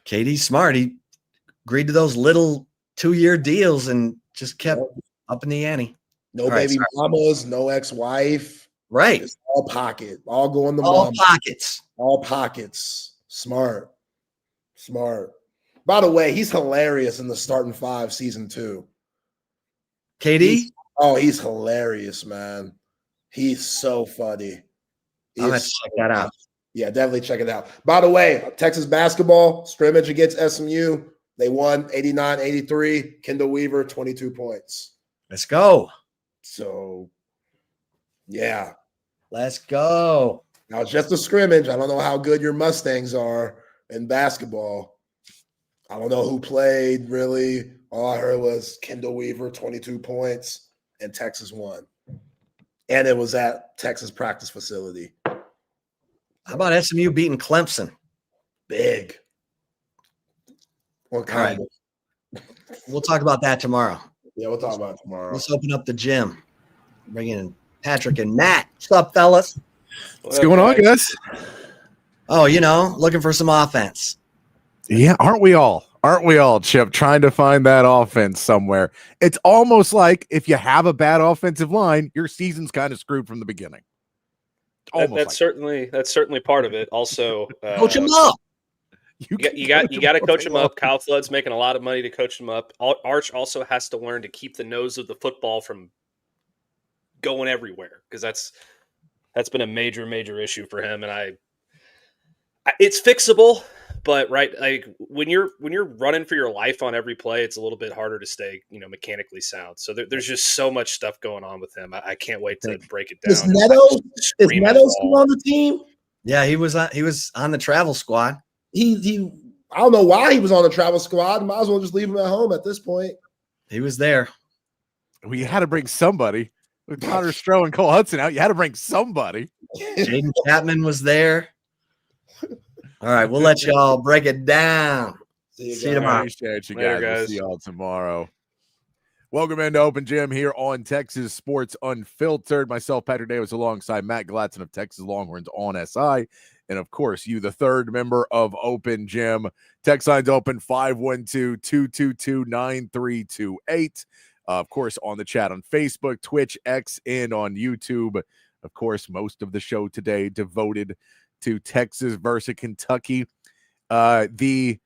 S2: KD's smart. He agreed to those little 2-year deals and just kept Up in the ante.
S1: No
S2: All right,
S1: baby mamas, no ex-wife.
S2: Right.
S1: It's all pocket. All going to
S2: All
S1: mom.
S2: pockets.
S1: All pockets. Smart. By the way, he's hilarious in the starting 5 season 2.
S2: KD?
S1: He's hilarious, man. He's so funny.
S2: I'm going to check that out.
S1: Yeah, definitely check it out. By the way, Texas basketball scrimmage against SMU. They won 89-83. Kendall Weaver, 22 points.
S2: Let's go.
S1: So, yeah.
S2: Let's go.
S1: Now, it's just a scrimmage. I don't know how good your Mustangs are in basketball. I don't know who played, really. All I heard was Kendall Weaver, 22 points, and Texas won. And it was at Texas practice facility.
S2: How about SMU beating Clemson?
S1: Big.
S2: All right. We'll talk about that tomorrow.
S1: Yeah, we'll talk about it tomorrow.
S2: Let's open up the gym. Bring in Patrick and Matt. What's up, fellas?
S6: What's going on, guys?
S2: Oh, looking for some offense.
S6: Yeah, aren't we all? Chip, trying to find that offense somewhere. It's almost like if you have a bad offensive line, your season's kind of screwed from the beginning.
S7: That's certainly part of it. Also,
S2: coach him up.
S7: You got to coach him up. Kyle Flood's making a lot of money to coach him up. Arch also has to learn to keep the nose of the football from going everywhere, because that's been a major issue for him. And it's fixable, but like when you're running for your life on every play, it's a little bit harder to stay mechanically sound. So there's just so much stuff going on with him. I can't wait to break it down.
S1: Is Neto still on the team?
S2: Yeah, he was on the travel squad.
S1: He I don't know why he was on the travel squad. Might as well just leave him at home at this point.
S2: He was there.
S6: We had to bring somebody. With Connor Stroh and Cole Hudson out, you had to bring somebody.
S2: Jaden Chapman was there. All right, we'll let y'all break it down. See you tomorrow.
S6: Appreciate you guys. We'll see y'all tomorrow. Welcome into Open Gym here on Texas Sports Unfiltered. Myself, Patrick Davis, alongside Matt Galatzan of Texas Longhorns on SI. And, of course, you, the third member of Open Gym. Text line's open 512-222-9328. Of course, on the chat on Facebook, Twitch, X, and on YouTube. Of course, most of the show today devoted to Texas versus Kentucky. The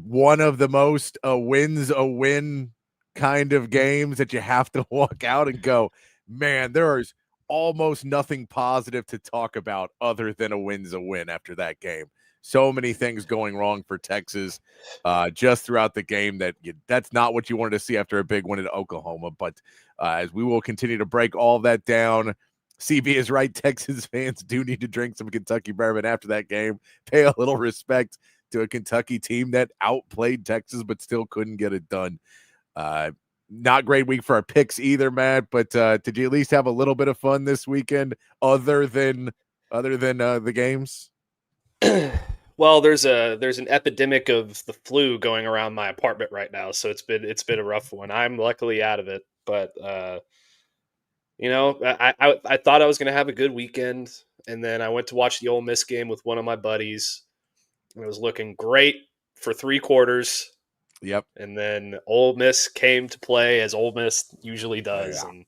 S6: one of the most wins a win kind of games that you have to walk out and go, man, there is almost nothing positive to talk about other than a win's a win after that game. So many things going wrong for Texas just throughout the game that's not what you wanted to see after a big win at Oklahoma. But as we will continue to break all that down, CB is right. Texas fans do need to drink some Kentucky bourbon after that game. Pay a little respect to a Kentucky team that outplayed Texas but still couldn't get it done. Not great week for our picks either, Matt. But did you at least have a little bit of fun this weekend other than the games?
S7: Well, there's an epidemic of the flu going around my apartment right now, so it's been a rough one. I'm luckily out of it, but I thought I was going to have a good weekend, and then I went to watch the Ole Miss game with one of my buddies, and it was looking great for 3 quarters.
S6: Yep. And
S7: then Ole Miss came to play as Ole Miss usually does, and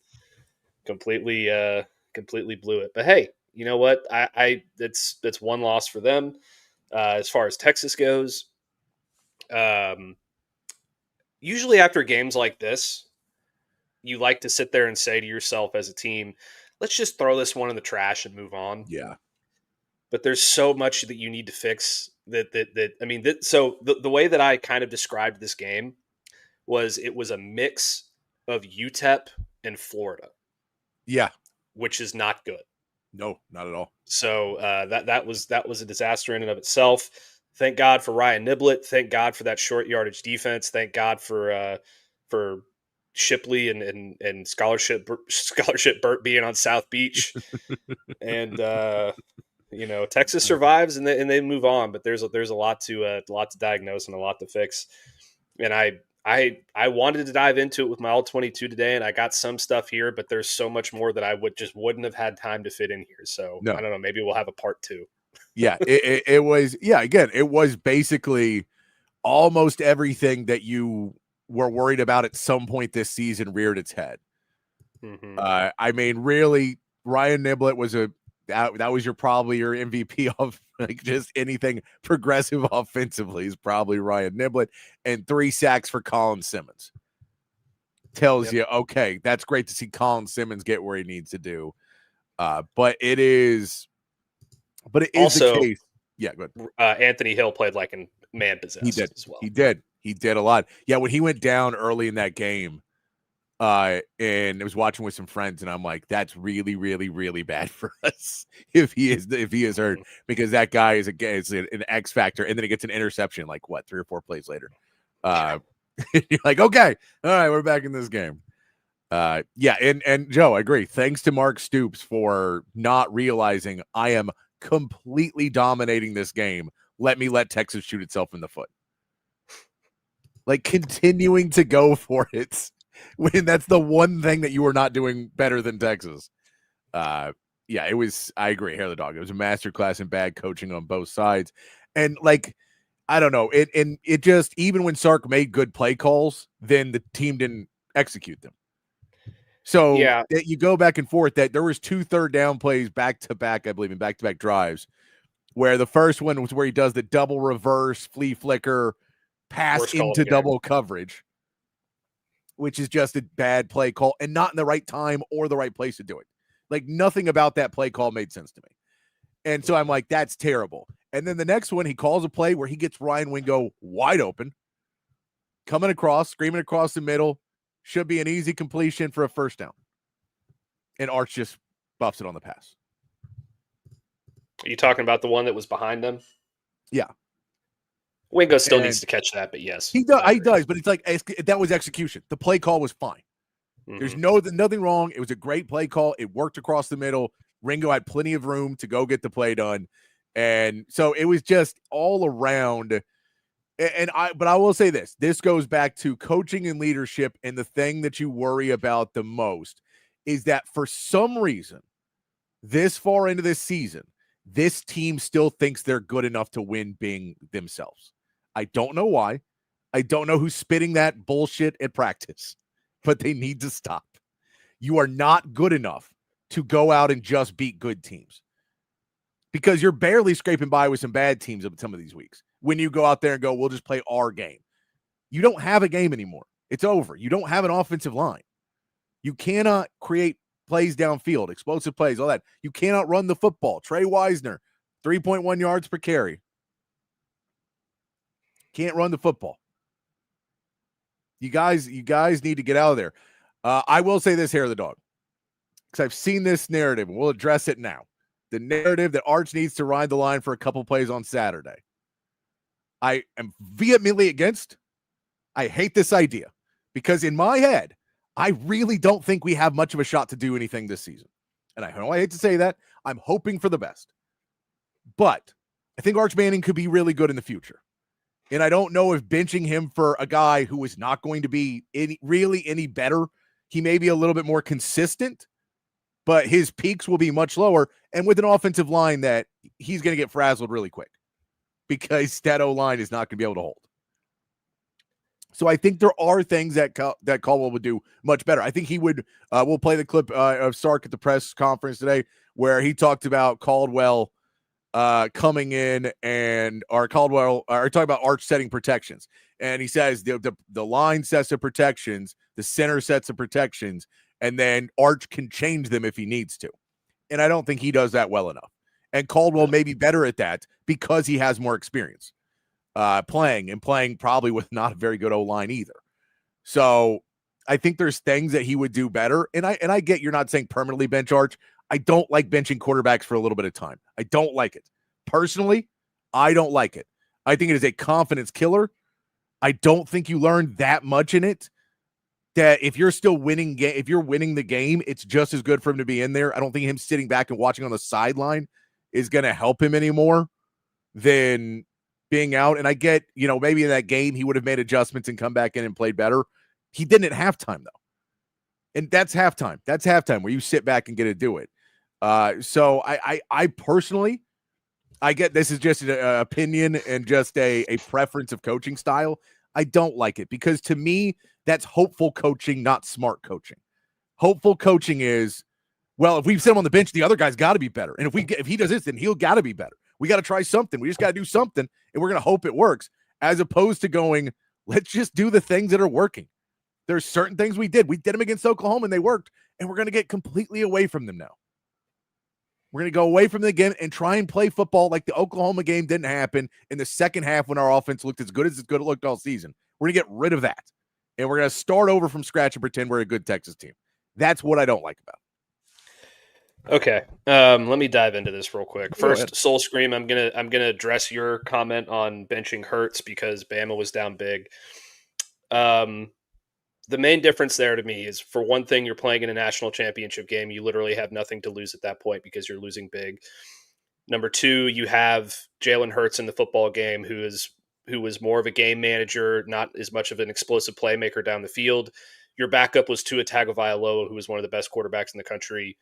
S7: completely blew it. But hey, you know what? That's one loss for them. As far as Texas goes, usually after games like this, you like to sit there and say to yourself as a team, let's just throw this one in the trash and move on.
S6: Yeah.
S7: But there's so much that you need to fix so the way that I kind of described this game was it was a mix of UTEP and Florida.
S6: Yeah.
S7: Which is not good.
S6: No, not at all.
S7: So that was a disaster in and of itself. Thank God for Ryan Niblett. Thank God for that short yardage defense. Thank God for Shipley and scholarship Burt being on South Beach. And Texas survives and they move on. But there's a lot to diagnose and a lot to fix. And I wanted to dive into it with my all-22 today, and I got some stuff here, but there's so much more that I wouldn't have had time to fit in here. So I don't know, maybe we'll have a part 2.
S6: Yeah, it was. Yeah, again, it was basically almost everything that you were worried about at some point this season reared its head.
S7: Mm-hmm.
S6: I mean, really, Ryan Niblett was that was probably your MVP of like just anything progressive offensively is probably Ryan Niblett, and 3 sacks for Colin Simmons. Tells you, okay, that's great to see Colin Simmons get where he needs to do. But it is
S7: Also,
S6: the case. Yeah, good.
S7: Anthony Hill played like in man possessed
S6: He did
S7: as well.
S6: He did a lot. Yeah, when he went down early in that game, and I was watching with some friends, and I'm like, that's really, really, really bad for us if he is hurt, because that guy is an X factor, and then he gets an interception like 3 or 4 plays later. You're like, okay, all right, we're back in this game. Yeah, and Joe, I agree. Thanks to Mark Stoops for not realizing I am completely dominating this game. Let Texas shoot itself in the foot. Like continuing to go for it when that's the one thing that you are not doing better than Texas. Yeah, it was. I agree. Hair of the dog. It was a masterclass in bad coaching on both sides, and like. I don't know. It just, even when Sark made good play calls, then the team didn't execute them. So that you go back and forth, that there was 2 third down plays back to back, I believe, in back-to-back drives, where the first one was where he does the double reverse flea flicker pass into double coverage, which is just a bad play call and not in the right time or the right place to do it. Like nothing about that play call made sense to me. And so I'm like, that's terrible. And then the next one, he calls a play where he gets Ryan Wingo wide open, coming across, screaming across the middle. Should be an easy completion for a first down. And Arch just buffs it on the pass.
S7: Are you talking about the one that was behind him?
S6: Yeah.
S7: Wingo still needs to catch that, but yes.
S6: He does, but it's like that was execution. The play call was fine. Mm-hmm. There's nothing wrong. It was a great play call. It worked across the middle. Ringo had plenty of room to go get the play done. And so it was just all around. But I will say this goes back to coaching and leadership. And the thing that you worry about the most is that for some reason, this far into this season, this team still thinks they're good enough to win being themselves. I don't know why. I don't know who's spitting that bullshit at practice, but they need to stop. You are not good enough to go out and just beat good teams, because you're barely scraping by with some bad teams some of these weeks. When you go out there and go, we'll just play our game. You don't have a game anymore. It's over. You don't have an offensive line. You cannot create plays downfield, explosive plays, all that. You cannot run the football. Trey Wisner, 3.1 yards per carry. Can't run the football. You guys need to get out of there. I will say this, hair of the dog, because I've seen this narrative, and we'll address it now. The narrative that Arch needs to ride the line for a couple plays on Saturday. I am vehemently against. I hate this idea, because in my head, I really don't think we have much of a shot to do anything this season. And I know I hate to say that. I'm hoping for the best. But I think Arch Manning could be really good in the future. And I don't know if benching him for a guy who is not going to be any better. He may be a little bit more consistent, but his peaks will be much lower. And with an offensive line that he's going to get frazzled really quick, because that O-line is not going to be able to hold. So I think there are things that Caldwell would do much better. I think he would. We'll play the clip of Sark at the press conference today where he talked about Caldwell coming in talking about Arch setting protections. And he says the line sets of protections, the center sets of protections, and then Arch can change them if he needs to. And I don't think he does that well enough. And Caldwell may be better at that because he has more experience playing probably with not a very good O-line either. So I think there's things that he would do better. And I get you're not saying permanently bench Arch. I don't like benching quarterbacks for a little bit of time. I don't like it. Personally, I don't like it. I think it is a confidence killer. I don't think you learn that much in it. That if you're still winning, if you're winning the game, it's just as good for him to be in there. I don't think him sitting back and watching on the sideline is going to help him anymore than being out. And I get, maybe in that game he would have made adjustments and come back in and played better. He didn't at halftime though. And that's halftime. That's halftime where you sit back and get to do it. So I personally, I get this is just an opinion and just a preference of coaching style. I don't like it because to me, that's hopeful coaching, not smart coaching. Hopeful coaching is, well, if we sit him on the bench, the other guy's got to be better. And if he does this, then he'll got to be better. We got to try something. We just got to do something, and we're going to hope it works, as opposed to going, let's just do the things that are working. There's certain things we did. We did them against Oklahoma, and they worked, and we're going to get completely away from them now. We're going to go away from the game and try and play football like the Oklahoma game didn't happen in the second half when our offense looked as good it looked all season. We're going to get rid of that, and we're going to start over from scratch and pretend we're a good Texas team. That's what I don't like about it.
S7: Okay, let me dive into this real quick. First, Soul Scream, I'm gonna address your comment on benching Hurts because Bama was down big. The main difference there to me is, for one thing, you're playing in a national championship game. You literally have nothing to lose at that point because you're losing big. Number two, you have Jalen Hurts in the football game, who was more of a game manager, not as much of an explosive playmaker down the field. Your backup was Tua Tagovailoa, who was one of the best quarterbacks in the country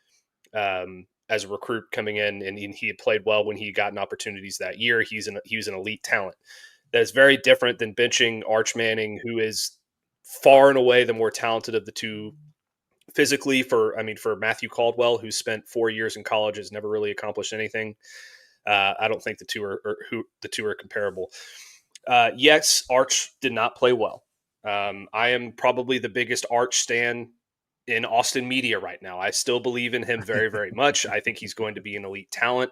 S7: as a recruit coming in, and he had played well when he got opportunities that year. He was an elite talent. That is very different than benching Arch Manning, who is far and away the more talented of the two physically. For Matthew Caldwell, who spent 4 years in college, has never really accomplished anything. I don't think the two are comparable. Yes, Arch did not play well. I am probably the biggest Arch stan in Austin media right now. I still believe in him very, very much. I think he's going to be an elite talent.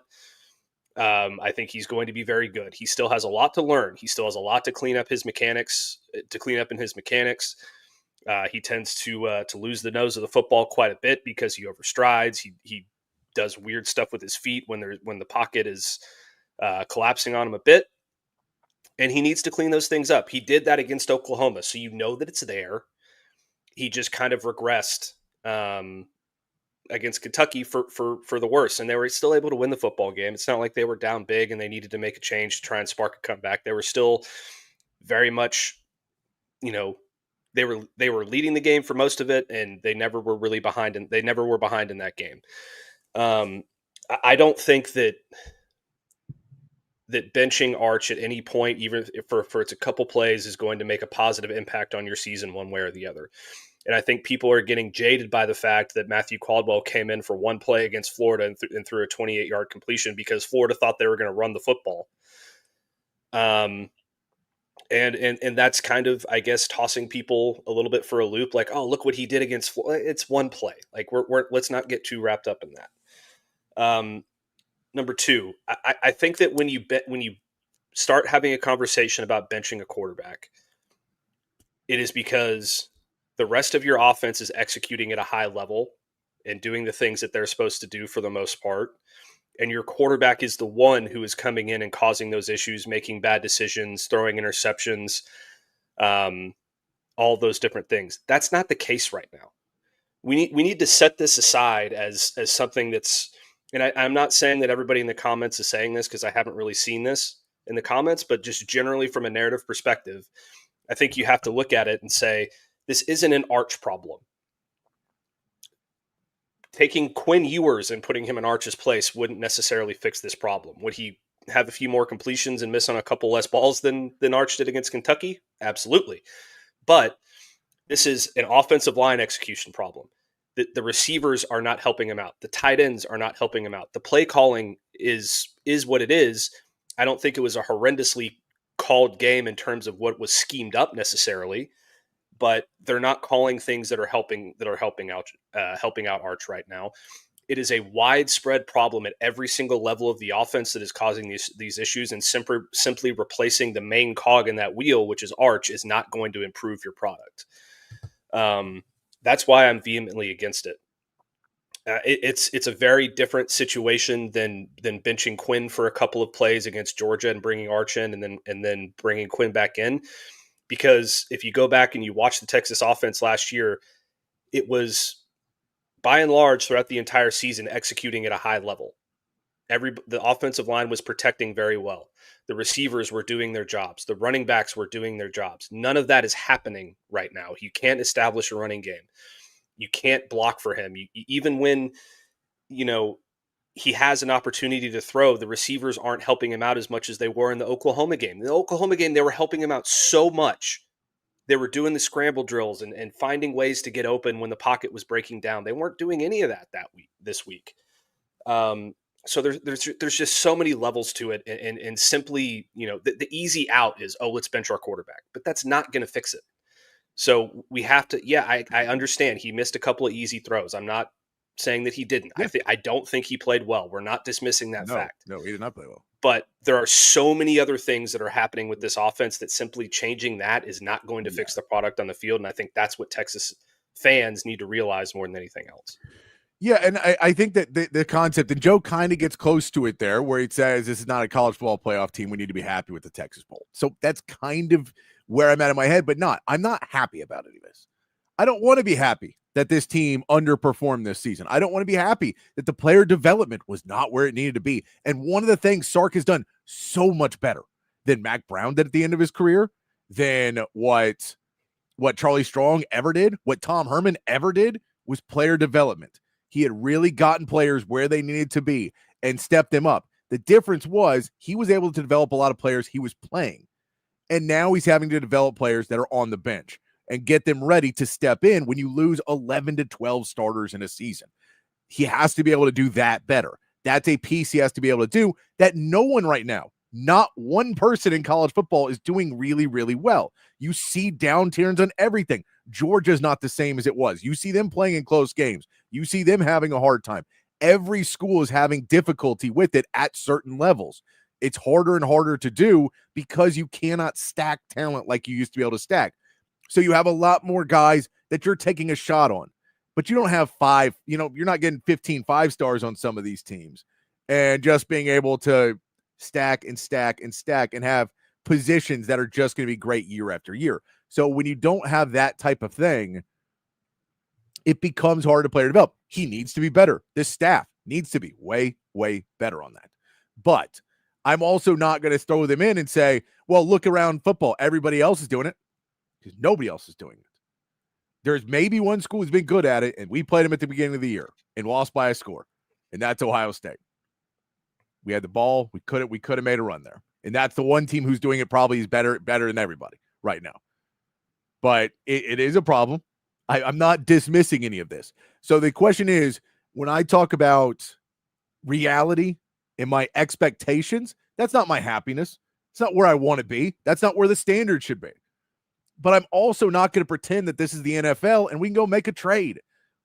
S7: I think he's going to be very good. He still has a lot to learn. He still has a lot to clean up in his mechanics. He tends to lose the nose of the football quite a bit because he overstrides. He does weird stuff with his feet when the pocket is collapsing on him a bit. And he needs to clean those things up. He did that against Oklahoma, so you know that it's there. He just kind of regressed against Kentucky for the worse, and they were still able to win the football game. It's not like they were down big and they needed to make a change to try and spark a comeback. They were still very much, they were leading the game for most of it, and they never were really behind. And they never were behind in that game. I don't think that benching Arch at any point, even for it's a couple plays, is going to make a positive impact on your season one way or the other. And I think people are getting jaded by the fact that Matthew Caldwell came in for one play against Florida and threw a 28-yard completion because Florida thought they were going to run the football. And that's kind of, I guess, tossing people a little bit for a loop. Like, oh, look what he did against Florida. It's one play. Like, let's not get too wrapped up in that. Number two, I think that when you start having a conversation about benching a quarterback, it is because the rest of your offense is executing at a high level and doing the things that they're supposed to do for the most part. And your quarterback is the one who is coming in and causing those issues, making bad decisions, throwing interceptions, all those different things. That's not the case right now. We need to set this aside as something that's, and I'm not saying that everybody in the comments is saying this because I haven't really seen this in the comments, but just generally from a narrative perspective, I think you have to look at it and say, this isn't an Arch problem. Taking Quinn Ewers and putting him in Arch's place wouldn't necessarily fix this problem. Would he have a few more completions and miss on a couple less balls than Arch did against Kentucky? Absolutely. But this is an offensive line execution problem. The receivers are not helping him out. The tight ends are not helping him out. The play calling is what it is. I don't think it was a horrendously called game in terms of what was schemed up necessarily, but they're not calling things that are helping out Arch right now. It is a widespread problem at every single level of the offense that is causing these issues, and simply replacing the main cog in that wheel, which is Arch, is not going to improve your product. That's why I'm vehemently against it. It's a very different situation than benching Quinn for a couple of plays against Georgia and bringing Arch in and then bringing Quinn back in. Because if you go back and you watch the Texas offense last year, it was by and large throughout the entire season executing at a high level. The offensive line was protecting very well. The receivers were doing their jobs. The running backs were doing their jobs. None of that is happening right now. You can't establish a running game. You can't block for him. Even when, he has an opportunity to throw, the receivers aren't helping him out as much as they were in the Oklahoma game. In the Oklahoma game, they were helping him out so much They were doing the scramble drills and finding ways to get open when the pocket was breaking down. They weren't doing any of that this week. So there's just so many levels to it, and simply, the easy out is, let's bench our quarterback, but that's not going to fix it. So we have to, I understand he missed a couple of easy throws. I'm not saying that he didn't.
S6: Yeah.
S7: I don't think he played well. We're not dismissing that fact.
S6: No, he did not play well.
S7: But there are so many other things that are happening with this offense that simply changing that is not going to fix the product on the field. And I think that's what Texas fans need to realize more than anything else.
S6: Yeah, and I think that the concept, and Joe kind of gets close to it there, where he says this is not a college football playoff team. We need to be happy with the Texas Bowl. So that's kind of where I'm at in my head, but I'm not happy about any of this. I don't want to be happy that this team underperformed this season. I don't want to be happy that the player development was not where it needed to be. And one of the things Sark has done so much better than Mac Brown did at the end of his career, than what Charlie Strong ever did, what Tom Herman ever did, was player development. He had really gotten players where they needed to be and stepped them up. The difference was he was able to develop a lot of players he was playing. And now he's having to develop players that are on the bench and get them ready to step in when you lose 11 to 12 starters in a season. He has to be able to do that better. That's a piece he has to be able to do that no one right now, not one person in college football, is doing really, really well. You see down turns on everything. Georgia's not the same as it was. You see them playing in close games. You see them having a hard time. Every school is having difficulty with it at certain levels. It's harder and harder to do because you cannot stack talent like you used to be able to stack. So you have a lot more guys that you're taking a shot on, but you don't have five, you're not getting 15 5-stars on some of these teams, and just being able to stack and stack and stack and have positions that are just going to be great year after year. So when you don't have that type of thing, it becomes hard to play or develop. He needs to be better. This staff needs to be way, way better on that. But I'm also not going to throw them in and say, well, look around football. Everybody else is doing it, because nobody else is doing it. There's maybe one school who's been good at it, and we played them at the beginning of the year and lost by a score, and that's Ohio State. We had the ball. We could have made a run there. And that's the one team who's doing it probably is better than everybody right now. But it is a problem. I'm not dismissing any of this. So the question is, when I talk about reality and my expectations, that's not my happiness. It's not where I want to be. That's not where the standard should be. But I'm also not going to pretend that this is the NFL and we can go make a trade,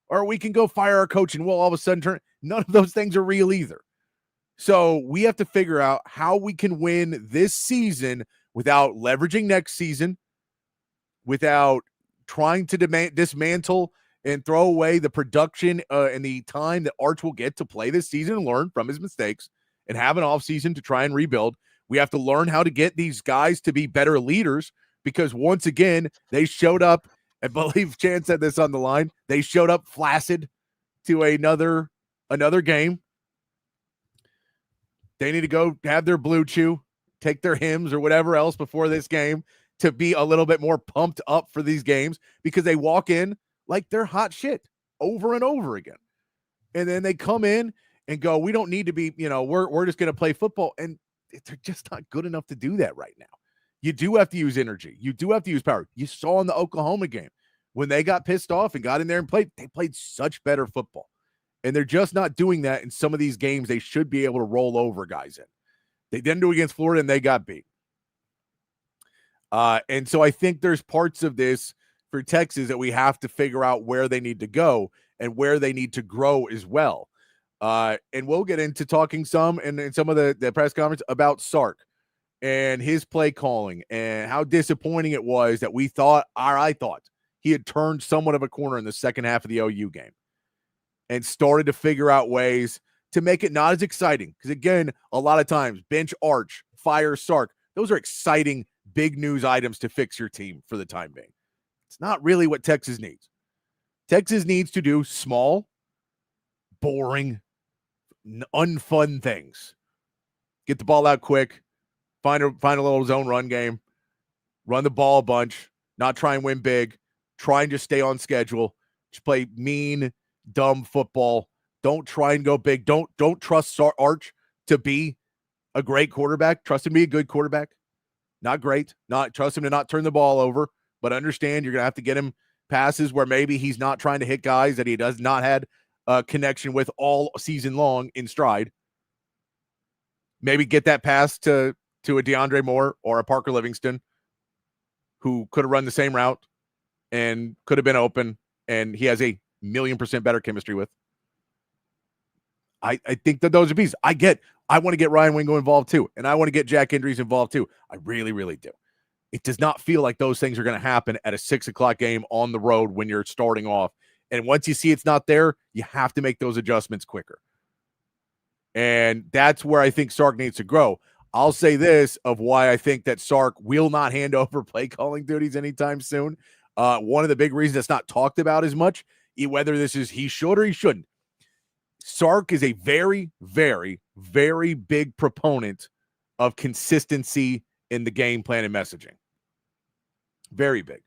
S6: or we can go fire our coach and we'll all of a sudden turn. None of those things are real either. So we have to figure out how we can win this season without leveraging next season, without trying to dismantle and throw away the production and the time that Arch will get to play this season and learn from his mistakes and have an offseason to try and rebuild. We have to learn how to get these guys to be better leaders, because once again, they showed up, I believe Chan said this on the line, they showed up flaccid to another game. They need to go have their blue chew, take their hymns or whatever else before this game to be a little bit more pumped up for these games, because they walk in like they're hot shit over and over again. And then they come in and go, we don't need to be, we're just going to play football. And they're just not good enough to do that right now. You do have to use energy. You do have to use power. You saw in the Oklahoma game when they got pissed off and got in there and played, they played such better football. And they're just not doing that in some of these games they should be able to roll over guys in. They didn't do it against Florida, and they got beat. And so I think there's parts of this for Texas that we have to figure out where they need to go and where they need to grow as well. And we'll get into talking some and some of the press conference about Sark and his play calling and how disappointing it was that I thought he had turned somewhat of a corner in the second half of the OU game and started to figure out ways to make it not as exciting. Because again, a lot of times, bench Arch, fire Sark, those are exciting big news items to fix your team for the time being. It's not really what Texas needs. Texas needs to do small, boring, unfun things. Get the ball out quick, find a little zone run game, run the ball a bunch, not try and win big, try and just stay on schedule, just play mean, dumb football. Don't try and go big. Don't trust Arch to be a great quarterback. Trust him to be a good quarterback. Not great. Not trust him to not turn the ball over, but understand you're going to have to get him passes where maybe he's not trying to hit guys that he does not had a connection with all season long in stride. Maybe get that pass to a DeAndre Moore or a Parker Livingston who could have run the same route and could have been open, and he has a 1,000,000% better chemistry with. I think that those are pieces. I want to get Ryan Wingo involved too, and I want to get Jack Indries involved too. I really, really do. It does not feel like those things are going to happen at a 6:00 game on the road when you're starting off. And once you see it's not there, you have to make those adjustments quicker. And that's where I think Sark needs to grow. I'll say this of why I think that Sark will not hand over play calling duties anytime soon. One of the big reasons that's not talked about as much, whether this is he should or he shouldn't. Sark is a very, very, very big proponent of consistency in the game plan and messaging. Very big.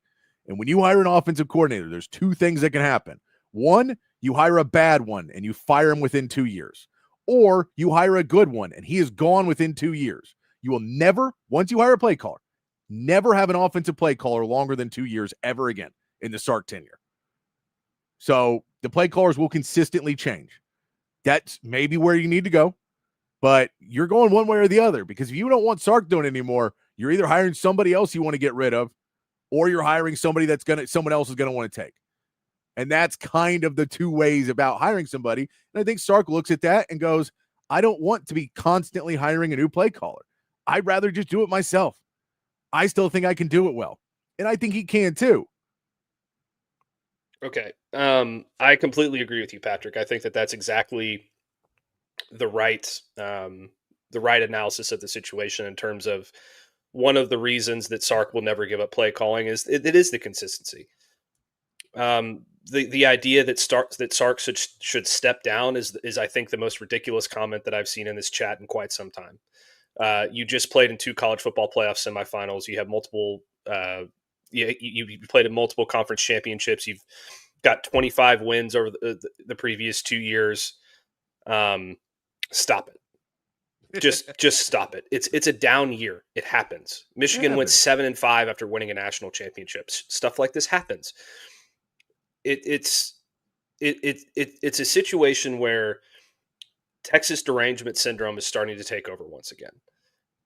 S6: And when you hire an offensive coordinator, there's two things that can happen. One, you hire a bad one and you fire him within 2 years. Or you hire a good one and he is gone within 2 years. You will never, once you hire a play caller, never have an offensive play caller longer than 2 years ever again in the Sark tenure. So the play callers will consistently change. That's maybe where you need to go, but you're going one way or the other, because if you don't want Sark doing it anymore, you're either hiring somebody else you want to get rid of, or you're hiring somebody someone else is going to want to take. And that's kind of the two ways about hiring somebody. And I think Sark looks at that and goes, I don't want to be constantly hiring a new play caller. I'd rather just do it myself. I still think I can do it well. And I think he can too.
S7: Okay. I completely agree with you, Patrick. I think that that's exactly the right analysis of the situation in terms of one of the reasons that Sark will never give up play calling is it is the consistency. The idea that Sark should step down is I think the most ridiculous comment that I've seen in this chat in quite some time. You just played in 2 college football playoff semifinals. You have multiple. You played in multiple conference championships. You've got 25 wins over the previous 2 years. Stop it. Just stop it. It's a down year. It happens. Michigan went 7-5 after winning a national championship. Stuff like this happens. It's a situation where Texas derangement syndrome is starting to take over once again.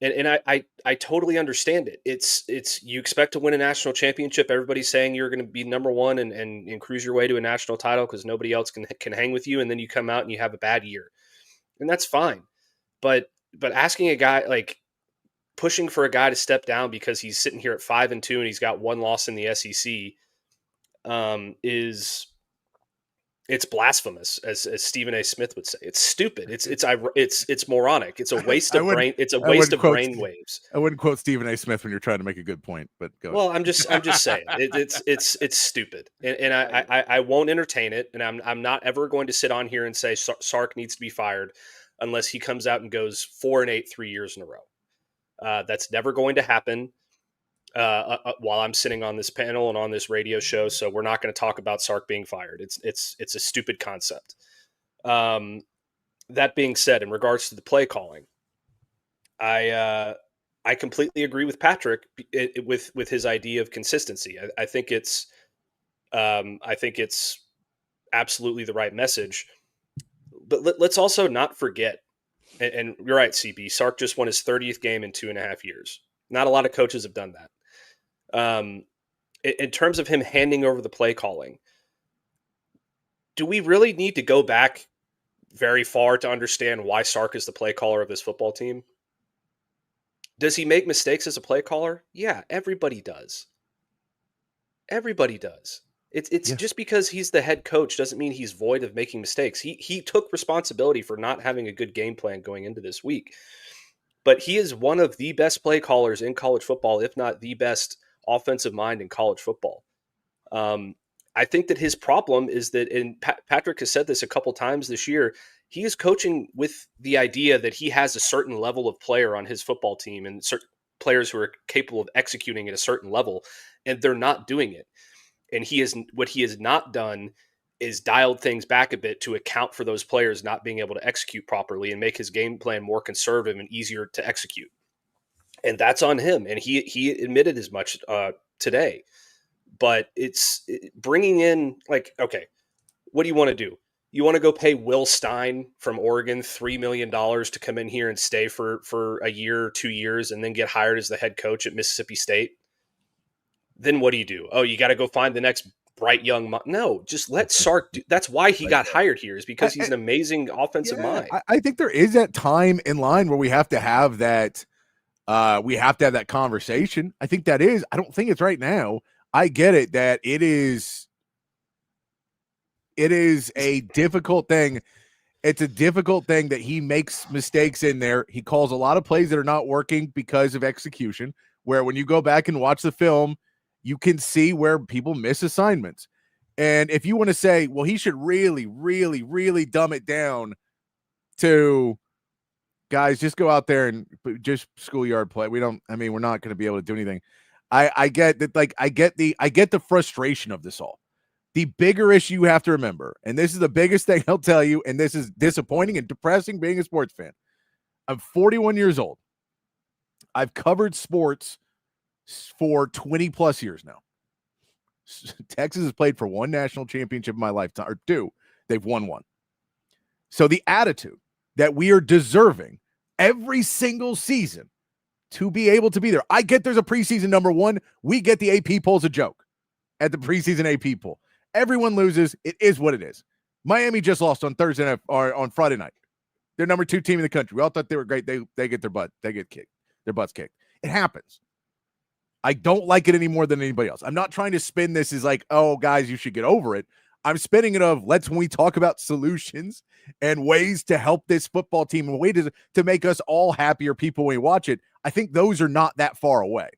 S7: And I totally understand it. It's you expect to win a national championship. Everybody's saying you're going to be number one and cruise your way to a national title because nobody else can hang with you. And then you come out and you have a bad year, and that's fine. But asking a guy, like pushing for a guy to step down because he's sitting here at 5-2 and he's got 1 loss in the SEC, it's blasphemous, as Stephen A. Smith would say. It's stupid. It's moronic. It's a waste of brain. It's a waste of brain waves.
S6: I wouldn't quote Stephen A. Smith when you're trying to make a good point, but go.
S7: Well, I'm just saying it's stupid, and I won't entertain it, and I'm not ever going to sit on here and say Sark needs to be fired unless he comes out and goes 4-8 3 years in a row. That's never going to happen. While I'm sitting on this panel and on this radio show, so we're not going to talk about Sark being fired. It's a stupid concept. That being said, in regards to the play calling, I completely agree with Patrick with his idea of consistency. I think it's absolutely the right message. But let's also not forget, and you're right, CB, Sark just won his 30th game in 2.5 years. Not a lot of coaches have done that. In terms of him handing over the play calling, do we really need to go back very far to understand why Sark is the play caller of this football team? Does he make mistakes as a play caller? Yeah, everybody does. Everybody does. It's just because he's the head coach doesn't mean he's void of making mistakes. He took responsibility for not having a good game plan going into this week. But he is one of the best play callers in college football, if not the best offensive mind in college football. I think that his problem is that, and Patrick has said this a couple times this year, he is coaching with the idea that he has a certain level of player on his football team and certain players who are capable of executing at a certain level, and they're not doing it. And what he has not done is dialed things back a bit to account for those players not being able to execute properly and make his game plan more conservative and easier to execute. And that's on him. And he admitted as much today. but bringing in, like, okay, what do you want to do? You want to go pay Will Stein from Oregon $3 million to come in here and stay for a year or 2 years and then get hired as the head coach at Mississippi State? Then what do? Oh, you got to go find the next bright young no, just let Sark do. That's why he got hired here, is because he's an amazing offensive mind.
S6: I think there is that time in line where we have to have that conversation. I think that is. I don't think it's right now. I get it that it is a difficult thing. It's a difficult thing that he makes mistakes in there. He calls a lot of plays that are not working because of execution, where when you go back and watch the film, you can see where people miss assignments. And if you want to say, well, he should really, really, really dumb it down to, guys, just go out there and just schoolyard play. We're not going to be able to do anything. I get that. Like, I get the frustration of this all. The bigger issue you have to remember, and this is the biggest thing I'll tell you, and this is disappointing and depressing being a sports fan. I'm 41 years old. I've covered sports for 20 plus years now. Texas has played for one national championship in my lifetime, or two. They've won one. So the attitude that we are deserving every single season to be able to be there. I get there's a preseason number one. We get the AP poll as a joke at the preseason AP poll. Everyone loses. It is what it is. Miami just lost on Thursday night, or on Friday night. They're number 2 team in the country. We all thought they were great. They get their butts kicked. It happens. I don't like it any more than anybody else. I'm not trying to spin this as like, oh, guys, you should get over it. I'm spinning it of when we talk about solutions and ways to help this football team and ways to make us all happier people when we watch it. I think those are not that far away.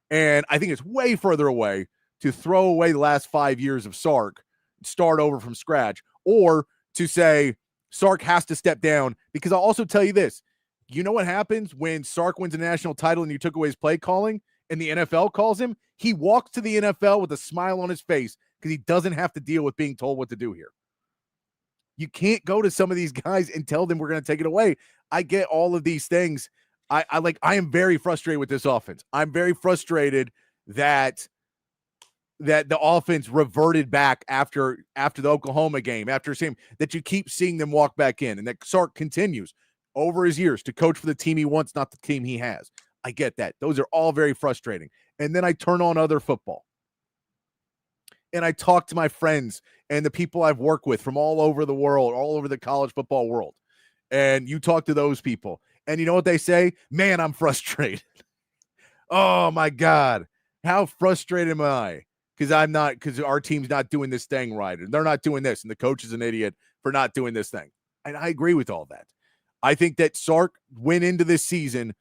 S6: And I think it's way further away to throw away the last 5 years of Sark, start over from scratch, or to say Sark has to step down. Because I'll also tell you this. You know what happens when Sark wins a national title and you took away his play calling and the NFL calls him? He walks to the NFL with a smile on his face because he doesn't have to deal with being told what to do here. You can't go to some of these guys and tell them we're going to take it away. I get all of these things. I am very frustrated with this offense. I'm very frustrated that the offense reverted back after the Oklahoma game, after same that you keep seeing them walk back in, and that Sark continues over his years to coach for the team he wants, not the team he has. I get that. Those are all very frustrating. And then I turn on other football. And I talk to my friends and the people I've worked with from all over the world, all over the college football world. And you talk to those people. And you know what they say? Man, I'm frustrated. Oh, my God. How frustrated am I? Because our team's not doing this thing right. And they're not doing this. And the coach is an idiot for not doing this thing. And I agree with all that. I think that Sark went into this season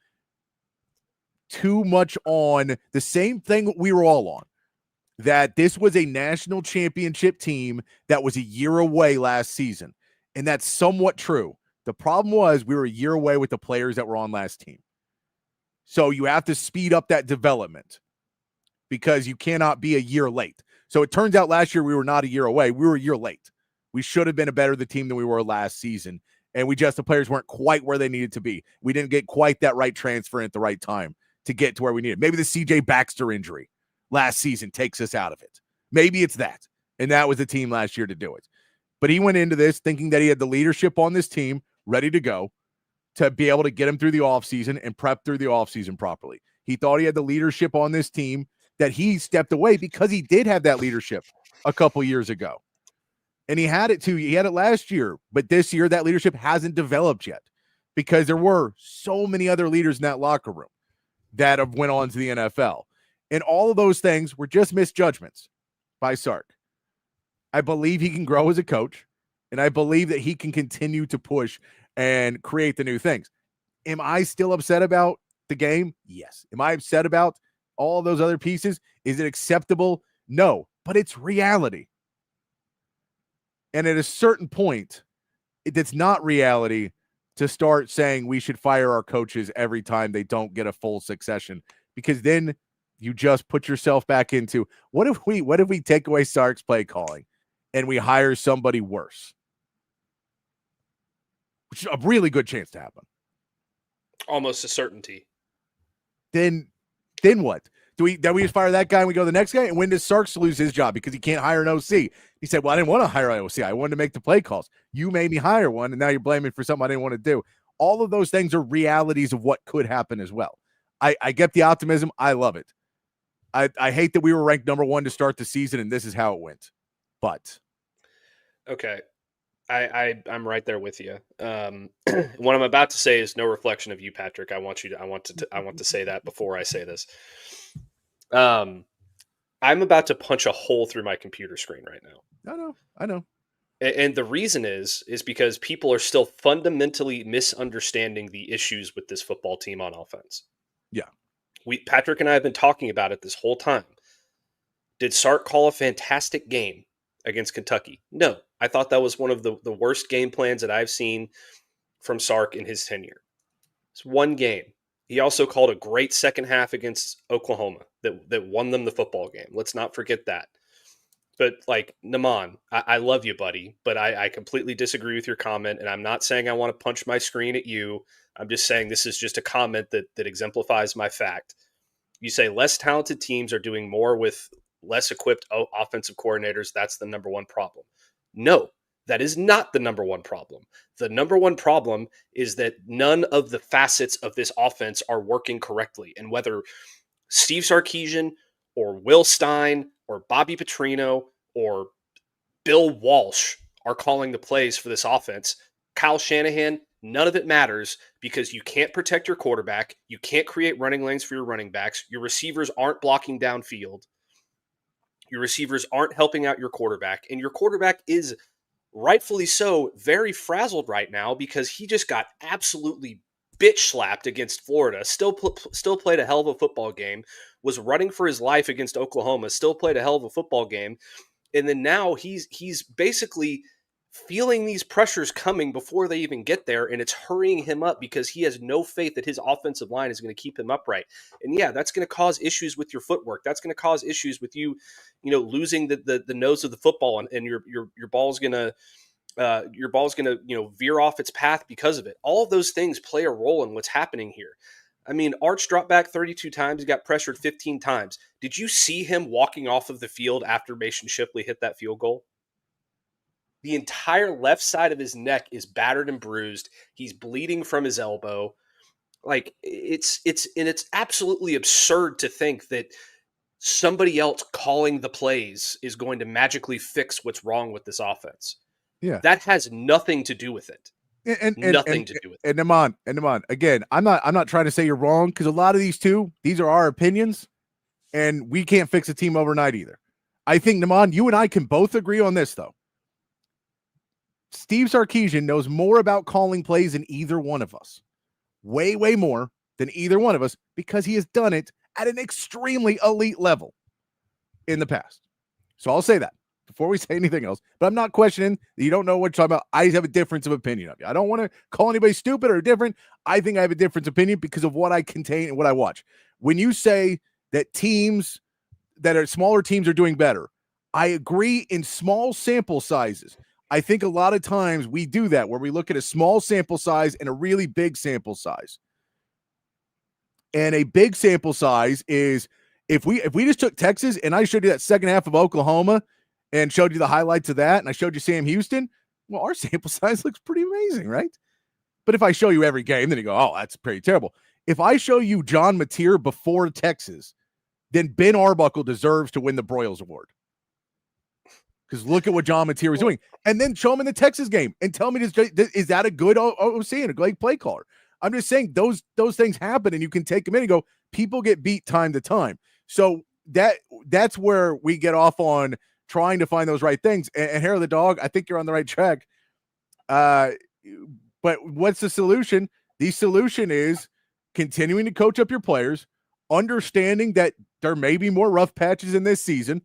S6: too much on the same thing we were all on, that this was a national championship team that was a year away last season. And that's somewhat true. The problem was we were a year away with the players that were on last team. So you have to speed up that development because you cannot be a year late. So it turns out last year we were not a year away. We were a year late. We should have been a better team than we were last season. And the players weren't quite where they needed to be. We didn't get quite that right transfer at the right time to get to where we needed. Maybe the CJ Baxter injury last season takes us out of it. Maybe it's that. And that was the team last year to do it. But he went into this thinking that he had the leadership on this team ready to go to be able to get him through the offseason and prep through the offseason properly. He thought he had the leadership on this team, that he stepped away because he did have that leadership a couple years ago. And he had it too. He had it last year. But this year, that leadership hasn't developed yet because there were so many other leaders in that locker room that have went on to the NFL. And all of those things were just misjudgments by Sark. I believe he can grow as a coach, and I believe that he can continue to push and create the new things. Am I still upset about the game? Yes. Am I upset about all those other pieces? Is it acceptable? No, but it's reality. And at a certain point, it's not reality to start saying we should fire our coaches every time they don't get a full succession, because then you just put yourself back into what if we take away Sark's play calling and we hire somebody worse, which is a really good chance to happen.
S7: Almost a certainty.
S6: Then what? we just fire that guy and we go to the next guy? And when does Sarks lose his job because he can't hire an OC? He said, well, I didn't want to hire an OC. I wanted to make the play calls. You made me hire one, and now you're blaming me for something I didn't want to do. All of those things are realities of what could happen as well. I get the optimism. I love it. I hate that we were ranked number 1 to start the season, and this is how it went. But
S7: okay, I'm right there with you. What I'm about to say is no reflection of you, Patrick. I want to say that before I say this. I'm about to punch a hole through my computer screen right now.
S6: I know.
S7: And the reason is because people are still fundamentally misunderstanding the issues with this football team on offense.
S6: Yeah.
S7: Patrick and I have been talking about it this whole time. Did Sark call a fantastic game against Kentucky? No. I thought that was one of the worst game plans that I've seen from Sark in his tenure. It's one game. He also called a great second half against Oklahoma that won them the football game. Let's not forget that. But, like, Naman, I love you, buddy, but I completely disagree with your comment, and I'm not saying I want to punch my screen at you. I'm just saying this is just a comment that exemplifies my fact. You say less talented teams are doing more with less equipped offensive coordinators. That's the number one problem. No, that is not the number one problem. The number one problem is that none of the facets of this offense are working correctly. And whether Steve Sarkisian or Will Stein or Bobby Petrino or Bill Walsh are calling the plays for this offense, Kyle Shanahan, none of it matters because you can't protect your quarterback. You can't create running lanes for your running backs. Your receivers aren't blocking downfield. Your receivers aren't helping out your quarterback. And your quarterback is, rightfully so, very frazzled right now because he just got absolutely bitch slapped against Florida, still played a hell of a football game, was running for his life against Oklahoma, still played a hell of a football game. And then now he's basically feeling these pressures coming before they even get there, and it's hurrying him up because he has no faith that his offensive line is going to keep him upright. And yeah, that's going to cause issues with your footwork. That's going to cause issues with you losing the nose of the football, and your ball's going to veer off its path because of it. All of those things play a role in what's happening here. I mean, Arch dropped back 32 times. He got pressured 15 times. Did you see him walking off of the field after Mason Shipley hit that field goal? The entire left side of his neck is battered and bruised. He's bleeding from his elbow. Like it's absolutely absurd to think that somebody else calling the plays is going to magically fix what's wrong with this offense.
S6: Yeah.
S7: That has nothing to do with it. Nothing to do with it.
S6: And Naman, again, I'm not trying to say you're wrong because a lot of these are our opinions, and we can't fix a team overnight either. I think, Naman, you and I can both agree on this, though. Steve Sarkisian knows more about calling plays than either one of us. Way, way more than either one of us because he has done it at an extremely elite level in the past. So I'll say that before we say anything else. But I'm not questioning that you don't know what you're talking about. I have a difference of opinion of you. I don't want to call anybody stupid or different. I think I have a different opinion because of what I contain and what I watch. When you say that teams that are smaller teams are doing better, I agree in small sample sizes. I think a lot of times we do that where we look at a small sample size and a really big sample size. And a big sample size is if we just took Texas and I showed you that second half of Oklahoma and showed you the highlights of that and I showed you Sam Houston, well, our sample size looks pretty amazing, right? But if I show you every game, then you go, oh, that's pretty terrible. If I show you John Mateer before Texas, then Ben Arbuckle deserves to win the Broyles Award. Because look at what John Mateer was doing. And then show him in the Texas game and tell me, is that a good OC and a great play caller? I'm just saying those things happen and you can take them in and go, people get beat time to time. So that's where we get off on trying to find those right things. And Hair of the Dog, I think you're on the right track. But what's the solution? The solution is continuing to coach up your players, understanding that there may be more rough patches in this season.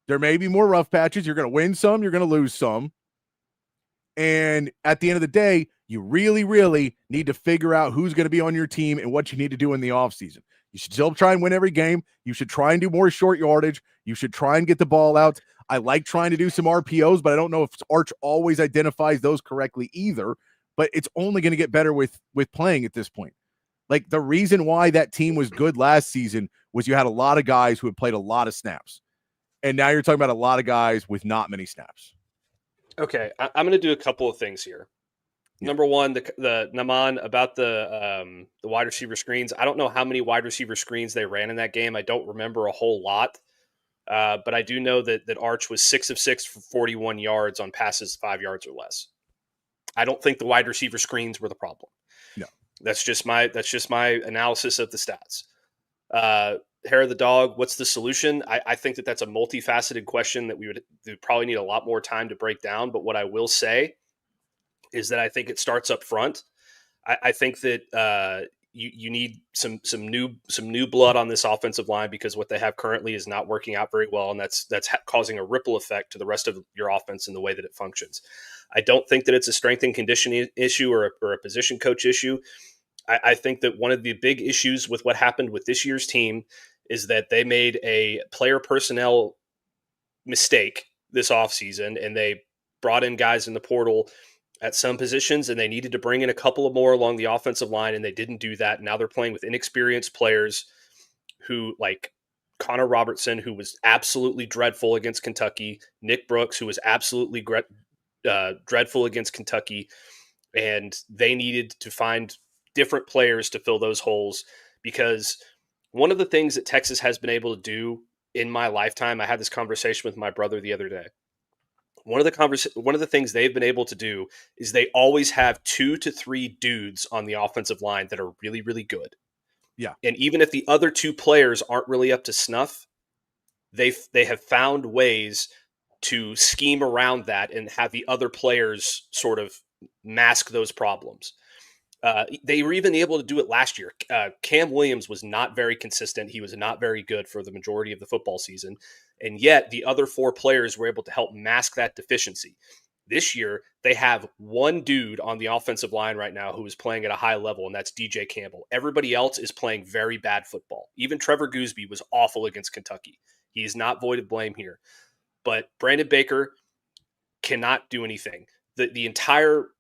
S6: There may be more rough patches. You're going to win some. You're going to lose some. And at the end of the day, you really, really need to figure out who's going to be on your team and what you need to do in the offseason. You should still try and win every game. You should try and do more short yardage. You should try and get the ball out. I like trying to do some RPOs, but I don't know if Arch always identifies those correctly either. But it's only going to get better with playing at this point. Like the reason why that team was good last season was you had a lot of guys who had played a lot of snaps. And now you're talking about a lot of guys with not many snaps.
S7: Okay, I'm going to do a couple of things here.
S6: Yeah.
S7: Number one, the Naman about the wide receiver screens. I don't know how many wide receiver screens they ran in that game. I don't remember a whole lot, but I do know that Arch was 6 of 6 for 41 yards on passes 5 yards or less. I don't think the wide receiver screens were the problem.
S6: No,
S7: that's just my analysis of the stats. Hair of the dog, what's the solution? I think that's a multifaceted question that we would probably need a lot more time to break down. But what I will say is that I think it starts up front. I think that you need some new blood on this offensive line, because what they have currently is not working out very well, and that's causing a ripple effect to the rest of your offense and the way that it functions. I don't think that it's a strength and conditioning issue or a position coach issue. I think that one of the big issues with what happened with this year's team is that they made a player personnel mistake this offseason, and they brought in guys in the portal at some positions, and they needed to bring in a couple of more along the offensive line, and they didn't do that. Now they're playing with inexperienced players who, like Connor Robertson, who was absolutely dreadful against Kentucky, Nick Brooks, who was absolutely dreadful against Kentucky, and they needed to find different players to fill those holes, because one of the things that Texas has been able to do in my lifetime, I had this conversation with my brother the other day. One of the things they've been able to do is they always have 2 to 3 dudes on the offensive line that are really, really good.
S6: Yeah.
S7: And even if the other 2 players aren't really up to snuff, they have found ways to scheme around that and have the other players sort of mask those problems. They were even able to do it last year. Cam Williams was not very consistent. He was not very good for the majority of the football season. And yet the other 4 players were able to help mask that deficiency. This year, they have one dude on the offensive line right now who is playing at a high level, and that's DJ Campbell. Everybody else is playing very bad football. Even Trevor Gooseby was awful against Kentucky. He is not void of blame here. But Brandon Baker cannot do anything. The entire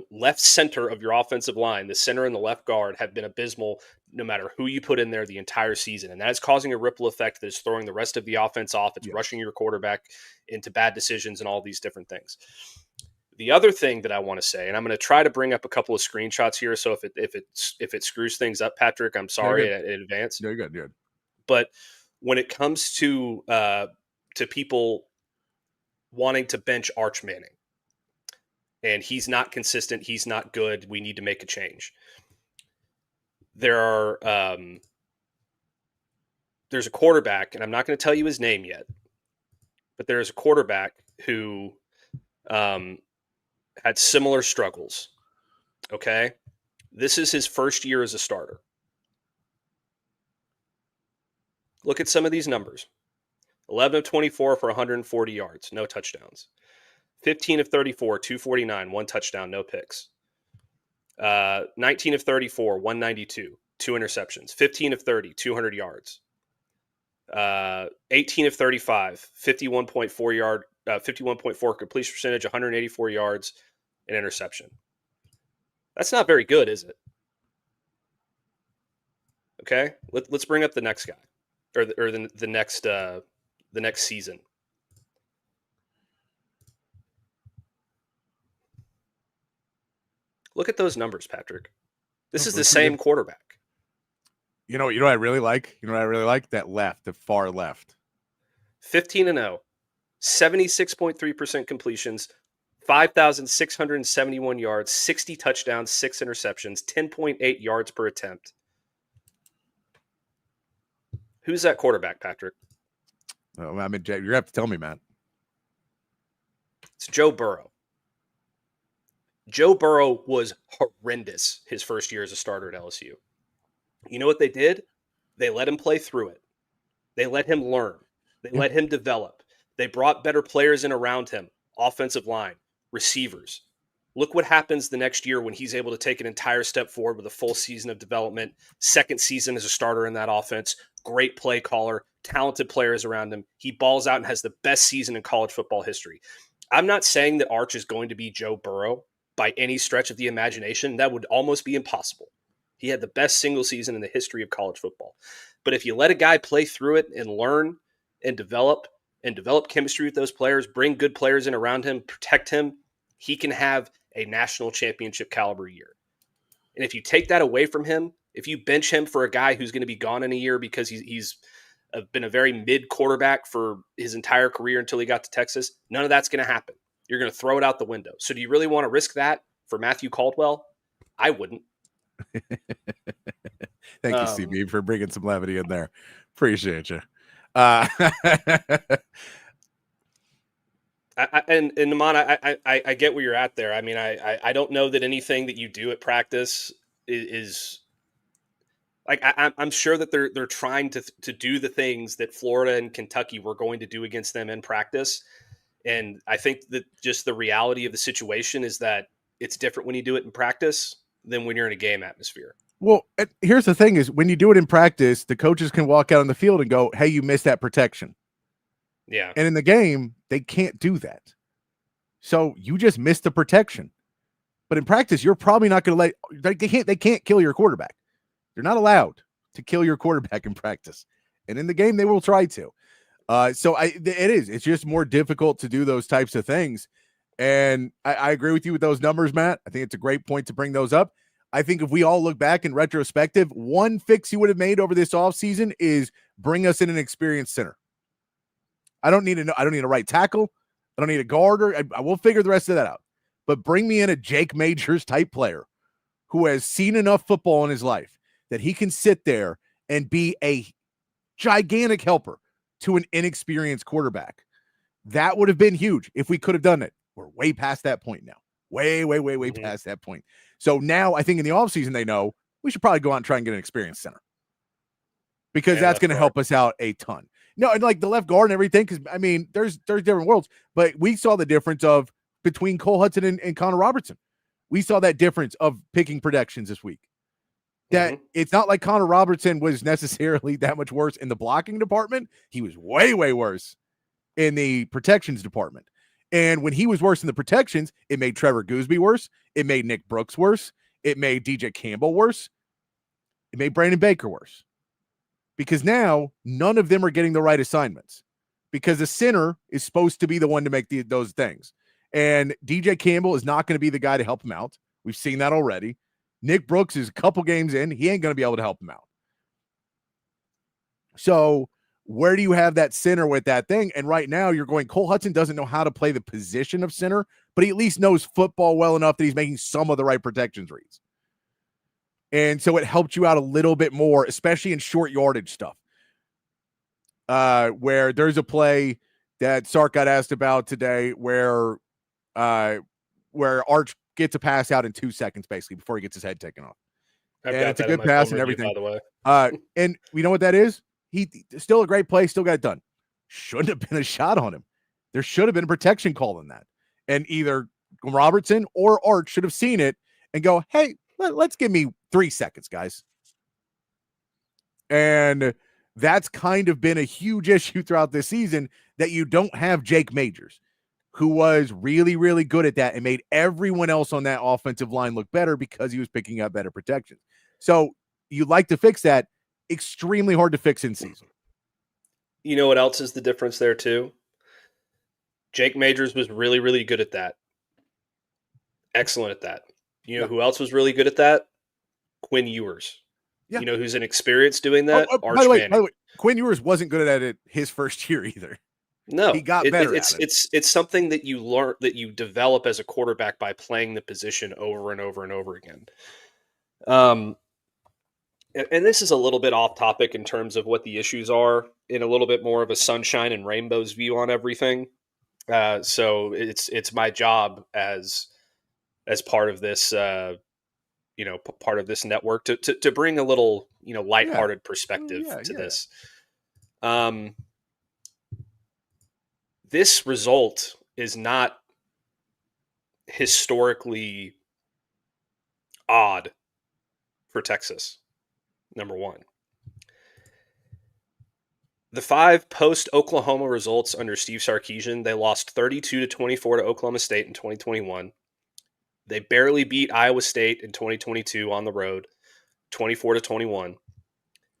S7: left center of your offensive line, the center and the left guard, have been abysmal no matter who you put in there the entire season. And that is causing a ripple effect that is throwing the rest of the offense off. It's rushing your quarterback into bad decisions and all these different things. The other thing that I want to say, and I'm going to try to bring up a couple of screenshots here. So if it screws things up, Patrick, I'm sorry in advance.
S6: No, you're good.
S7: But when it comes to people wanting to bench Arch Manning, and he's not consistent, he's not good, we need to make a change. There's a quarterback, and I'm not going to tell you his name yet, but there's a quarterback who had similar struggles. Okay? This is his first year as a starter. Look at some of these numbers. 11 of 24 for 140 yards, no touchdowns. 15 of 34, 249, 1 touchdown, no picks. 19 of 34, 192, 2 interceptions. 15 of 30, 200 yards. 18 of 35, 51.4 completion percentage, 184 yards, an interception. That's not very good, is it? Okay, let's bring up the next guy, or the next season. Look at those numbers, Patrick. This is the same quarterback.
S6: You know what I really like? That left, the far left.
S7: 15-0, 76.3% completions, 5,671 yards, 60 touchdowns, 6 interceptions, 10.8 yards per attempt. Who's that quarterback, Patrick?
S6: Oh, I mean, Jay, you're going to have to tell me, Matt.
S7: It's Joe Burrow. Joe Burrow was horrendous his first year as a starter at LSU. You know what they did? They let him play through it. They let him learn. They let him develop. They brought better players in around him, offensive line, receivers. Look what happens the next year when he's able to take an entire step forward with a full season of development, second season as a starter in that offense, great play caller, talented players around him. He balls out and has the best season in college football history. I'm not saying that Arch is going to be Joe Burrow by any stretch of the imagination. That would almost be impossible. He had the best single season in the history of college football. But if you let a guy play through it and learn and develop chemistry with those players, bring good players in around him, protect him, he can have a national championship caliber year. And if you take that away from him, if you bench him for a guy who's going to be gone in a year because he's been a very mid quarterback for his entire career until he got to Texas, none of that's going to happen. You're going to throw it out the window. So do you really want to risk that for Matthew Caldwell? I wouldn't.
S6: Thank you, CB, for bringing some levity in there. Appreciate you.
S7: And Naman, I get where you're at there. I mean, I don't know that anything that you do at practice is like I'm sure that they're trying to do the things that Florida and Kentucky were going to do against them in practice. And I think that just the reality of the situation is that it's different when you do it in practice than when you're in a game atmosphere.
S6: Well, here's the thing is when you do it in practice, the coaches can walk out on the field and go, hey, you missed that protection.
S7: Yeah.
S6: And in the game, they can't do that. So you just missed the protection. But in practice, you're probably not going to they can't kill your quarterback. They're not allowed to kill your quarterback in practice. And in the game, they will try to. It's just more difficult to do those types of things. And I agree with you with those numbers, Matt. I think it's a great point to bring those up. I think if we all look back in retrospective, one fix you would have made over this offseason is bring us in an experienced center. I don't need a right tackle. I don't need a guard. I will figure the rest of that out. But bring me in a Jake Majors type player who has seen enough football in his life that he can sit there and be a gigantic helper to an inexperienced quarterback. That would have been huge if we could have done it. We're way past that point now. Way past that point. So now I think in the offseason they know we should probably go out and try and get an experienced center because that's going to help us out a ton. No, and like the left guard and everything, because I mean, there's different worlds, but we saw the difference of between Cole Hudson and Connor Robertson. We saw that difference of picking protections this week. That it's not like Connor Robertson was necessarily that much worse in the blocking department. He was way worse in the protections department. And when he was worse in the protections, it made Trevor Gooseby worse. It made Nick Brooks worse. It made DJ Campbell worse. It made Brandon Baker worse. Because now none of them are getting the right assignments because the center is supposed to be the one to make those things. And DJ Campbell is not going to be the guy to help him out. We've seen that already. Nick Brooks is a couple games in. He ain't going to be able to help him out. So where do you have that center with that thing? And right now you're going, Cole Hudson doesn't know how to play the position of center, but he at least knows football well enough that he's making some of the right protections reads. And so it helped you out a little bit more, especially in short yardage stuff. Where there's a play that Sark got asked about today where Arch gets a pass out in 2 seconds, basically, before he gets his head taken off. And it's a good pass and everything. By the way. And you know what that is? He still a great play, still got it done. Shouldn't have been a shot on him. There should have been a protection call in that. And either Robertson or Arch should have seen it and go, hey, let's give me 3 seconds, guys. And that's kind of been a huge issue throughout this season that you don't have Jake Majors, who was really good at that and made everyone else on that offensive line look better because he was picking up better protections. So you'd like to fix that. Extremely hard to fix in season.
S7: You know what else is the difference there too? Jake Majors was really good at that. Excellent at that. You know who else was really good at that? Quinn Ewers. Yeah. You know who's an experience doing that?
S6: By the way, Quinn Ewers wasn't good at it his first year either.
S7: No,
S6: he got better at it.
S7: It's something that you learn, that you develop as a quarterback by playing the position over and over and over again. And this is a little bit off topic in terms of what the issues are, in a little bit more of a sunshine and rainbows view on everything. So it's my job as part of this, part of this network to bring a little, lighthearted perspective to this. This result is not historically odd for Texas. Number one, the 5 post-Oklahoma results under Steve Sarkisian, they lost 32-24 to Oklahoma State in 2021. They barely beat Iowa State in 2022 on the road. 24-21.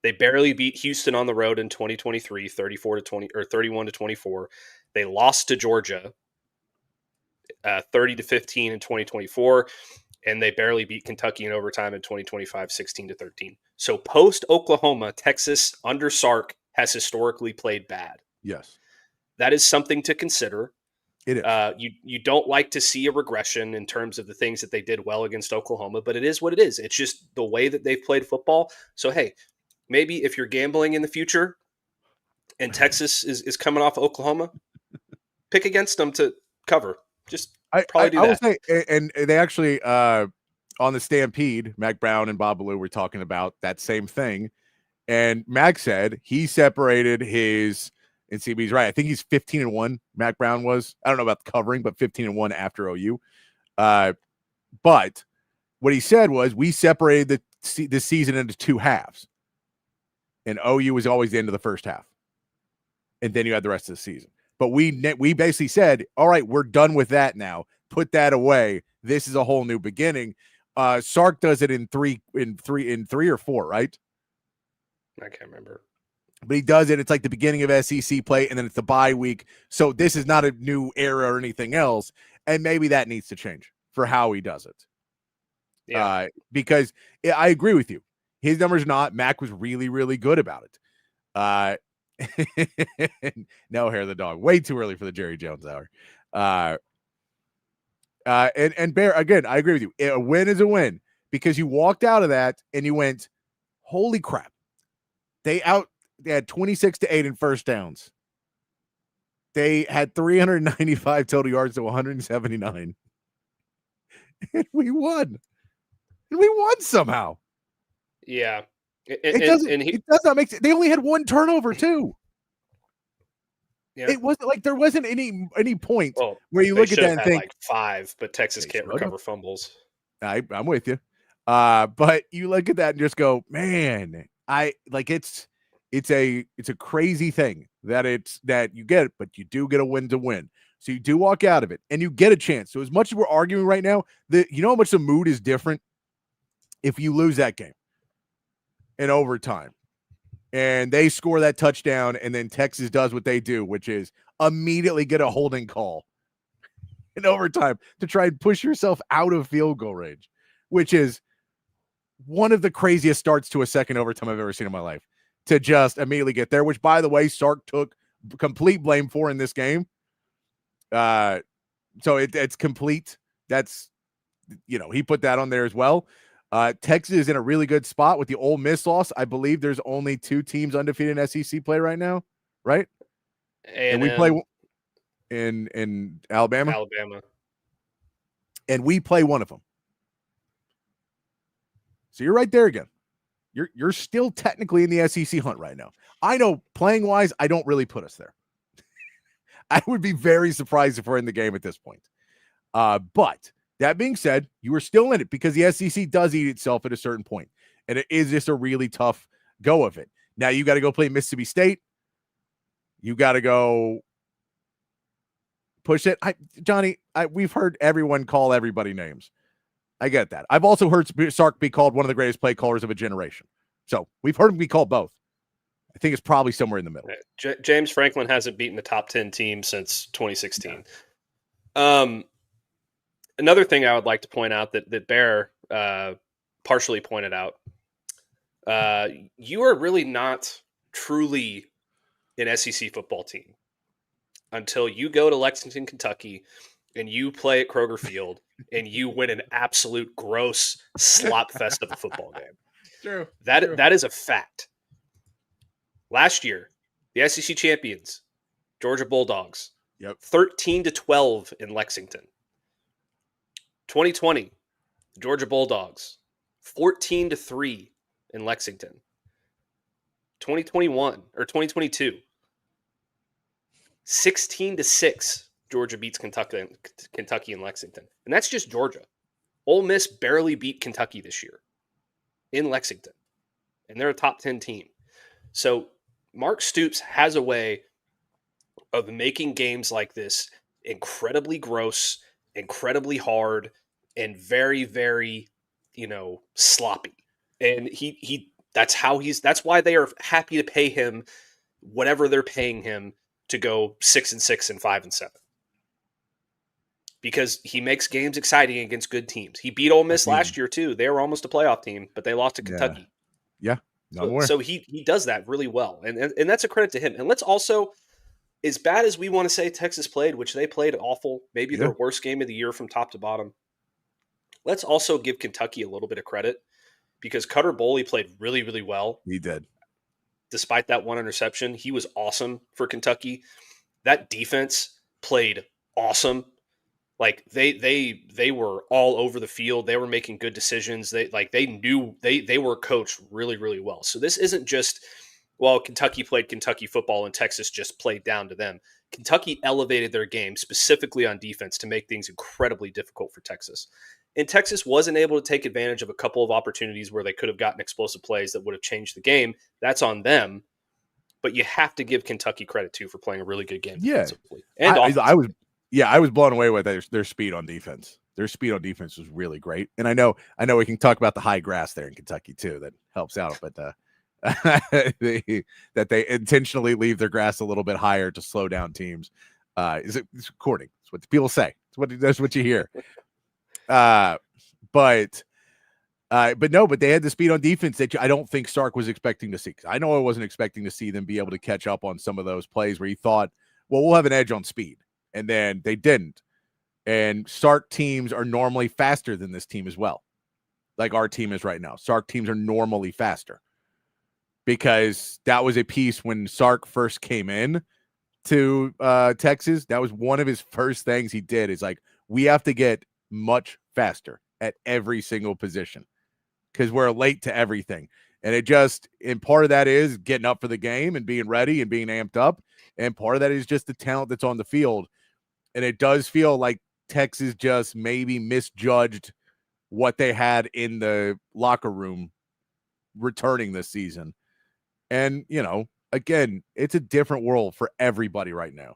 S7: They barely beat Houston on the road in 2023, 34-20 or 31-24. They lost to Georgia 30-15 in 2024, and they barely beat Kentucky in overtime in 2025, 16-13. So post Oklahoma, Texas under Sark has historically played bad.
S6: Yes,
S7: That is something to consider.
S6: it is.
S7: You don't like to see a regression in terms of the things that they did well against Oklahoma, but it is what it is. It's just the way that they've played football. So, hey, maybe if you're gambling in the future and Texas is coming off Oklahoma, pick against them to cover. Just probably do that.
S6: I will say, and they actually on the Stampede, Mac Brown and Bob Ballou were talking about that same thing. And Mac said he separated his, and CB's right. I think he's 15-1. Mac Brown was. I don't know about the covering, but 15-1 after OU. But what he said was we separated the season into two halves, and OU was always the end of the first half, and then you had the rest of the season. But we basically said, all right, we're done with that now. Put that away. This is a whole new beginning. Sark does it in three or four, right?
S7: I can't remember.
S6: But he does it. It's like the beginning of SEC play, and then it's the bye week. So this is not a new era or anything else. And maybe that needs to change for how he does it.
S7: Yeah.
S6: Because I agree with you. His numbers not. Mac was really, really good about it. No hair of the dog. Way too early for the Jerry Jones hour. And Bear, again, I agree with you. A win is a win because you walked out of that and you went, holy crap. They had 26-8 in first downs. They had 395 total yards to 179. And we won. And we won somehow.
S7: Yeah.
S6: It does not make sense. They only had one turnover too.
S7: Yeah.
S6: It wasn't like there wasn't any point where you look at that and think
S7: like 5, but Texas can't recover fumbles.
S6: I'm with you. But you look at that and just go, man, it's a crazy thing that you get it, but you do get a win to win. So you do walk out of it and you get a chance. So as much as we're arguing right now, you know how much the mood is different if you lose that game in overtime and they score that touchdown and then Texas does what they do, which is immediately get a holding call in overtime to try and push yourself out of field goal range, which is one of the craziest starts to a second overtime I've ever seen in my life, to just immediately get there, which, by the way, Sark took complete blame for in this game. So it's complete. That's, he put that on there as well. Texas is in a really good spot with the Ole Miss loss. I believe there's only 2 teams undefeated in SEC play right now, right? And we play in Alabama. And we play one of them. So you're right there again. You're still technically in the SEC hunt right now. I know playing wise, I don't really put us there. I would be very surprised if we're in the game at this point. But that being said, you are still in it because the SEC does eat itself at a certain point, and it is just a really tough go of it. Now you got to go play Mississippi State. You got to go push it. Johnny, we've heard everyone call everybody names. I get that. I've also heard Sark be called one of the greatest play callers of a generation. So we've heard him be called both. I think it's probably somewhere in the middle.
S7: James Franklin hasn't beaten the top 10 team since 2016. Another thing I would like to point out that Bear partially pointed out, you are really not truly an SEC football team until you go to Lexington, Kentucky, and you play at Kroger Field and you win an absolute gross slop fest of a football game.
S6: True.
S7: That is a fact. Last year, the SEC champions, Georgia Bulldogs, 13-12 in Lexington. 2020, the Georgia Bulldogs, 14-3 in Lexington. 2021 or 2022, 16-6. Georgia beats Kentucky and Lexington. And that's just Georgia. Ole Miss barely beat Kentucky this year in Lexington. And they're a top 10 team. So Mark Stoops has a way of making games like this incredibly gross, incredibly hard, and very, very, sloppy. And that's why they are happy to pay him whatever they're paying him to go 6-6 and 5-7. Because he makes games exciting against good teams. He beat Ole Miss last year too. They were almost a playoff team, but they lost to Kentucky.
S6: Yeah.
S7: So he does that really well. And that's a credit to him. And let's also, as bad as we want to say Texas played, which they played awful, maybe their worst game of the year from top to bottom, let's also give Kentucky a little bit of credit because Cutter Boley played really, really well.
S6: He did.
S7: Despite that one interception, he was awesome for Kentucky. That defense played awesome. Like they were all over the field. They were making good decisions. They knew they were coached really, really well. So this isn't just, well, Kentucky played Kentucky football and Texas just played down to them. Kentucky elevated their game specifically on defense to make things incredibly difficult for Texas. And Texas wasn't able to take advantage of a couple of opportunities where they could have gotten explosive plays that would have changed the game. That's on them. But you have to give Kentucky credit too for playing a really good game defensively. And
S6: I was blown away with their speed on defense. Their speed on defense was really great. And I know we can talk about the high grass there in Kentucky too. That helps out, but that they intentionally leave their grass a little bit higher to slow down teams. It's according. It's what the people say. That's what you hear. But they had the speed on defense that I don't think Sark was expecting to see. I know I wasn't expecting to see them be able to catch up on some of those plays where he thought, well, we'll have an edge on speed. And then they didn't. And Sark teams are normally faster than this team as well. Like our team is right now. Sark teams are normally faster. Because that was a piece when Sark first came in to Texas. That was one of his first things he did is like, we have to get much faster at every single position because we're late to everything. And part of that is getting up for the game and being ready and being amped up. And part of that is just the talent that's on the field. And it does feel like Texas just maybe misjudged what they had in the locker room returning this season. And, again, it's a different world for everybody right now.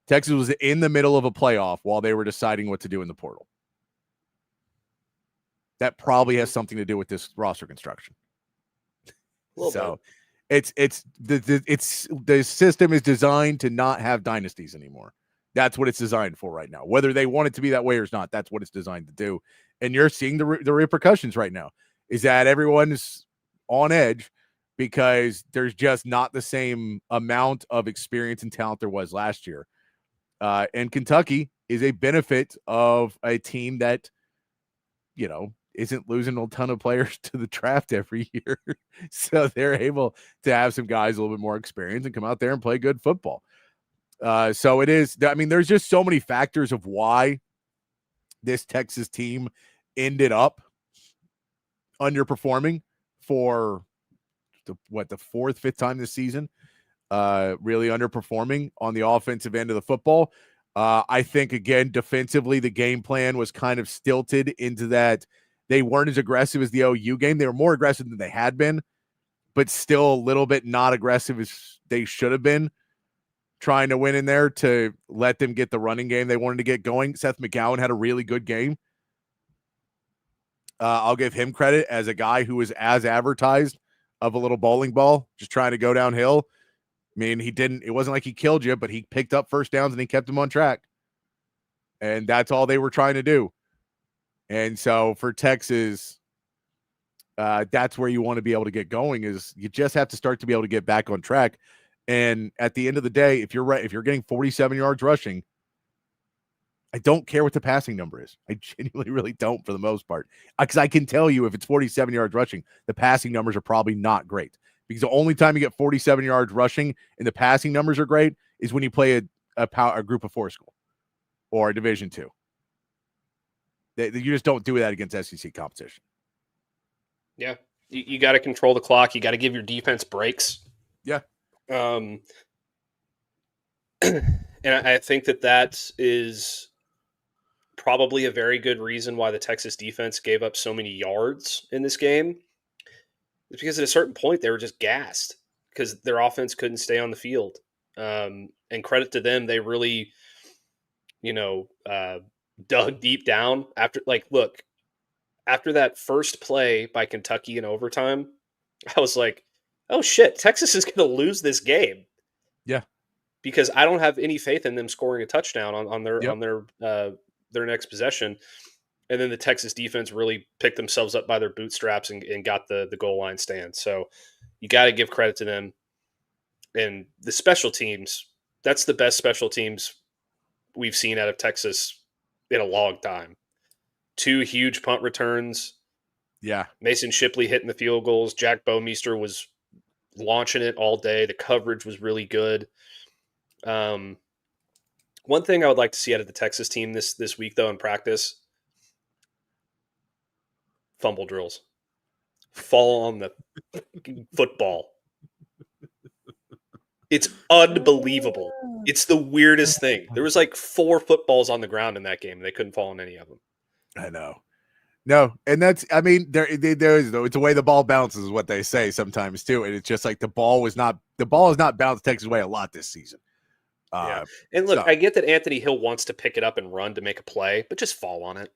S6: Texas was in the middle of a playoff while they were deciding what to do in the portal. That probably has something to do with this roster construction. So it's the system is designed to not have dynasties anymore. That's what it's designed for right now. Whether they want it to be that way or not, that's what it's designed to do. And you're seeing the repercussions right now is that everyone's on edge because there's just not the same amount of experience and talent there was last year. And Kentucky is a benefit of a team that, isn't losing a ton of players to the draft every year. So they're able to have some guys a little bit more experience and come out there and play good football. So it is, there's just so many factors of why this Texas team ended up underperforming for the fourth, fifth time this season, really underperforming on the offensive end of the football. I think, again, defensively, the game plan was kind of stilted into that they weren't as aggressive as the OU game. They were more aggressive than they had been, but still a little bit not aggressive as they should have been, trying to win in there to let them get the running game they wanted to get going. Seth McGowan had a really good game. I'll give him credit as a guy who was as advertised of a little bowling ball, just trying to go downhill. It wasn't like he killed you, but he picked up first downs and he kept them on track. And that's all they were trying to do. And so for Texas, that's where you want to be able to get going is you just have to start to be able to get back on track. And at the end of the day, if you're getting 47 yards rushing, I don't care what the passing number is. I genuinely really don't for the most part. Because I can tell you if it's 47 yards rushing, the passing numbers are probably not great. Because the only time you get 47 yards rushing and the passing numbers are great is when you play a group of four school or a Division II. You just don't do that against SEC competition.
S7: Yeah. You got to control the clock. You got to give your defense breaks.
S6: Yeah.
S7: And I think that is probably a very good reason why the Texas defense gave up so many yards in this game. It's because at a certain point they were just gassed because their offense couldn't stay on the field. And credit to them, they really, dug deep down after. Look, after that first play by Kentucky in overtime, I was like, oh shit, Texas is going to lose this game.
S6: Yeah.
S7: Because I don't have any faith in them scoring a touchdown on their next possession. And then the Texas defense really picked themselves up by their bootstraps and got the goal line stand. So you got to give credit to them. And the special teams, that's the best special teams we've seen out of Texas in a long time. 2 huge punt returns.
S6: Yeah.
S7: Mason Shipley hitting the field goals. Jack Bowmeister was launching it all day. The coverage was really good. One thing I would like to see out of the Texas team this week, though, in practice, fumble drills. Fall on the football. It's unbelievable. It's the weirdest thing. There was like 4 footballs on the ground in that game. And they couldn't fall on any of them.
S6: I know. No, and that's, I mean, there is, though, it's the way the ball bounces is what they say sometimes too. And it's just like the ball has not bounced Texas way a lot this season.
S7: Yeah. And look, I get that Anthony Hill wants to pick it up and run to make a play, but just fall on it.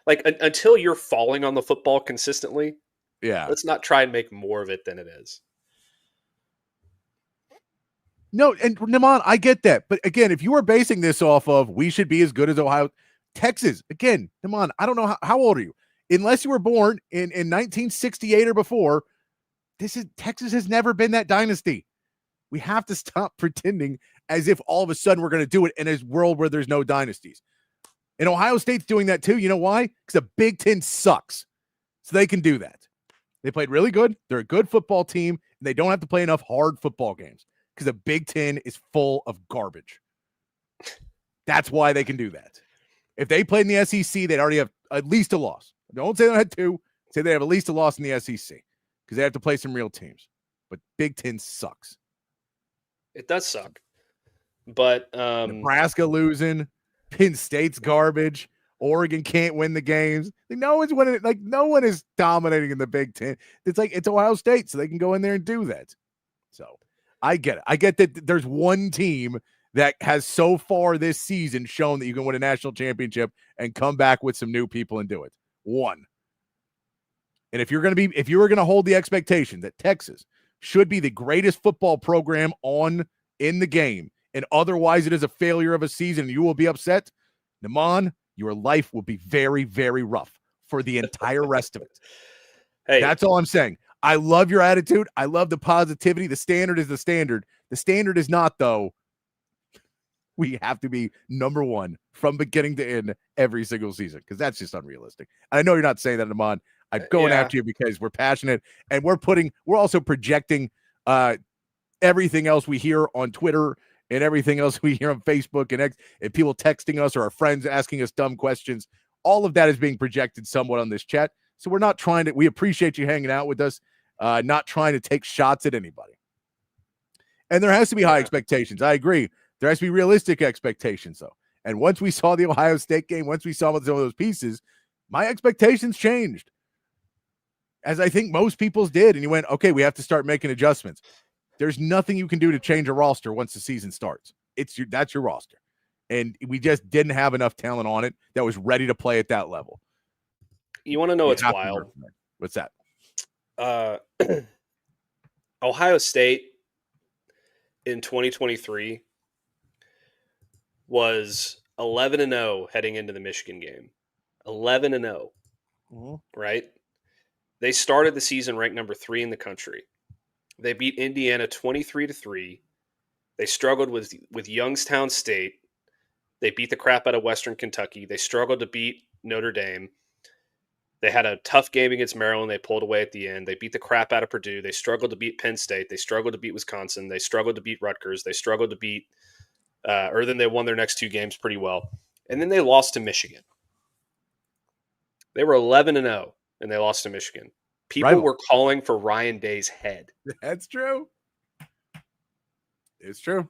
S7: Like until you're falling on the football consistently, let's not try and make more of it than it is.
S6: No, and Naman, I get that. But again, if you were basing this off of we should be as good as Ohio, Texas, again, Naman, I don't know how old are you? Unless you were born in 1968 or before, Texas has never been that dynasty. We have to stop pretending as if all of a sudden we're going to do it in a world where there's no dynasties. And Ohio State's doing that too. You know why? Because the Big Ten sucks. So they can do that. They played really good. They're a good football team. And they don't have to play enough hard football games because the Big Ten is full of garbage. That's why they can do that. If they played in the SEC, they'd already have at least a loss. Don't say they had 2. Say they have at least a loss in the SEC because they have to play some real teams. But Big Ten sucks.
S7: It does suck. But
S6: Nebraska losing, Penn State's garbage, Oregon can't win the games. No one's winning. Like no one is dominating in the Big Ten. It's like it's Ohio State, so they can go in there and do that. So I get it. I get that there's one team that has so far this season shown that you can win a national championship and come back with some new people and do it. One. And if you were going to hold the expectation that Texas should be the greatest football program in the game, and otherwise it is a failure of a season, you will be upset, Naman, your life will be very, very rough for the entire rest of it.
S7: Hey,
S6: that's all I'm saying. I love your attitude. I love the positivity. The standard is the standard. The standard is not, though, we have to be number 1 from beginning to end every single season because that's just unrealistic. And I know you're not saying that, Naman. I'm going after you because we're passionate and we're also projecting everything else we hear on Twitter and everything else we hear on Facebook and people texting us or our friends asking us dumb questions. All of that is being projected somewhat on this chat. So we're not trying to, we appreciate you hanging out with us, not trying to take shots at anybody. And there has to be high expectations. I agree. There has to be realistic expectations, though. And once we saw the Ohio State game, once we saw some of those pieces, my expectations changed. As I think most people's did. And you went, okay, we have to start making adjustments. There's nothing you can do to change a roster once the season starts. That's your roster. And we just didn't have enough talent on it that was ready to play at that level.
S7: You want to know what's wild?
S6: What's that?
S7: Ohio State in 2023 was 11-0 heading into the Michigan game. 11-0, right? They started the season ranked number 3 in the country. They beat Indiana 23-3. They struggled with Youngstown State. They beat the crap out of Western Kentucky. They struggled to beat Notre Dame. They had a tough game against Maryland. They pulled away at the end. They beat the crap out of Purdue. They struggled to beat Penn State. They struggled to beat Wisconsin. They struggled to beat Rutgers. They struggled to beat or then they won their next 2 games pretty well. And then they lost to Michigan. They were 11-0, and they lost to Michigan. People were calling for Ryan Day's head.
S6: That's true. It's true.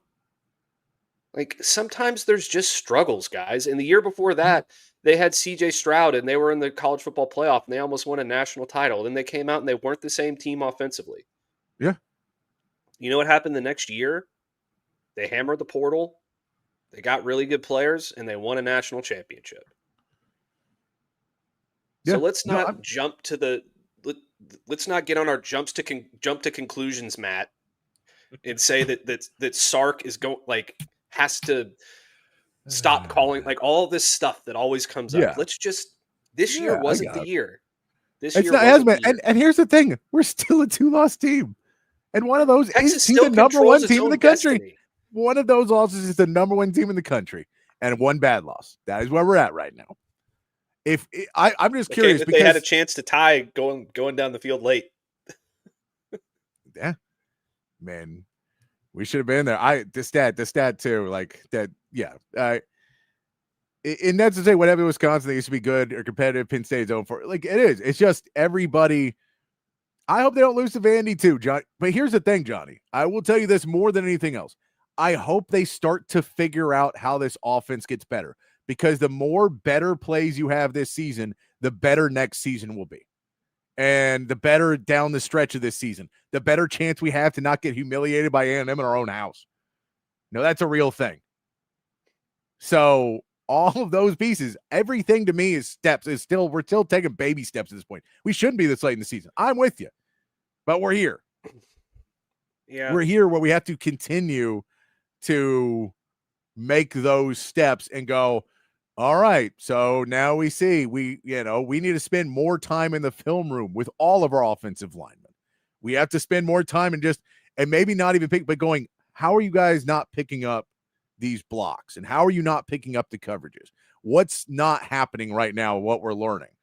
S7: Like, sometimes there's just struggles, guys. And the year before that, they had C.J. Stroud, and they were in the college football playoff, and they almost won a national title. Then they came out, and they weren't the same team offensively.
S6: Yeah.
S7: You know what happened the next year? They hammered the portal. They got really good players, and they won a national championship. So let's not jump to the let's not get on our jump to conclusions, Matt, and say that Sark is has to stop calling all this stuff that always comes up. Let's just this year wasn't the year. This year wasn't the year.
S6: And here's the thing: we're still a 2-loss team, and one of those
S7: Texas
S6: is
S7: still
S6: the number one team in the country.
S7: Destiny.
S6: One of those losses is the number one team in the country, and one bad loss. That is where we're at right now. I'm just curious
S7: because they had a chance to tie going down the field late.
S6: Yeah, man, we should have been there. The stat too, like that. Yeah, and that's to say, whatever Wisconsin, they used to be good or competitive. Penn State's over for like it is. It's just everybody. I hope they don't lose to Vandy too, John. But here's the thing, Johnny. I will tell you this more than anything else. I hope they start to figure out how this offense gets better. Because the more better plays you have this season, the better next season will be. And the better down the stretch of this season, the better chance we have to not get humiliated by A&M in our own house. No, that's a real thing. So all of those pieces, everything to me is steps. We're still taking baby steps at this point. We shouldn't be this late in the season. I'm with you. But we're here.
S7: Yeah.
S6: We're here where we have to continue to make those steps and go, all right, so now we see we need to spend more time in the film room with all of our offensive linemen. We have to spend more time and maybe not even but going, how are you guys not picking up these blocks? And how are you not picking up the coverages? What's not happening right now, what we're learning?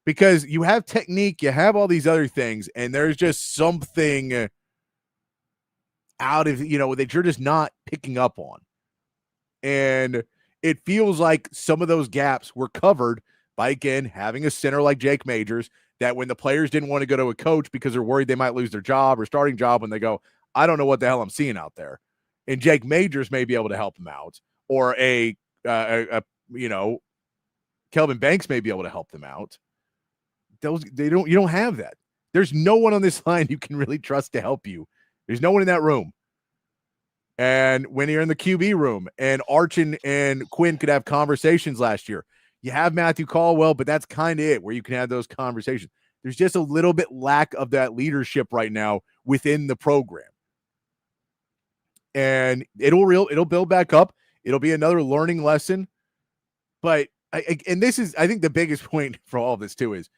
S6: Because you have technique, you have all these other things, and there's just something out of, that you're just not picking up on. And it feels like some of those gaps were covered by, again, having a center like Jake Majors, that when the players didn't want to go to a coach because they're worried they might lose their job or starting job, when they go, I don't know what the hell I'm seeing out there. And Jake Majors may be able to help them out, or Kelvin Banks may be able to help them out. You don't have that. There's no one on this line you can really trust to help you. There's no one in that room. And when you're in the QB room, and Archin and Quinn could have conversations last year, you have Matthew Caldwell, but that's kind of it, where you can have those conversations. There's just a little bit lack of that leadership right now within the program. And it'll build back up. It'll be another learning lesson. But this is, I think, the biggest point for all of this too is,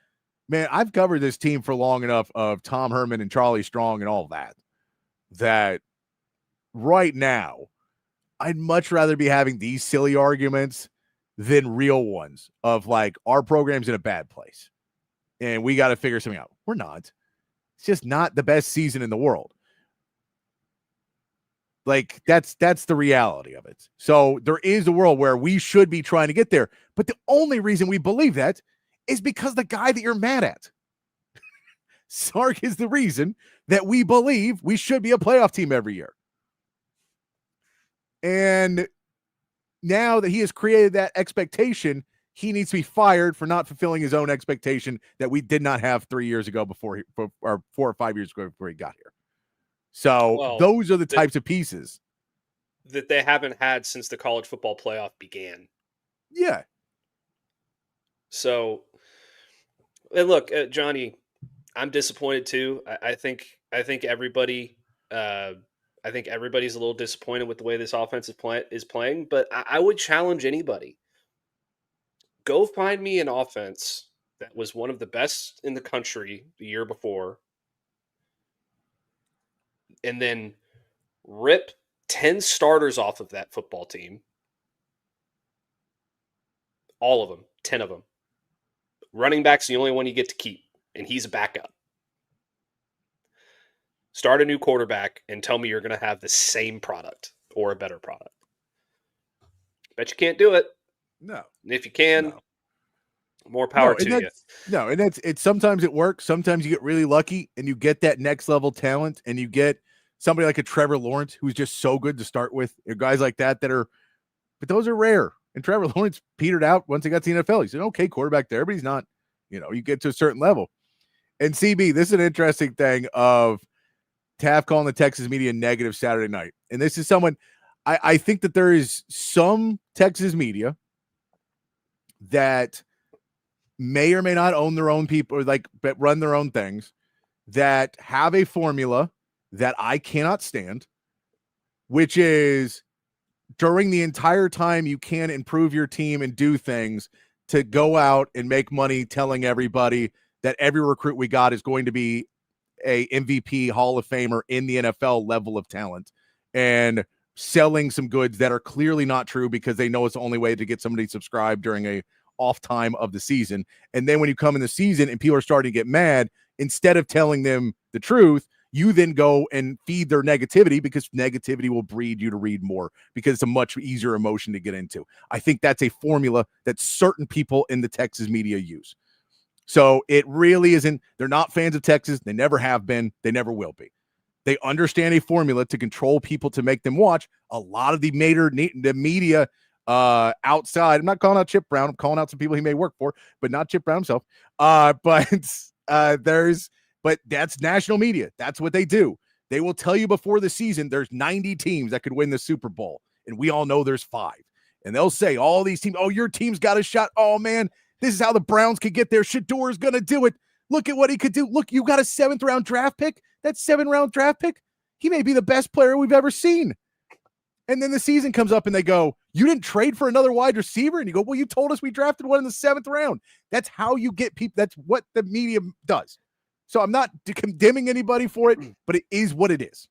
S6: man, I've covered this team for long enough of Tom Herman and Charlie Strong and all that right now, I'd much rather be having these silly arguments than real ones of like, our program's in a bad place and we got to figure something out. We're not. It's just not the best season in the world. Like, that's the reality of it. So there is a world where we should be trying to get there. But the only reason we believe that is because the guy that you're mad at, Sark, is the reason that we believe we should be a playoff team every year. And now that he has created that expectation, he needs to be fired for not fulfilling his own expectation that we did not have 3 years ago or 4 or 5 years ago before he got here. So those are the types of pieces
S7: that they haven't had since the college football playoff began.
S6: Yeah.
S7: So, and look, Johnny, I'm disappointed too. I think everybody, I think everybody's a little disappointed with the way this offense is playing. But I would challenge anybody: go find me an offense that was one of the best in the country the year before, and then rip 10 starters off of that football team. All of them, 10 of them. Running back's the only one you get to keep, and he's a backup. Start a new quarterback and tell me you're going to have the same product or a better product. Bet you can't do it.
S6: No.
S7: And if you can, more power to you.
S6: No, and it's sometimes it works. Sometimes you get really lucky and you get that next level talent, and you get somebody like a Trevor Lawrence who's just so good to start with. Or guys like that are, but those are rare. And Trevor Lawrence petered out once he got to the NFL. He's an okay quarterback there, but he's not, you get to a certain level. And CB, this is an interesting thing of Taft calling the Texas media negative Saturday night. And this is someone, I think that there is some Texas media that may or may not own their own people, or like run their own things, that have a formula that I cannot stand, which is during the entire time you can improve your team and do things, to go out and make money telling everybody that every recruit we got is going to be a MVP Hall of Famer in the NFL level of talent, and selling some goods that are clearly not true because they know it's the only way to get somebody subscribed during a off time of the season. And then when you come in the season and people are starting to get mad, instead of telling them the truth, you then go and feed their negativity, because negativity will breed you to read more, because it's a much easier emotion to get into. I think that's a formula that certain people in the Texas media use. So it really isn't, they're not fans of Texas. They never have been. They never will be. They understand a formula to control people, to make them watch. A lot of the media outside, I'm not calling out Chip Brown. I'm calling out some people he may work for, but not Chip Brown himself. But that's national media. That's what they do. They will tell you before the season there's 90 teams that could win the Super Bowl, and we all know there's 5. And they'll say all these teams, oh, your team's got a shot. Oh, man, this is how the Browns could get there. Shador's going to do it. Look at what he could do. Look, you got a 7th-round draft pick. That 7th-round draft pick, he may be the best player we've ever seen. And then the season comes up and they go, you didn't trade for another wide receiver? And you go, well, you told us we drafted one in the 7th round. That's how you get people. That's what the media does. So I'm not condemning anybody for it, but it is what it is.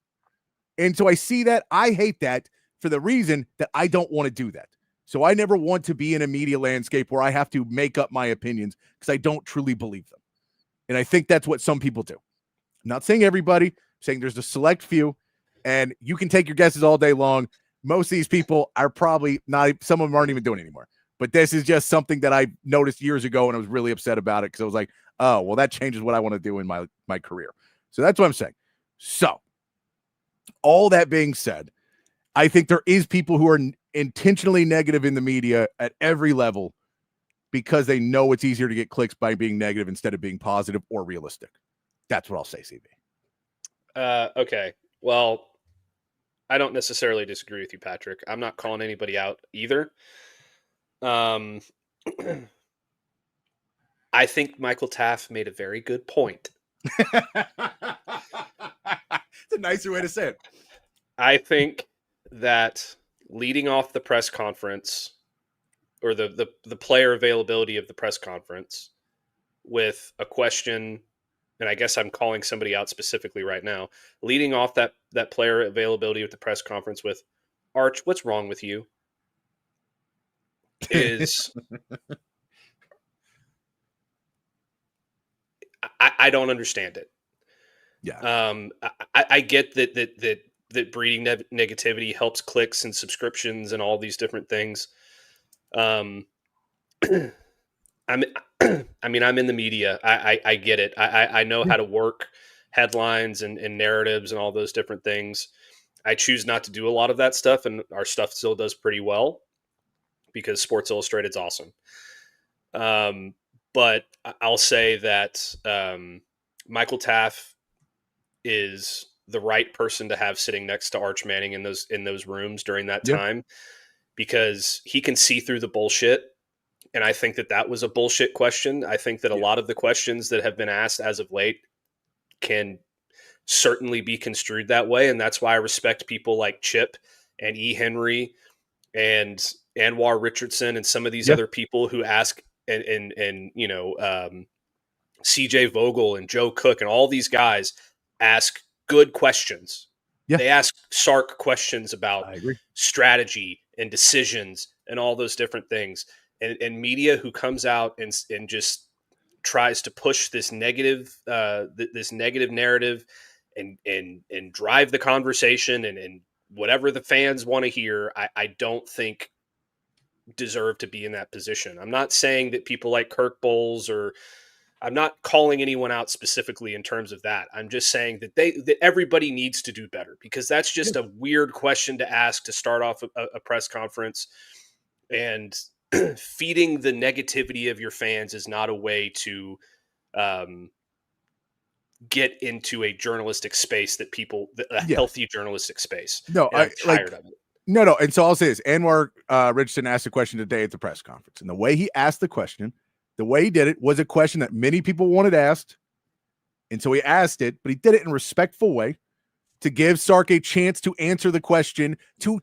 S6: And so I see that. I hate that for the reason that I don't want to do that. So I never want to be in a media landscape where I have to make up my opinions because I don't truly believe them. And I think that's what some people do. I'm not saying everybody. I'm saying there's a select few, and you can take your guesses all day long. Most of these people are probably not, some of them aren't even doing it anymore. But this is just something that I noticed years ago, and I was really upset about it because I was like, oh, well, that changes what I want to do in my career. So that's what I'm saying. So all that being said, I think there is people who are intentionally negative in the media at every level because they know it's easier to get clicks by being negative instead of being positive or realistic. That's what I'll say, CB.
S7: Okay. Well, I don't necessarily disagree with you, Patrick. I'm not calling anybody out either. I think Michael Taft made a very good point.
S6: It's a nicer way to say it.
S7: I think that leading off the press conference, or the player availability of the press conference, with a question, and I guess I'm calling somebody out specifically right now, leading off that player availability of the press conference with, Arch, what's wrong with you? Is I don't understand it.
S6: Yeah.
S7: I get that breeding negativity helps clicks and subscriptions and all these different things. I'm in the media. I get it. I know how to work headlines and narratives and all those different things. I choose not to do a lot of that stuff, and our stuff still does pretty well because Sports Illustrated's awesome. But I'll say that Michael Taft is the right person to have sitting next to Arch Manning in those rooms during that time, because he can see through the bullshit. And I think that was a bullshit question. I think that a lot of the questions that have been asked as of late can certainly be construed that way. And that's why I respect people like Chip and E. Henry and Anwar Richardson and some of these other people who ask, and CJ Vogel and Joe Cook and all these guys ask good questions. Yeah. They ask Sark questions about strategy and decisions and all those different things. And media who comes out and just tries to push this negative narrative and drive the conversation and whatever the fans want to hear, I don't think deserve to be in that position. I'm not saying that people like Kirk Bowles, or I'm not calling anyone out specifically in terms of that. I'm just saying that everybody needs to do better, because that's just a weird question to ask to start off a press conference. And feeding the negativity of your fans is not a way to get into a journalistic space healthy journalistic space.
S6: No,
S7: I'm tired of it.
S6: No. And so I'll say this. Anwar Richardson asked a question today at the press conference, and the way he asked the question The way he did it was a question that many people wanted asked. And so he asked it, but he did it in a respectful way to give Sark a chance to answer the question, to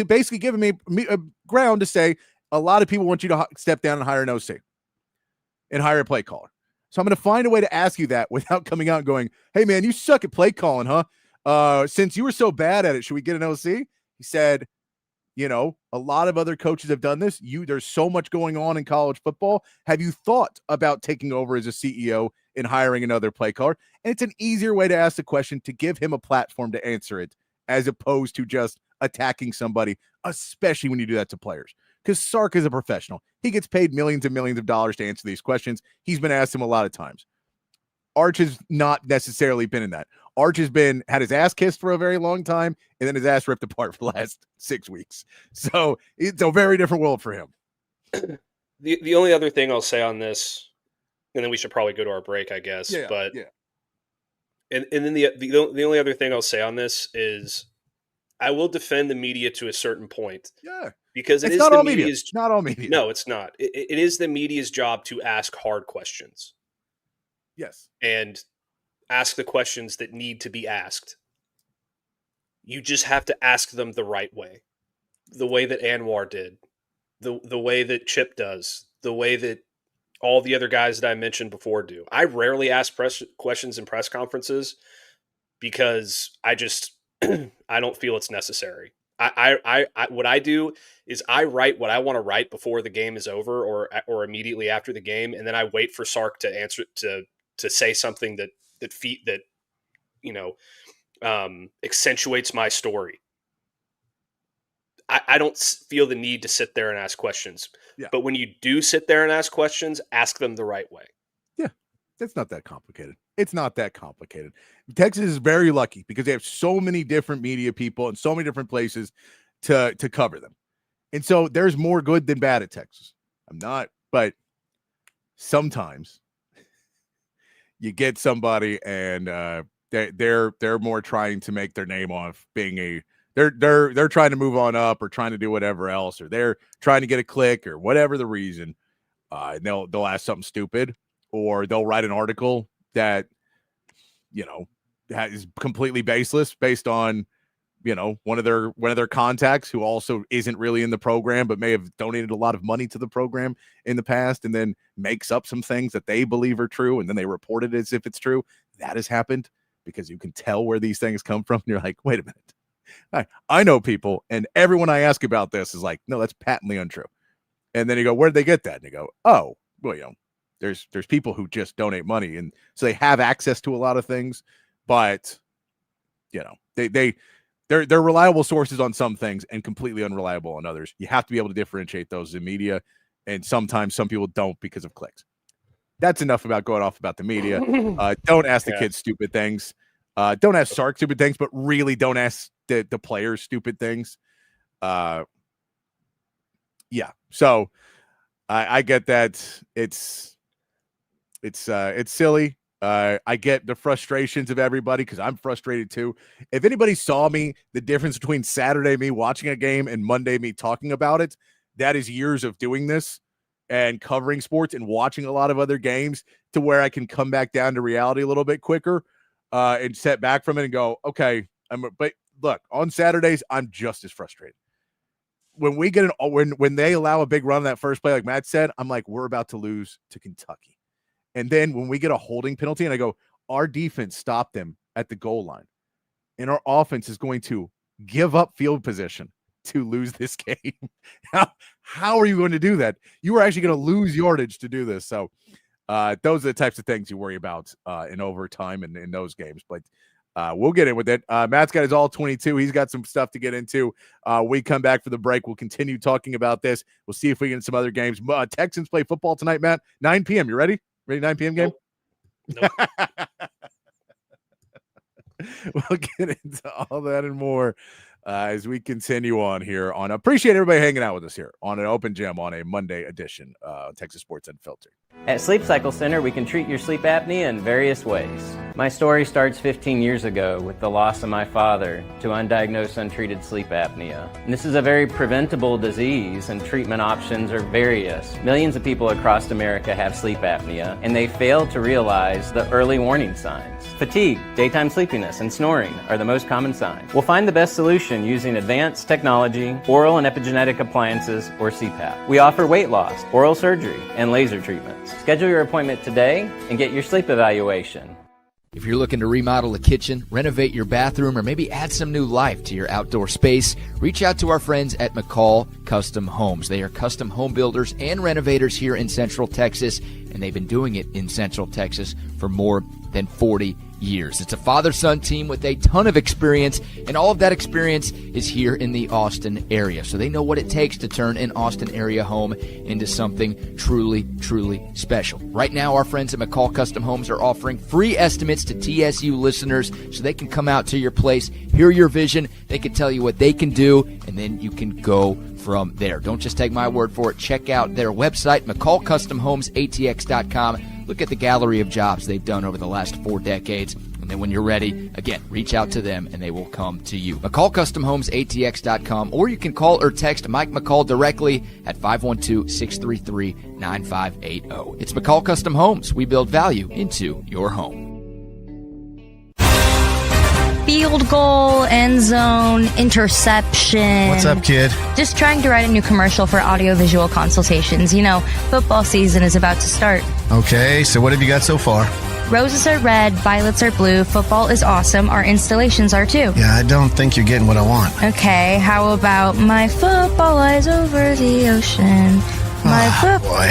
S6: basically give him a ground to say, a lot of people want you to step down and hire an OC and hire a play caller. So I'm going to find a way to ask you that without coming out and going, hey, man, you suck at play calling, huh? Since you were so bad at it, should we get an OC? He said, you know, a lot of other coaches have done this. There's so much going on in college football. Have you thought about taking over as a CEO and hiring another play caller? And it's an easier way to ask the question, to give him a platform to answer it, as opposed to just attacking somebody, especially when you do that to players. Because Sark is a professional. He gets paid millions and millions of dollars to answer these questions. He's been asked them a lot of times. Arch has not necessarily been in that. Arch has had his ass kissed for a very long time, and then his ass ripped apart for the last 6 weeks. So it's a very different world for him.
S7: The only other thing I'll say on this, and then we should probably go to our break, I guess.
S6: Yeah,
S7: but
S6: yeah.
S7: And then the only other thing I'll say on this is, I will defend the media to a certain point.
S6: Yeah.
S7: Because
S6: It's not all media. Not all media.
S7: No, it's not. It is the media's job to ask hard questions.
S6: Yes.
S7: And ask the questions that need to be asked. You just have to ask them the right way. The way that Anwar did. The way that Chip does. The way that all the other guys that I mentioned before do. I rarely ask questions in press conferences because I don't feel it's necessary. I what I do is I write what I want to write before the game is over or immediately after the game, and then I wait for Sark to answer to say something that accentuates my story. I don't feel the need to sit there and ask questions.
S6: Yeah.
S7: But when you do sit there and ask questions, ask them the right way.
S6: Yeah, it's not that complicated. It's not that complicated. Texas is very lucky because they have so many different media people and so many different places to cover them. And so there's more good than bad at Texas. But sometimes you get somebody and they're more trying to make their name off being they're trying to move on up or trying to do whatever else, or they're trying to get a click or whatever the reason. And they'll ask something stupid, or they'll write an article that, is completely baseless based on, one of their contacts who also isn't really in the program, but may have donated a lot of money to the program in the past, and then makes up some things that they believe are true. And then they report it as if it's true. That has happened because you can tell where these things come from. And you're like, wait a minute. I know people, and everyone I ask about this is like, no, that's patently untrue. And then you go, where did they get that? And you go, oh, well, there's people who just donate money, and so they have access to a lot of things, but they're reliable sources on some things and completely unreliable on others. You have to be able to differentiate those in media, and sometimes some people don't because of clicks. That's enough about going off about the media. Don't ask the kids stupid things. Don't ask Sark stupid things, but really don't ask the players stupid things. Yeah. So I get that it's silly. I get the frustrations of everybody because I'm frustrated too. If anybody saw me, the difference between Saturday me watching a game and Monday me talking about it, that is years of doing this and covering sports and watching a lot of other games to where I can come back down to reality a little bit quicker and set back from it and go, okay. But look, on Saturdays, I'm just as frustrated. When we get when they allow a big run on that first play, like Matt said, I'm like, we're about to lose to Kentucky. And then when we get a holding penalty and I go, our defense stopped them at the goal line, and our offense is going to give up field position to lose this game. How are you going to do that? You are actually going to lose yardage to do this. So those are the types of things you worry about in overtime and in those games. But we'll get in with it. Matt's got his all 22. He's got some stuff to get into. We come back for the break. We'll continue talking about this. We'll see if we get some other games. Texans play football tonight, Matt. 9 p.m. You ready? Ready? 9 p.m. game?
S7: Nope.
S6: We'll get into all that and more as we continue on here on. Appreciate everybody hanging out with us here on an Open Gym on a Monday edition, Texas Sports Unfiltered.
S8: At Sleep Cycle Center, we can treat your sleep apnea in various ways. My story starts 15 years ago with the loss of my father to undiagnosed untreated sleep apnea. And this is a very preventable disease, and treatment options are various. Millions of people across America have sleep apnea, and they fail to realize the early warning signs. Fatigue, daytime sleepiness, and snoring are the most common signs. We'll find the best solution using advanced technology, oral and epigenetic appliances, or CPAP. We offer weight loss, oral surgery, and laser treatments. Schedule your appointment today and get your sleep evaluation.
S9: If you're looking to remodel a kitchen, renovate your bathroom, or maybe add some new life to your outdoor space, reach out to our friends at McCall Custom Homes. They are custom home builders and renovators here in Central Texas, and they've been doing it in Central Texas for more than 40 years. It's a father-son team with a ton of experience, and all of that experience is here in the Austin area. So they know what it takes to turn an Austin area home into something truly, truly special. Right now, our friends at McCall Custom Homes are offering free estimates to TSU listeners so they can come out to your place, hear your vision, they can tell you what they can do, and then you can go from there. Don't just take my word for it. Check out their website, McCallCustomHomesATX.com. Look at the gallery of jobs they've done over the last 4 decades. And then when you're ready, again, reach out to them and they will come to you. McCallCustomHomesATX.com, or you can call or text Mike McCall directly at 512-633-9580. It's McCall Custom Homes. We build value into your home.
S10: Field goal, end zone, interception.
S11: What's up, kid?
S10: Just trying to write a new commercial for audiovisual consultations. You know, football season is about to start.
S11: Okay, so what have you got so far?
S10: Roses are red, violets are blue, football is awesome, our installations are too.
S11: Yeah, I don't think you're getting what I want.
S10: Okay, how about my football lies over the ocean? My
S11: boy.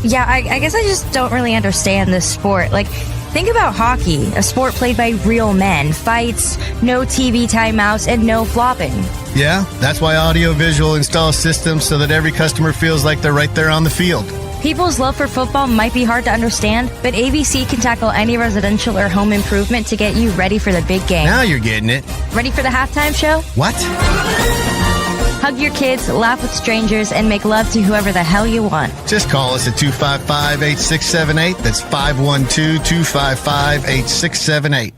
S10: Yeah, I guess I just don't really understand this sport. Like, think about hockey, a sport played by real men. Fights, no TV timeouts, and no flopping.
S11: Yeah, that's why Audiovisual installs systems so that every customer feels like they're right there on the field.
S10: People's love for football might be hard to understand, but ABC can tackle any residential or home improvement to get you ready for the big game.
S11: Now you're getting it.
S10: Ready for the halftime show?
S11: What?
S10: Hug your kids, laugh with strangers, and make love to whoever the hell you want.
S11: Just call us at 255-8678. That's 512-255-8678.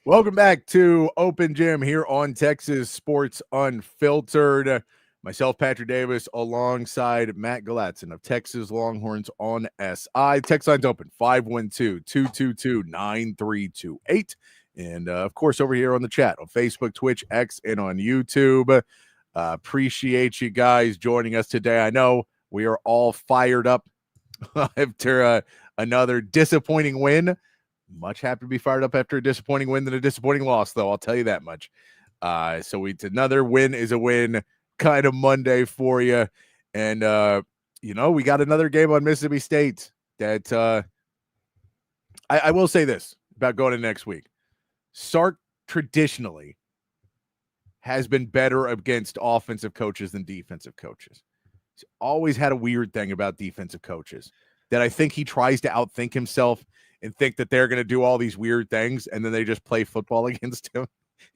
S6: Welcome back to Open Gym here on Texas Sports Unfiltered. Myself, Patrick Davis, alongside Matt Galatzan of Texas Longhorns on SI. Text line's open, 512-222-9328. And, of course, over here on the chat on Facebook, Twitch, X, and on YouTube. Appreciate you guys joining us today. I know we are all fired up after another disappointing win. Much happy to be fired up after a disappointing win than a disappointing loss, though. I'll tell you that much. So another win is a win kind of Monday for you. And, we got another game on Mississippi State that I will say this about going into next week. Sark traditionally has been better against offensive coaches than defensive coaches. He's always had a weird thing about defensive coaches that I think he tries to outthink himself and think that they're going to do all these weird things, and then they just play football against him.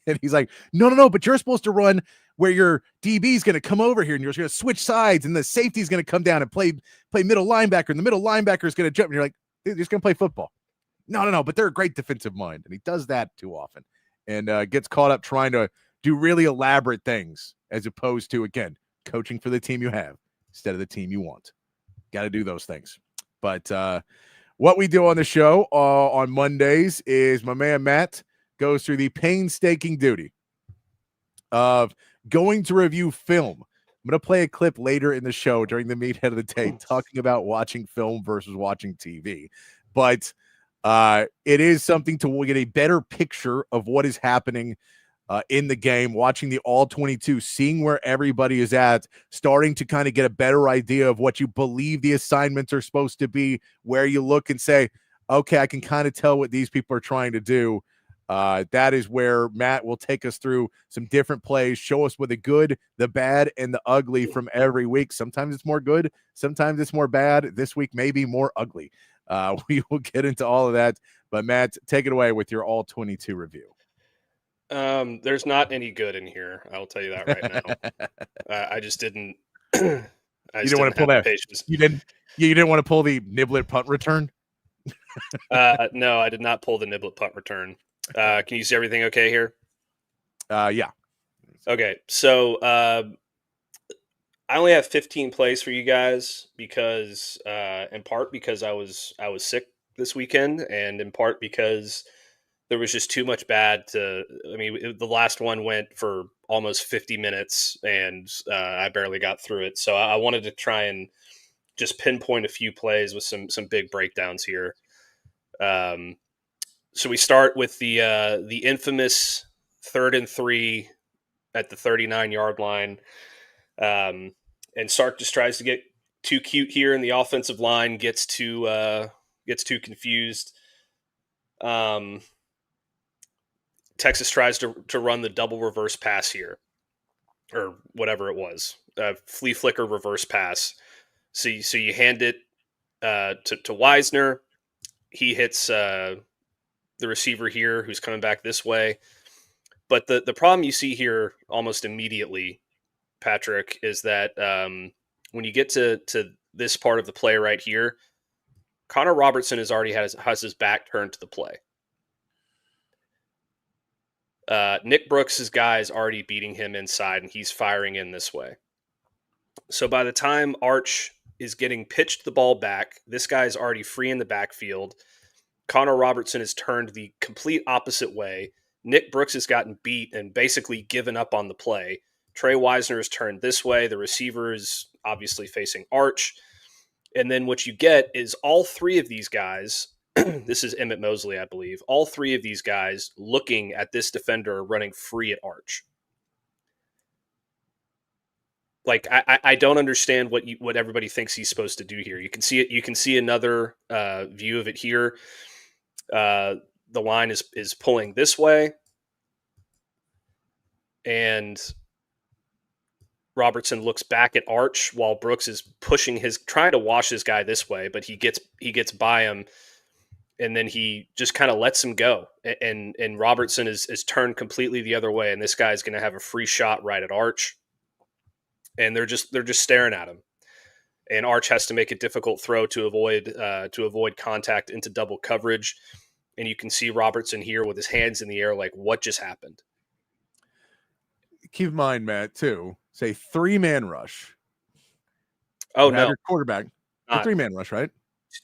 S6: And he's like, no, but you're supposed to run where your DB is going to come over here, and you're going to switch sides, and the safety is going to come down and play middle linebacker, and the middle linebacker is going to jump. And you're like, they're just going to play football. No, but they're a great defensive mind, and he does that too often and gets caught up trying to do really elaborate things as opposed to, again, coaching for the team you have instead of the team you want. Got to do those things. But what we do on the show on Mondays is my man Matt goes through the painstaking duty of going to review film. I'm going to play a clip later in the show during the meathead of the day talking about watching film versus watching TV. But it is something to get a better picture of what is happening in the game, watching the all 22, seeing where everybody is at, starting to kind of get a better idea of what you believe the assignments are supposed to be, where you look and say, okay, I can kind of tell what these people are trying to do. That is where Matt will take us through some different plays, show us what the good, the bad, and the ugly from every week. Sometimes it's more good, sometimes it's more bad. This week, maybe more ugly. We will get into all of that. But Matt, take it away with your all 22 review.
S7: There's not any good in here. I'll tell you that right now. I just didn't. I
S6: You
S7: just
S6: didn't want to pull
S7: have the
S6: that.
S7: patience.
S6: You didn't want to pull the Niblet punt return.
S7: No, I did not pull the Niblet punt return. Can you see everything okay here?
S6: Yeah.
S7: Okay, so I only have 15 plays for you guys because, in part, because I was sick this weekend, and in part because there was just too much bad to. I mean, the last one went for almost 50 minutes, and I barely got through it. So I wanted to try and just pinpoint a few plays with some big breakdowns here. So we start with the infamous 3rd and 3 at the 39-yard line. And Sark just tries to get too cute here, and the offensive line gets too confused. Texas tries to run the double reverse pass here, or whatever it was, flea flicker reverse pass. So you hand it to Wisner. He hits the receiver here, who's coming back this way. But the problem you see here almost immediately, Patrick, is that when you get to this part of the play right here, Connor Robertson has his back turned to the play. Nick Brooks' guy is already beating him inside, and he's firing in this way. So by the time Arch is getting pitched the ball back, this guy is already free in the backfield. Connor Robertson is turned the complete opposite way. Nick Brooks has gotten beat and basically given up on the play. Trey Wisner is turned this way. The receiver is obviously facing Arch. And then what you get is all three of these guys, this is Emmett Mosley, I believe, all three of these guys looking at this defender running free at Arch. Like, I don't understand what everybody thinks he's supposed to do here. You can see it. You can see another view of it here. The line is pulling this way, and Robertson looks back at Arch while Brooks is trying to wash his guy this way, but he gets by him, and then he just kind of lets him go. And Robertson is turned completely the other way, and this guy's going to have a free shot right at Arch. And they're just staring at him. And Arch has to make a difficult throw to avoid contact into double coverage. And you can see Robertson here with his hands in the air, like, what just happened?
S6: Keep in mind, Matt, too. Say 3-man rush.
S7: Oh, no.
S6: Your quarterback. A 3-man rush, right?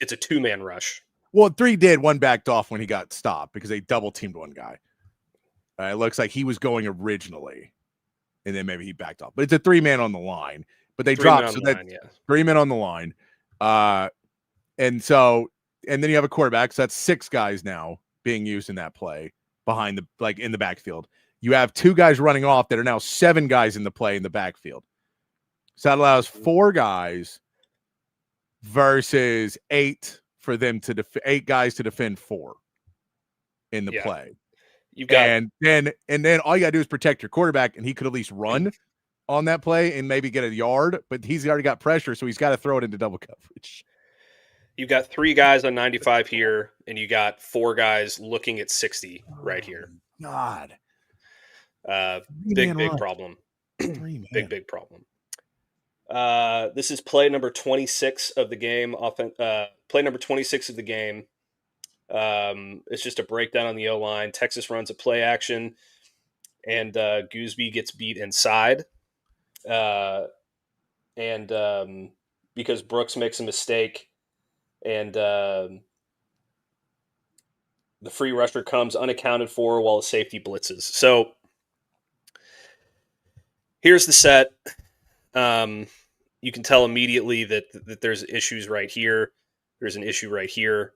S7: It's a 2-man rush.
S6: Well, 3 did. 1 backed off when he got stopped because they double teamed one guy. It looks like he was going originally, and then maybe he backed off. But it's a 3-man on the line. But they dropped. So that's 3 men on the line. And then you have a quarterback. So that's 6 guys now being used in that play behind in the backfield. You have 2 guys running off that are now 7 guys in the play in the backfield. So that allows 4 guys versus 8 for them to 8 guys to defend 4 in the play.
S7: You've got
S6: and then all you gotta do is protect your quarterback, and he could at least run on that play and maybe get a yard, but he's already got pressure, so he's got to throw it into double coverage.
S7: You've got 3 guys on 95 here, and you got 4 guys looking at 60 right here.
S6: God.
S7: Big problem. Big problem. This is play number 26 of the game. Play number 26 of the game. It's just a breakdown on the O-line. Texas runs a play action, and Gooseby gets beat inside. Because Brooks makes a mistake, and the free rusher comes unaccounted for while the safety blitzes. So here's the set. You can tell immediately that there's issues right here. There's an issue right here.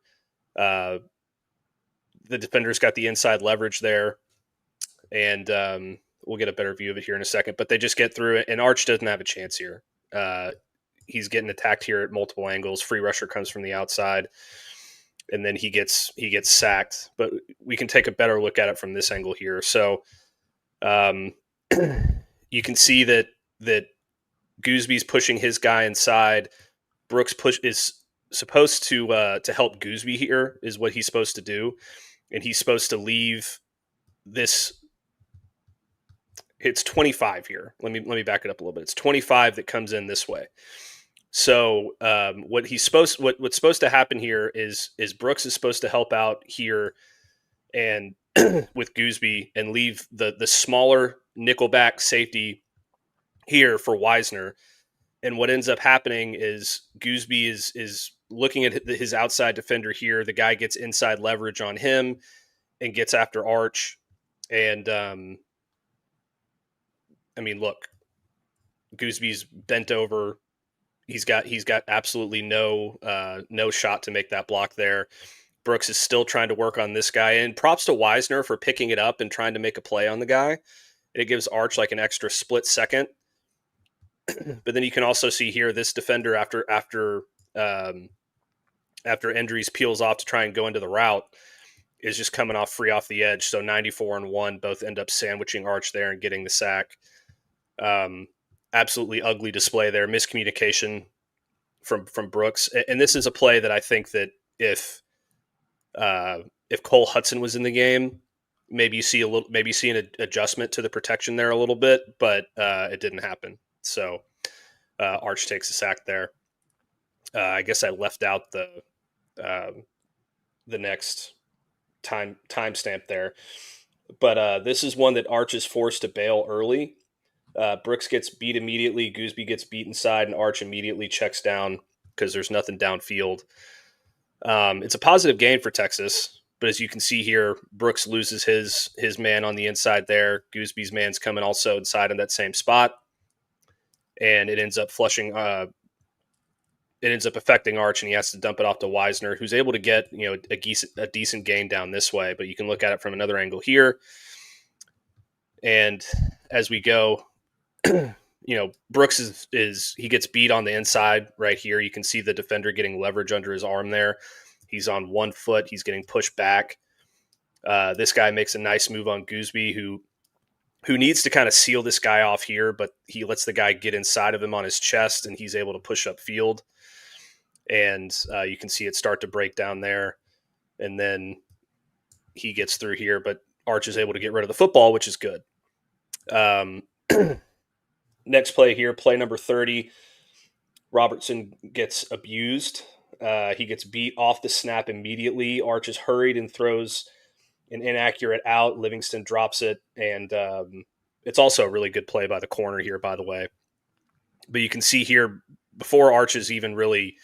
S7: The defender's got the inside leverage there, and we'll get a better view of it here in a second. But they just get through it, and Arch doesn't have a chance here. He's getting attacked here at multiple angles. Free rusher comes from the outside, and then he gets sacked. But we can take a better look at it from this angle here. So you can see that Gooseby's pushing his guy inside. Brooks is supposed to help Gooseby here, is what he's supposed to do, and he's supposed to leave this It's 25 here. Let me back it up a little bit. It's 25 that comes in this way. So what's supposed to happen here is Brooks is supposed to help out here and with Gooseby and leave the smaller nickelback safety here for Wisner. And what ends up happening is Gooseby is looking at his outside defender here. The guy gets inside leverage on him and gets after Arch. And look, Gooseby's bent over. He's got absolutely no shot to make that block there. Brooks is still trying to work on this guy, and props to Wisner for picking it up and trying to make a play on the guy. It gives Arch like an extra split second. But then you can also see here this defender after Endries peels off to try and go into the route is just coming off free off the edge. So 94 and 1 both end up sandwiching Arch there and getting the sack. Absolutely ugly display there. Miscommunication from Brooks. And this is a play that I think that if Cole Hudson was in the game, maybe you see an adjustment to the protection there a little bit, but it didn't happen. So Arch takes a sack there. I guess I left out the next timestamp there, but this is one that Arch is forced to bail early. Brooks gets beat immediately. Gooseby gets beat inside, and Arch immediately checks down because there's nothing downfield. It's a positive gain for Texas, but as you can see here, Brooks loses his man on the inside there. Gooseby's man's coming also inside in that same spot, and it ends up flushing. It ends up affecting Arch, and he has to dump it off to Wisner, who's able to get a decent gain down this way. But you can look at it from another angle here, and as we go. Brooks he gets beat on the inside right here. You can see the defender getting leverage under his arm there. He's on 1 foot. He's getting pushed back. This guy makes a nice move on Gooseby, who needs to kind of seal this guy off here, but he lets the guy get inside of him on his chest, and he's able to push up field. And you can see it start to break down there. And then he gets through here, but Arch is able to get rid of the football, which is good. Next play here, play number 30. Robertson gets abused. He gets beat off the snap immediately. Arch is hurried and throws an inaccurate out. Livingston drops it, and it's also a really good play by the corner here, by the way. But you can see here, before Arch is even really,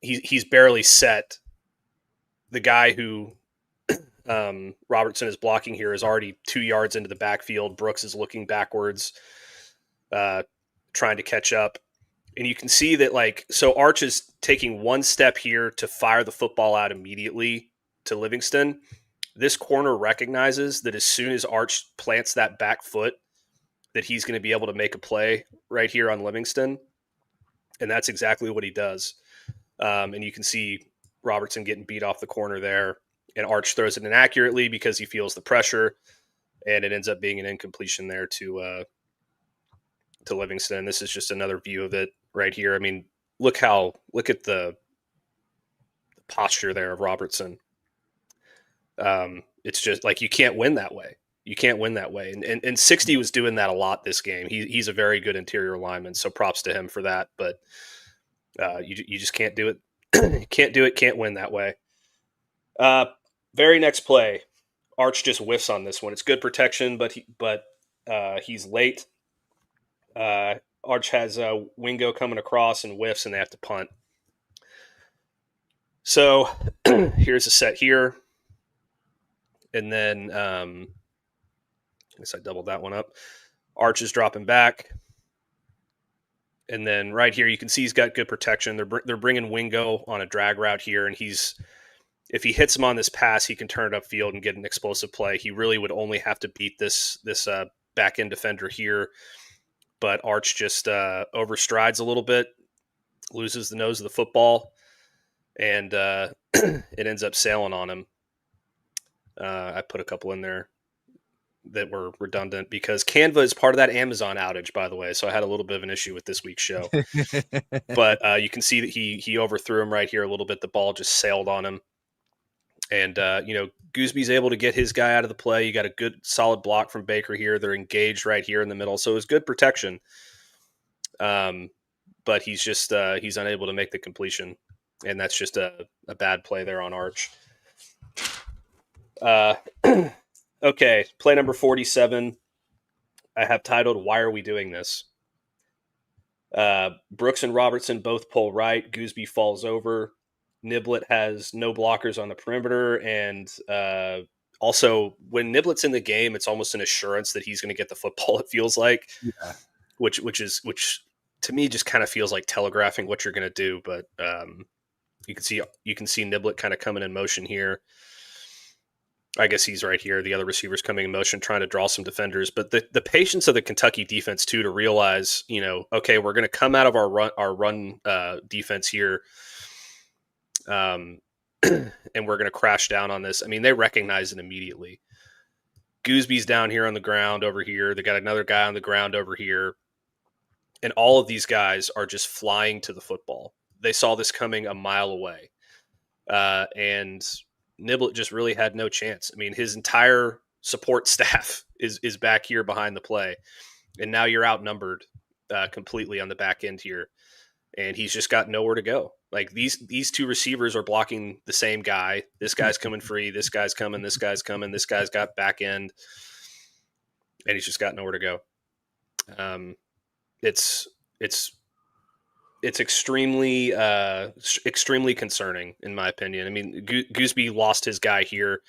S7: he's barely set. The guy who Robertson is blocking here is already 2 yards into the backfield. Brooks is looking backwards, trying to catch up. And you can see that, so Arch is taking 1 step here to fire the football out immediately to Livingston. This corner recognizes that as soon as Arch plants that back foot, that he's going to be able to make a play right here on Livingston. And that's exactly what he does. And you can see Robertson getting beat off the corner there. And Arch throws it inaccurately because he feels the pressure, and it ends up being an incompletion there to Livingston. This is just another view of it right here. I mean, look at the posture there of Robertson. It's just you can't win that way. You can't win that way. And 60 was doing that a lot this game. He's a very good interior lineman, so props to him for that. But you just can't do it. Can't win that way. Very next play, Arch just whiffs on this one. It's good protection, but he's late. Arch has Wingo coming across and whiffs, and they have to punt. So here's a set here. And then I guess I doubled that one up. Arch is dropping back. And then right here, you can see he's got good protection. They're bringing Wingo on a drag route here, and if he hits him on this pass, he can turn it upfield and get an explosive play. He really would only have to beat this back end defender here, but Arch just overstrides a little bit, loses the nose of the football, and it ends up sailing on him. I put a couple in there that were redundant because Canva is part of that Amazon outage, by the way. So I had a little bit of an issue with this week's show, but you can see that he overthrew him right here a little bit. The ball just sailed on him. And, Goosby's able to get his guy out of the play. You got a good solid block from Baker here. They're engaged right here in the middle. So it was good protection. But he's just he's unable to make the completion. And that's just a bad play there on Arch. Okay, play number 47. I have titled, "Why Are We Doing This?" Brooks and Robertson both pull right. Goosby falls over. Niblett has no blockers on the perimeter, and also when Niblett's in the game, it's almost an assurance that he's going to get the football. It feels like, which to me just kind of feels like telegraphing what you're going to do. But you can see Niblett kind of coming in motion here. I guess he's right here. The other receivers coming in motion, trying to draw some defenders. But the patience of the Kentucky defense too to realize, okay, we're going to come out of our run defense here. And we're going to crash down on this. I mean, they recognize it immediately. Goosby's down here on the ground over here. They got another guy on the ground over here. And all of these guys are just flying to the football. They saw this coming a mile away. And Niblett just really had no chance. I mean, his entire support staff is back here behind the play. And now you're outnumbered completely on the back end here. And he's just got nowhere to go. Like these two receivers are blocking the same guy. This guy's coming free. This guy's coming. This guy's coming. This guy's got back end, and he's just got nowhere to go. It's extremely concerning in my opinion. I mean, Goosby lost his guy here.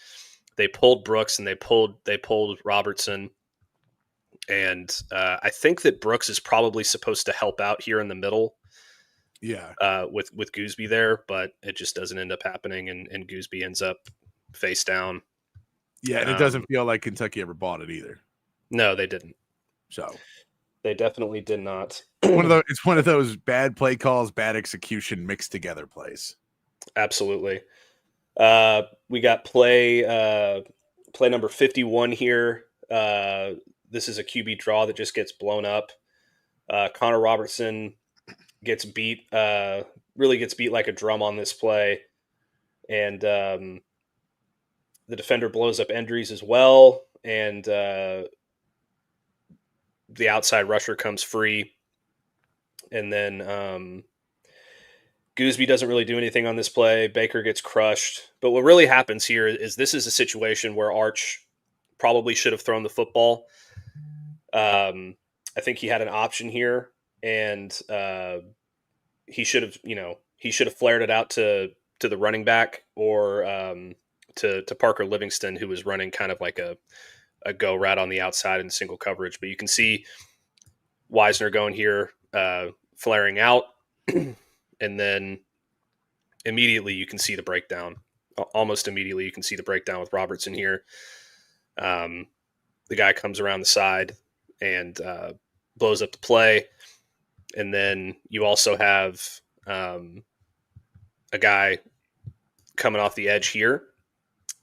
S7: They pulled Brooks and they pulled Robertson, and I think that Brooks is probably supposed to help out here in the middle. Yeah, with Goosby there, but it just doesn't end up happening, and Goosby ends up face down.
S6: Yeah, and it doesn't feel like Kentucky ever bought it either.
S7: No, they didn't.
S6: So
S7: they definitely did not.
S6: It's one of those bad play calls, bad execution mixed together plays.
S7: Absolutely. We got play number 51 here. This is a QB draw that just gets blown up. Connor Robertson gets beat like a drum on this play. And the defender blows up Endries as well. And the outside rusher comes free. And then Goosby doesn't really do anything on this play. Baker gets crushed. But what really happens here is this is a situation where Arch probably should have thrown the football. I think he had an option here. And he should have flared it out to the running back or to Parker Livingston, who was running kind of like a go route on the outside in single coverage. But you can see Wisner going here, flaring out, and then immediately you can see the breakdown. Almost immediately you can see the breakdown with Robertson here. The guy comes around the side and blows up the play. And then you also have a guy coming off the edge here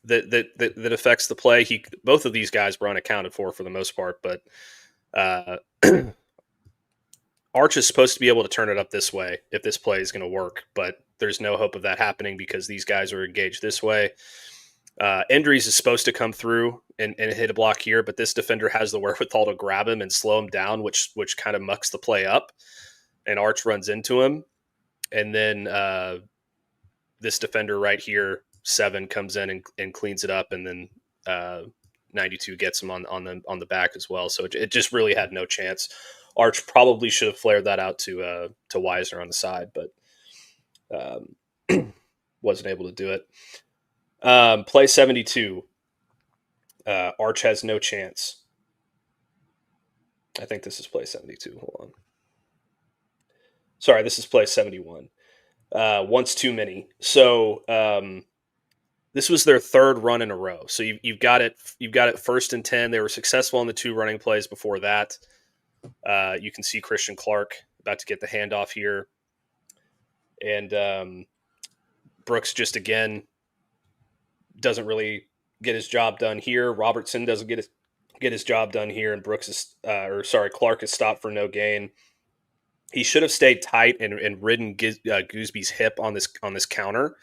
S7: that affects the play. Both of these guys were unaccounted for the most part, but Arch is supposed to be able to turn it up this way if this play is going to work, but there's no hope of that happening because these guys are engaged this way. Endries is supposed to come through and hit a block here, but this defender has the wherewithal to grab him and slow him down, which kind of mucks the play up. And Arch runs into him. And then this defender right here, 7, comes in and cleans it up. And then 92 gets him on the back as well. So it just really had no chance. Arch probably should have flared that out to Wisner on the side, but wasn't able to do it. Play 72. Arch has no chance. I think this is play 72. Hold on. Sorry, this is play 71. Once too many. So this was their third run in a row. So you've got it 1st and 10. They were successful on the 2 running plays before that. You can see Christian Clark about to get the handoff here. And Brooks just again doesn't really get his job done here. Robertson doesn't get his job done here, and Clark is stopped for no gain. He should have stayed tight and ridden Goosby's hip on this counter,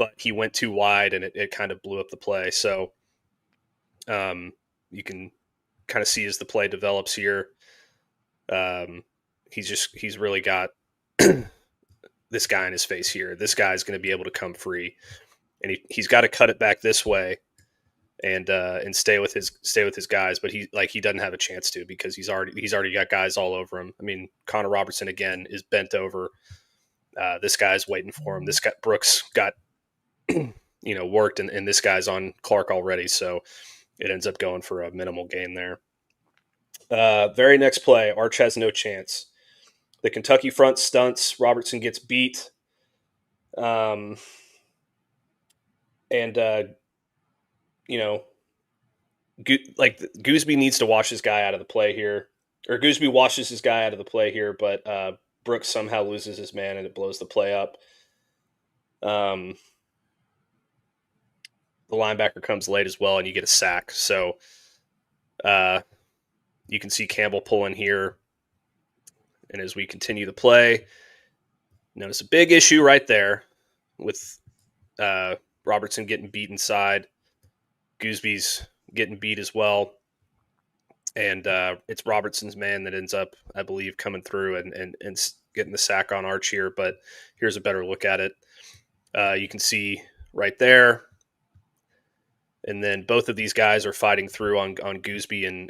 S7: but he went too wide and it kind of blew up the play. So you can kind of see as the play develops here. He's really got this guy in his face here. This guy's going to be able to come free, and he's got to cut it back this way and stay with his guys. But he doesn't have a chance to, because he's already got guys all over him. I mean, Connor Robertson again is bent over. This guy's waiting for him. This guy Brooks got worked, and this guy's on Clark already. So it ends up going for a minimal gain there. Very next play, Arch has no chance. The Kentucky front stunts. Robertson gets beat. Gooseby needs to wash his guy out of the play here. Or Gooseby washes his guy out of the play here, but Brooks somehow loses his man and it blows the play up. The linebacker comes late as well, and you get a sack. So you can see Campbell pulling here. And as we continue the play, notice a big issue right there with Robertson getting beat inside. Gooseby's getting beat as well. And it's Robertson's man that ends up, I believe, coming through and getting the sack on Arch here. But here's a better look at it. You can see right there. And then both of these guys are fighting through on Gooseby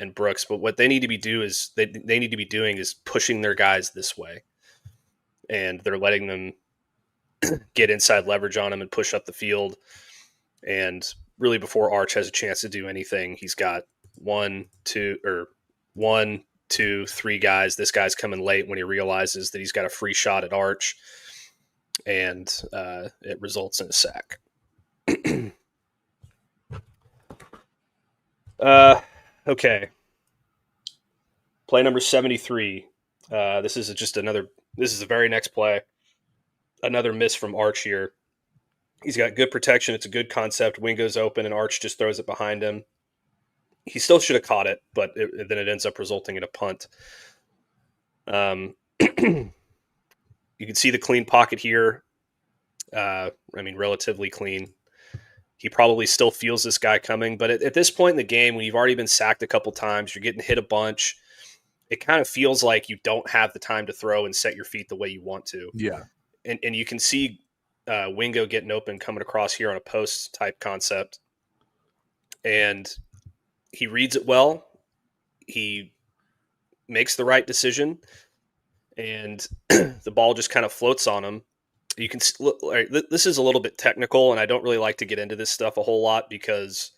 S7: and Brooks. But what they need to be doing is pushing their guys this way. And they're letting them get inside leverage on him and push up the field. And really, before Arch has a chance to do anything, he's got 1, 2, 3 guys. This guy's coming late when he realizes that he's got a free shot at Arch. And it results in a sack. Okay. Play number 73. This is the very next play. Another miss from Arch here. He's got good protection. It's a good concept. Wing goes open and Arch just throws it behind him. He still should have caught it, but then it ends up resulting in a punt. You can see the clean pocket here. Relatively clean. He probably still feels this guy coming, but at this point in the game, when you've already been sacked a couple times, you're getting hit a bunch, it kind of feels like you don't have the time to throw and set your feet the way you want to.
S6: Yeah.
S7: And you can see Wingo getting open, coming across here on a post type concept. And he reads it well. He makes the right decision. And the ball just kind of floats on him. You can look. This is a little bit technical, and I don't really like to get into this stuff a whole lot because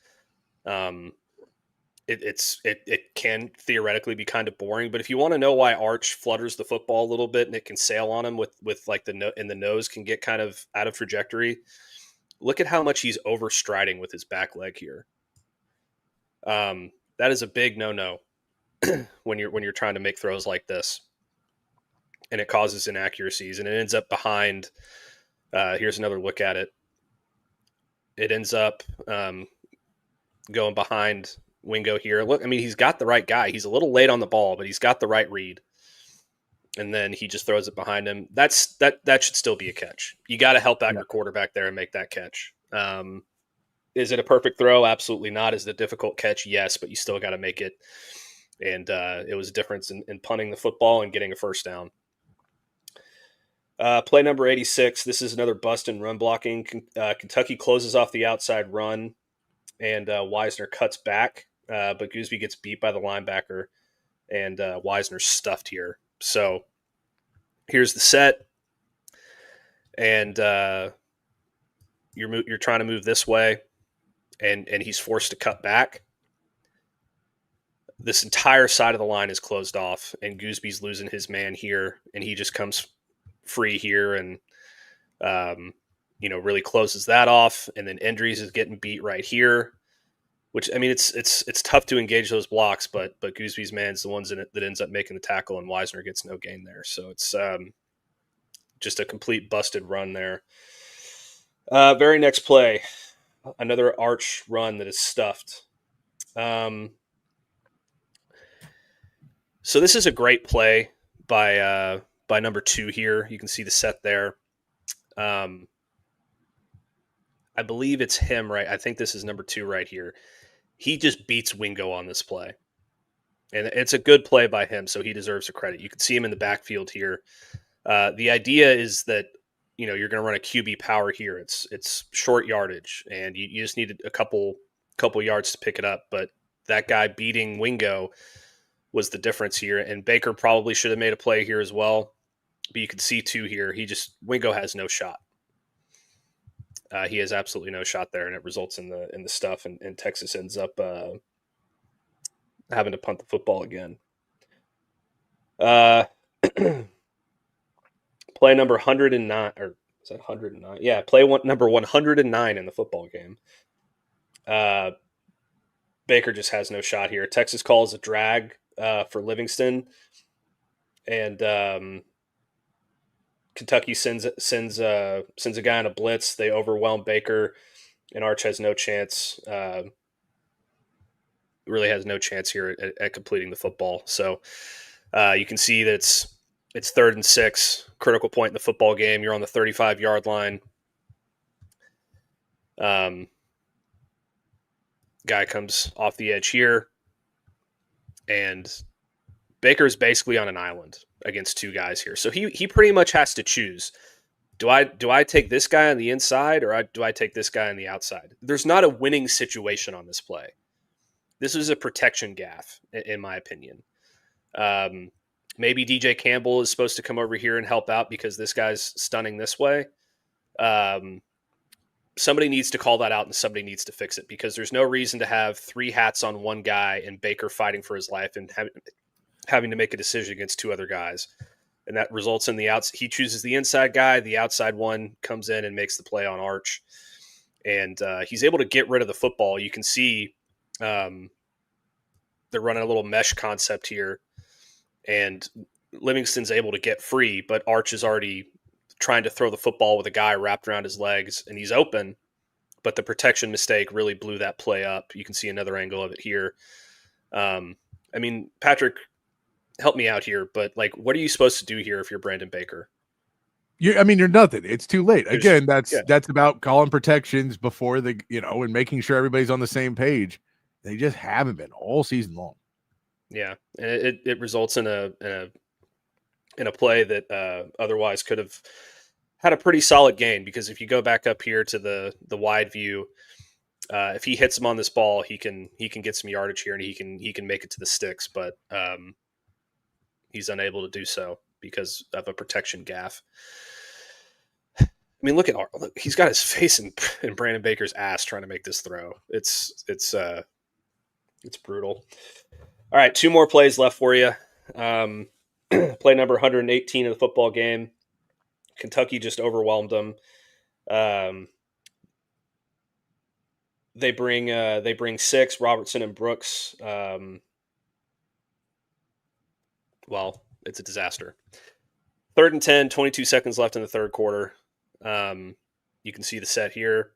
S7: it can theoretically be kind of boring. But if you want to know why Arch flutters the football a little bit and it can sail on him with like the nose can get kind of out of trajectory, look at how much he's overstriding with his back leg here. That is a big no-no when you're trying to make throws like this. And it causes inaccuracies, and it ends up behind. Here's another look at it. It ends up going behind Wingo here. Look, he's got the right guy. He's a little late on the ball, but he's got the right read. And then he just throws it behind him. That should still be a catch. You got to help out your quarterback there and make that catch. Is it a perfect throw? Absolutely not. Is it a difficult catch? Yes, but you still got to make it. And it was a difference in punting the football and getting a first down. Play number 86. This is another bust in run blocking. Kentucky closes off the outside run, and Wisner cuts back, but Gooseby gets beat by the linebacker, and Wisner's stuffed here. So here's the set, and you're trying to move this way, and he's forced to cut back. This entire side of the line is closed off, and Gooseby's losing his man here, and he just comes free here and really closes that off. And then Endries is getting beat right here, which it's tough to engage those blocks, but Gooseby's man's the ones that ends up making the tackle, and Wisner gets no gain there. So it's just a complete busted run there. Very next play, another Arch run that is stuffed. So this is a great play by number 2 here. You can see the set there. I believe it's him, right? I think this is number 2 right here. He just beats Wingo on this play. And it's a good play by him, so he deserves the credit. You can see him in the backfield here. The idea is that, you're going to run a QB power here. It's short yardage, and you just need a couple yards to pick it up. But that guy beating Wingo was the difference here. And Baker probably should have made a play here as well. But you can see too here, Wingo has no shot. He has absolutely no shot there, and it results in the stuff, and Texas ends up having to punt the football again. Play number 109, or is that 109? Yeah, number 109 in the football game. Baker just has no shot here. Texas calls a drag for Livingston, and Kentucky sends a guy on a blitz. They overwhelm Baker, and Arch has no chance. Really has no chance here at completing the football. So you can see that it's 3rd and 6, critical point in the football game. You're on the 35-yard line. Guy comes off the edge here, and Baker's basically on an island against 2 guys here. So he pretty much has to choose. Do I take this guy on the inside, or do I take this guy on the outside? There's not a winning situation on this play. This is a protection gaffe, in my opinion. Maybe DJ Campbell is supposed to come over here and help out because this guy's stunning this way. Somebody needs to call that out, and somebody needs to fix it, because there's no reason to have 3 hats on one guy and Baker fighting for his life and having to make a decision against 2 other guys. And that results in he chooses the inside guy. The outside one comes in and makes the play on Arch. And he's able to get rid of the football. You can see they're running a little mesh concept here. And Livingston's able to get free, but Arch is already trying to throw the football with a guy wrapped around his legs, and he's open. But the protection mistake really blew that play up. You can see another angle of it here. Patrick, help me out here, but what are you supposed to do here if you're Brandon Baker?
S6: You're nothing. It's too late. Again, that's about calling protections before and making sure everybody's on the same page. They just haven't been all season long.
S7: Yeah, and it results in a play that otherwise could have had a pretty solid gain, because if you go back up here to the wide view, if he hits him on this ball, he can get some yardage here, and he can make it to the sticks, but he's unable to do so because of a protection gaffe. Look, he's got his face in Brandon Baker's ass trying to make this throw. It's brutal. All right, 2 more plays left for you. Play number 118 of the football game. Kentucky just overwhelmed them. They bring 6, Robertson and Brooks. It's a disaster. 3rd and 10, 22 seconds left in the 3rd quarter. You can see the set here.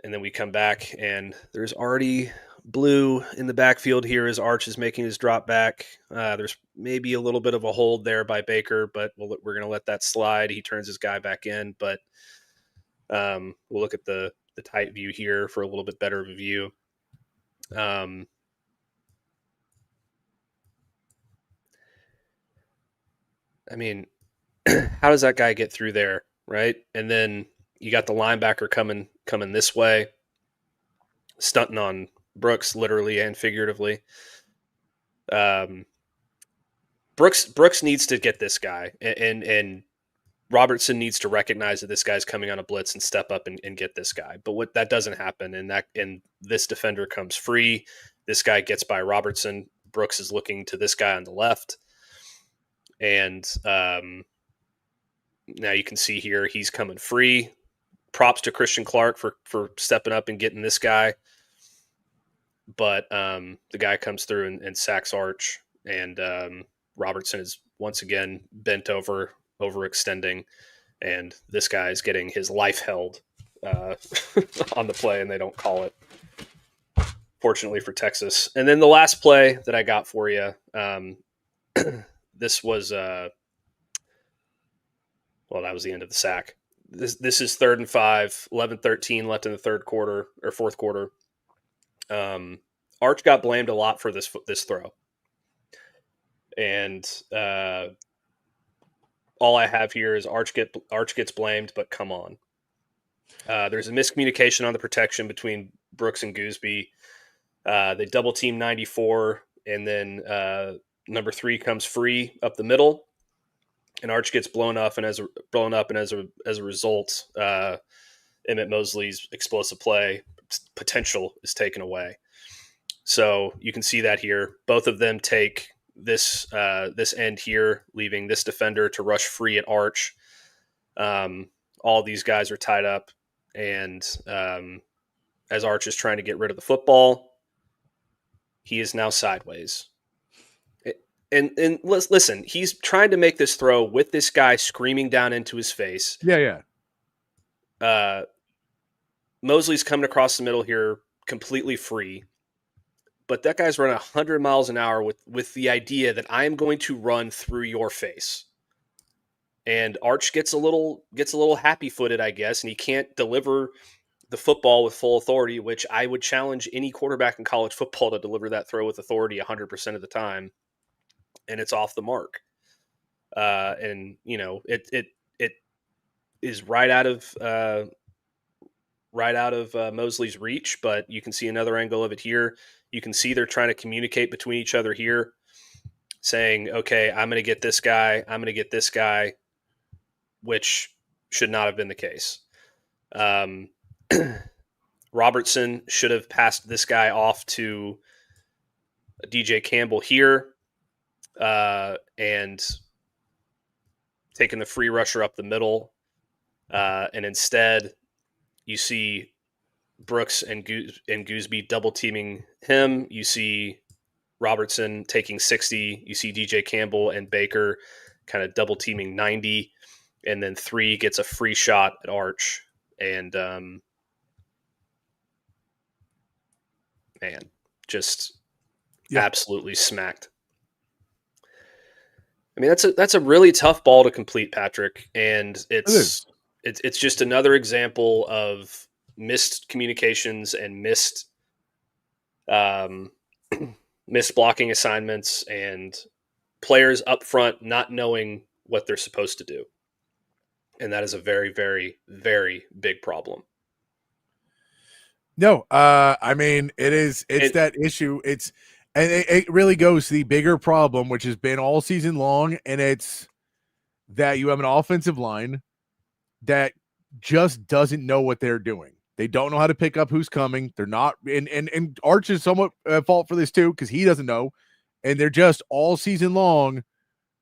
S7: And then we come back, and there's already blue in the backfield here as Arch is making his drop back. There's maybe a little bit of a hold there by Baker, but we're going to let that slide. He turns his guy back in, but we'll look at the tight view here for a little bit better of a view. How does that guy get through there, right? And then you got the linebacker coming this way, stunting on Brooks, literally and figuratively. Brooks needs to get this guy, and Robertson needs to recognize that this guy's coming on a blitz and step up and get this guy. But that doesn't happen, and this defender comes free. This guy gets by Robertson. Brooks is looking to this guy on the left, and now you can see here he's coming free. Props to Christian Clark for stepping up and getting this guy. But the guy comes through and sacks Arch, and Robertson is once again bent over, overextending, and this guy is getting his life held on the play, and they don't call it, fortunately for Texas. And then the last play that I got for you, this was that was the end of the sack. this is 3rd and 5, 11-13 left in the third quarter or fourth quarter. Arch got blamed a lot for this throw. And all I have here is Arch gets blamed, but come on. There's a miscommunication on the protection between Brooks and Gooseby. They double team 94, and then number 3 comes free up the middle, and Arch gets blown up, and as a result, Emmett Mosley's explosive play potential is taken away. So you can see that here. Both of them take this end here, leaving this defender to rush free at Arch. All these guys are tied up, and as Arch is trying to get rid of the football, he is now sideways. And listen, he's trying to make this throw with this guy screaming down into his face.
S6: Yeah.
S7: Mosley's coming across the middle here completely free. But that guy's running 100 miles an hour with the idea that I am going to run through your face. And Arch gets a little happy-footed, I guess, and he can't deliver the football with full authority, which I would challenge any quarterback in college football to deliver that throw with authority 100% of the time. And it's off the mark. And you know, it is right out of Mosley's reach, but you can see another angle of it here. You can see they're trying to communicate between each other here, saying, okay, I'm going to get this guy, which should not have been the case. Robertson should have passed this guy off to DJ Campbell here, and taken the free rusher up the middle. And instead you see Brooks and Gooseby double teaming him. You see Robertson taking 60. You see DJ Campbell and Baker kind of double teaming 90. And then 3 gets a free shot at Arch. And, man, just absolutely smacked. I mean, that's a really tough ball to complete, Patrick. And it's just another example of missed communications and missed blocking assignments and players up front not knowing what they're supposed to do. And that is a very, very, very big problem.
S6: No, I mean, it's that issue. It really goes to the bigger problem, which has been all season long. And it's that you have an offensive line that just doesn't know what they're doing. They don't know how to pick up who's coming. They're not, and Arch is somewhat at fault for this too, because he doesn't know. And they're just all season long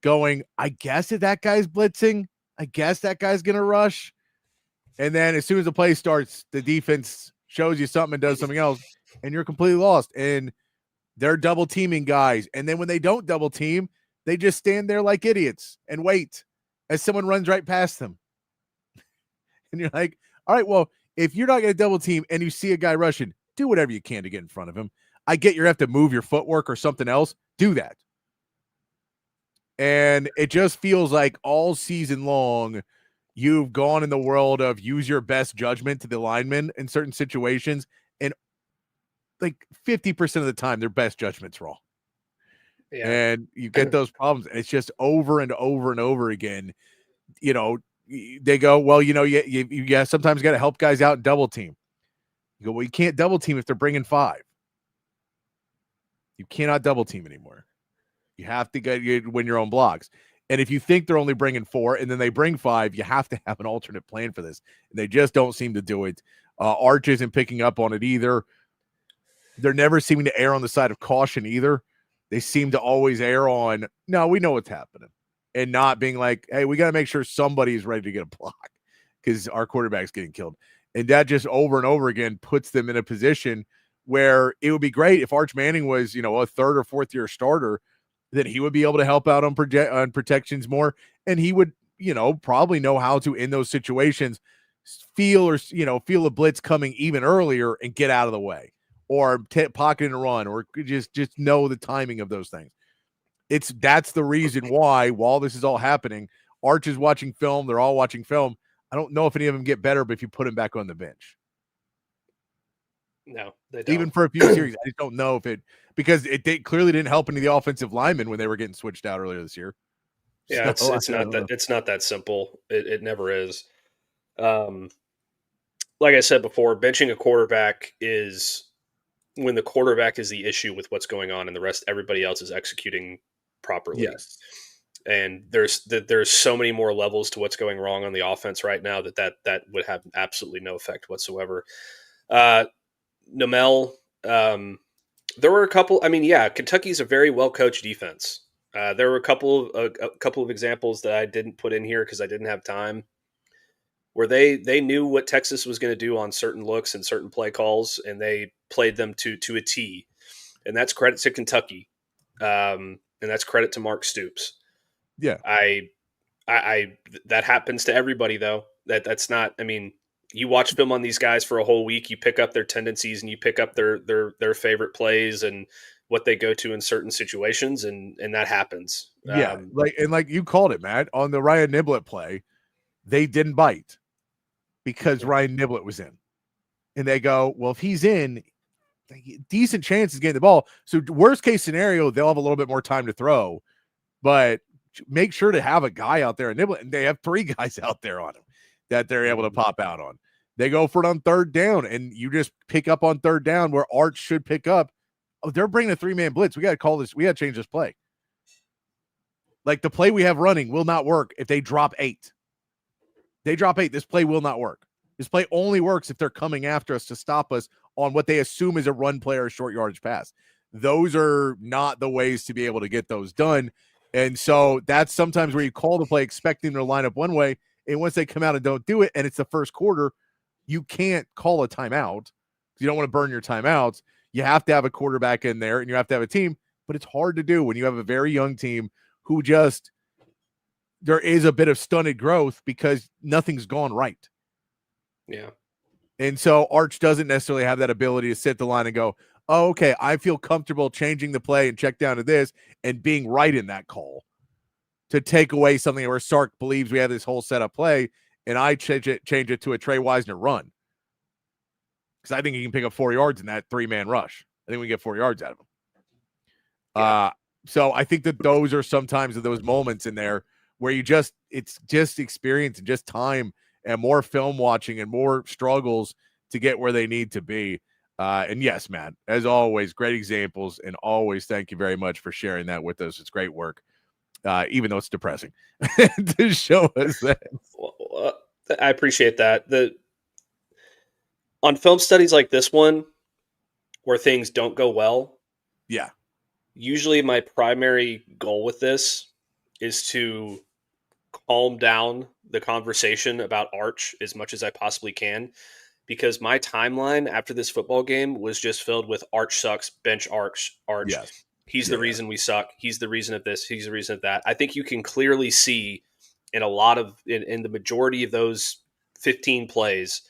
S6: going, I guess if that guy's blitzing, I guess that guy's going to rush. And then as soon as the play starts, the defense shows you something and does something else, and you're completely lost. And they're double teaming guys. And then when they don't double team, they just stand there like idiots and wait as someone runs right past them. And you're like, all right, well, if you're not going to double team and you see a guy rushing, do whatever you can to get in front of him. I get you have to move your footwork or something else. Do that. And it just feels like all season long, you've gone in the world of use your best judgment to the linemen in certain situations. And like 50% of the time, their best judgment's wrong. Yeah. And you get those problems. And it's just over and over and over again. You know, they go, well, you know, you sometimes got to help guys out and double team. You go, well, you can't double team if they're bringing 5. You cannot double team anymore. You have to win your own blocks. And if you think they're only bringing 4 and then they bring 5, you have to have an alternate plan for this. And they just don't seem to do it. Arch isn't picking up on it either. They're never seeming to err on the side of caution either. They seem to always err on, no, we know what's happening. And not being like, hey, we got to make sure somebody's ready to get a block because our quarterback's getting killed. And that just over and over again puts them in a position where it would be great if Arch Manning was, you know, a 3rd or 4th year starter, that he would be able to help out on protections more. And he would, you know, probably know how to, in those situations, feel a blitz coming even earlier and get out of the way, or pocket and run, or just know the timing of those things. That's the reason why, while this is all happening, Arch is watching film. They're all watching film. I don't know if any of them get better, but if you put them back on the bench.
S7: No, they don't.
S6: Even for a few series, I just don't know if because it clearly didn't help any of the offensive linemen when they were getting switched out earlier this year.
S7: Yeah,
S6: So,
S7: it's not that simple. It never is. Like I said before, benching a quarterback is when the quarterback is the issue with what's going on, and the rest, everybody else is executing properly.
S6: Yes.
S7: And there's so many more levels to what's going wrong on the offense right now that would have absolutely no effect whatsoever. Nomel, there were a couple. I mean, yeah, Kentucky's a very well coached defense. There were a couple of examples that I didn't put in here because I didn't have time, where they knew what Texas was going to do on certain looks and certain play calls, and they played them to a T. And that's credit to Kentucky, and that's credit to Mark Stoops.
S6: Yeah,
S7: I that happens to everybody though. That's not. I mean, you watch film on these guys for a whole week, you pick up their tendencies and you pick up their favorite plays and what they go to in certain situations, and that happens.
S6: Yeah, like you called it, Matt, on the Ryan Niblett play, they didn't bite because Ryan Niblett was in, and they go, well, if he's in, decent chance of getting the ball. So worst case scenario, they'll have a little bit more time to throw, but make sure to have a guy out there, and Niblett, and they have 3 guys out there on him that they're able to pop out on. They go for it on 3rd down, and you just pick up on 3rd down where Arch should pick up. Oh, they're bringing a 3-man blitz. We got to call this. We got to change this play. Like the play we have running will not work if they drop 8. They drop 8. This play will not work. This play only works if they're coming after us to stop us on what they assume is a run play or a short yardage pass. Those are not the ways to be able to get those done. And so that's sometimes where you call the play expecting them to line up one way, and once they come out and don't do it, and it's the first quarter, you can't call a timeout. You don't want to burn your timeouts. You have to have a quarterback in there, and you have to have a team, but it's hard to do when you have a very young team who just – there is a bit of stunted growth because nothing's gone right.
S7: Yeah.
S6: And so Arch doesn't necessarily have that ability to sit the line and go, oh, okay, I feel comfortable changing the play and check down to this and being right in that call to take away something where Sark believes we have this whole setup play, and I change it to a Trey Wisner run. Because I think he can pick up 4 yards in that 3-man rush. I think we get 4 yards out of him. Yeah. So I think that those are sometimes of those moments in there where it's just experience and just time and more film watching and more struggles to get where they need to be. And yes, Matt, as always, great examples, and always thank you very much for sharing that with us. It's great work, even though it's depressing to show us that.
S7: Well, I appreciate that. On film studies like this one, where things don't go well,
S6: yeah,
S7: usually my primary goal with this is to calm down the conversation about Arch as much as I possibly can, because my timeline after this football game was just filled with Arch sucks, bench Arch.
S6: Yes.
S7: He's the reason we suck. He's the reason of this. He's the reason of that. I think you can clearly see in the majority of those 15 plays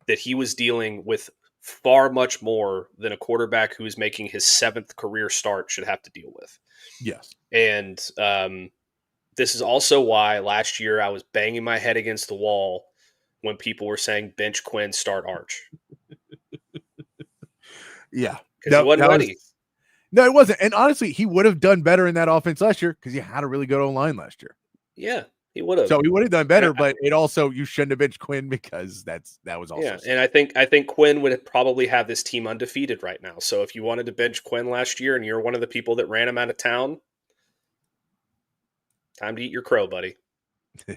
S7: that he was dealing with far much more than a quarterback who is making his 7th career start should have to deal with.
S6: Yes.
S7: And this is also why last year I was banging my head against the wall when people were saying bench Quinn, start Arch.
S6: Yeah.
S7: Because he wasn't ready.
S6: No, it wasn't. And honestly, he would have done better in that offense last year because he had a really good O-line last year.
S7: Yeah, he would have.
S6: So he would have done better, but it also, you shouldn't have benched Quinn because that was also.
S7: Yeah, and I think Quinn would probably have this team undefeated right now. So if you wanted to bench Quinn last year and you're one of the people that ran him out of town, time to eat your crow, buddy.
S6: All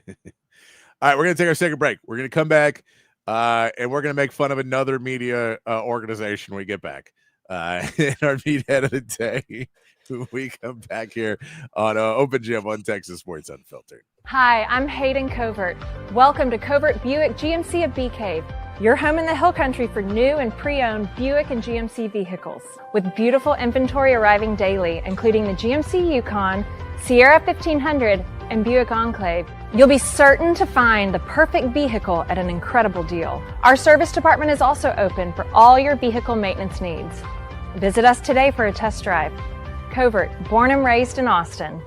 S6: right, we're going to take our second break. We're going to come back, and we're going to make fun of another media organization when we get back. In our meathead of the day, we come back here on Open Gym on Texas Sports Unfiltered.
S12: Hi, I'm Hayden Covert. Welcome to Covert Buick GMC of Bee Cave, your home in the Hill Country for new and pre-owned Buick and GMC vehicles. With beautiful inventory arriving daily, including the GMC Yukon, Sierra 1500, and Buick Enclave, you'll be certain to find the perfect vehicle at an incredible deal. Our service department is also open for all your vehicle maintenance needs. Visit us today for a test drive. Covert, born and raised in Austin.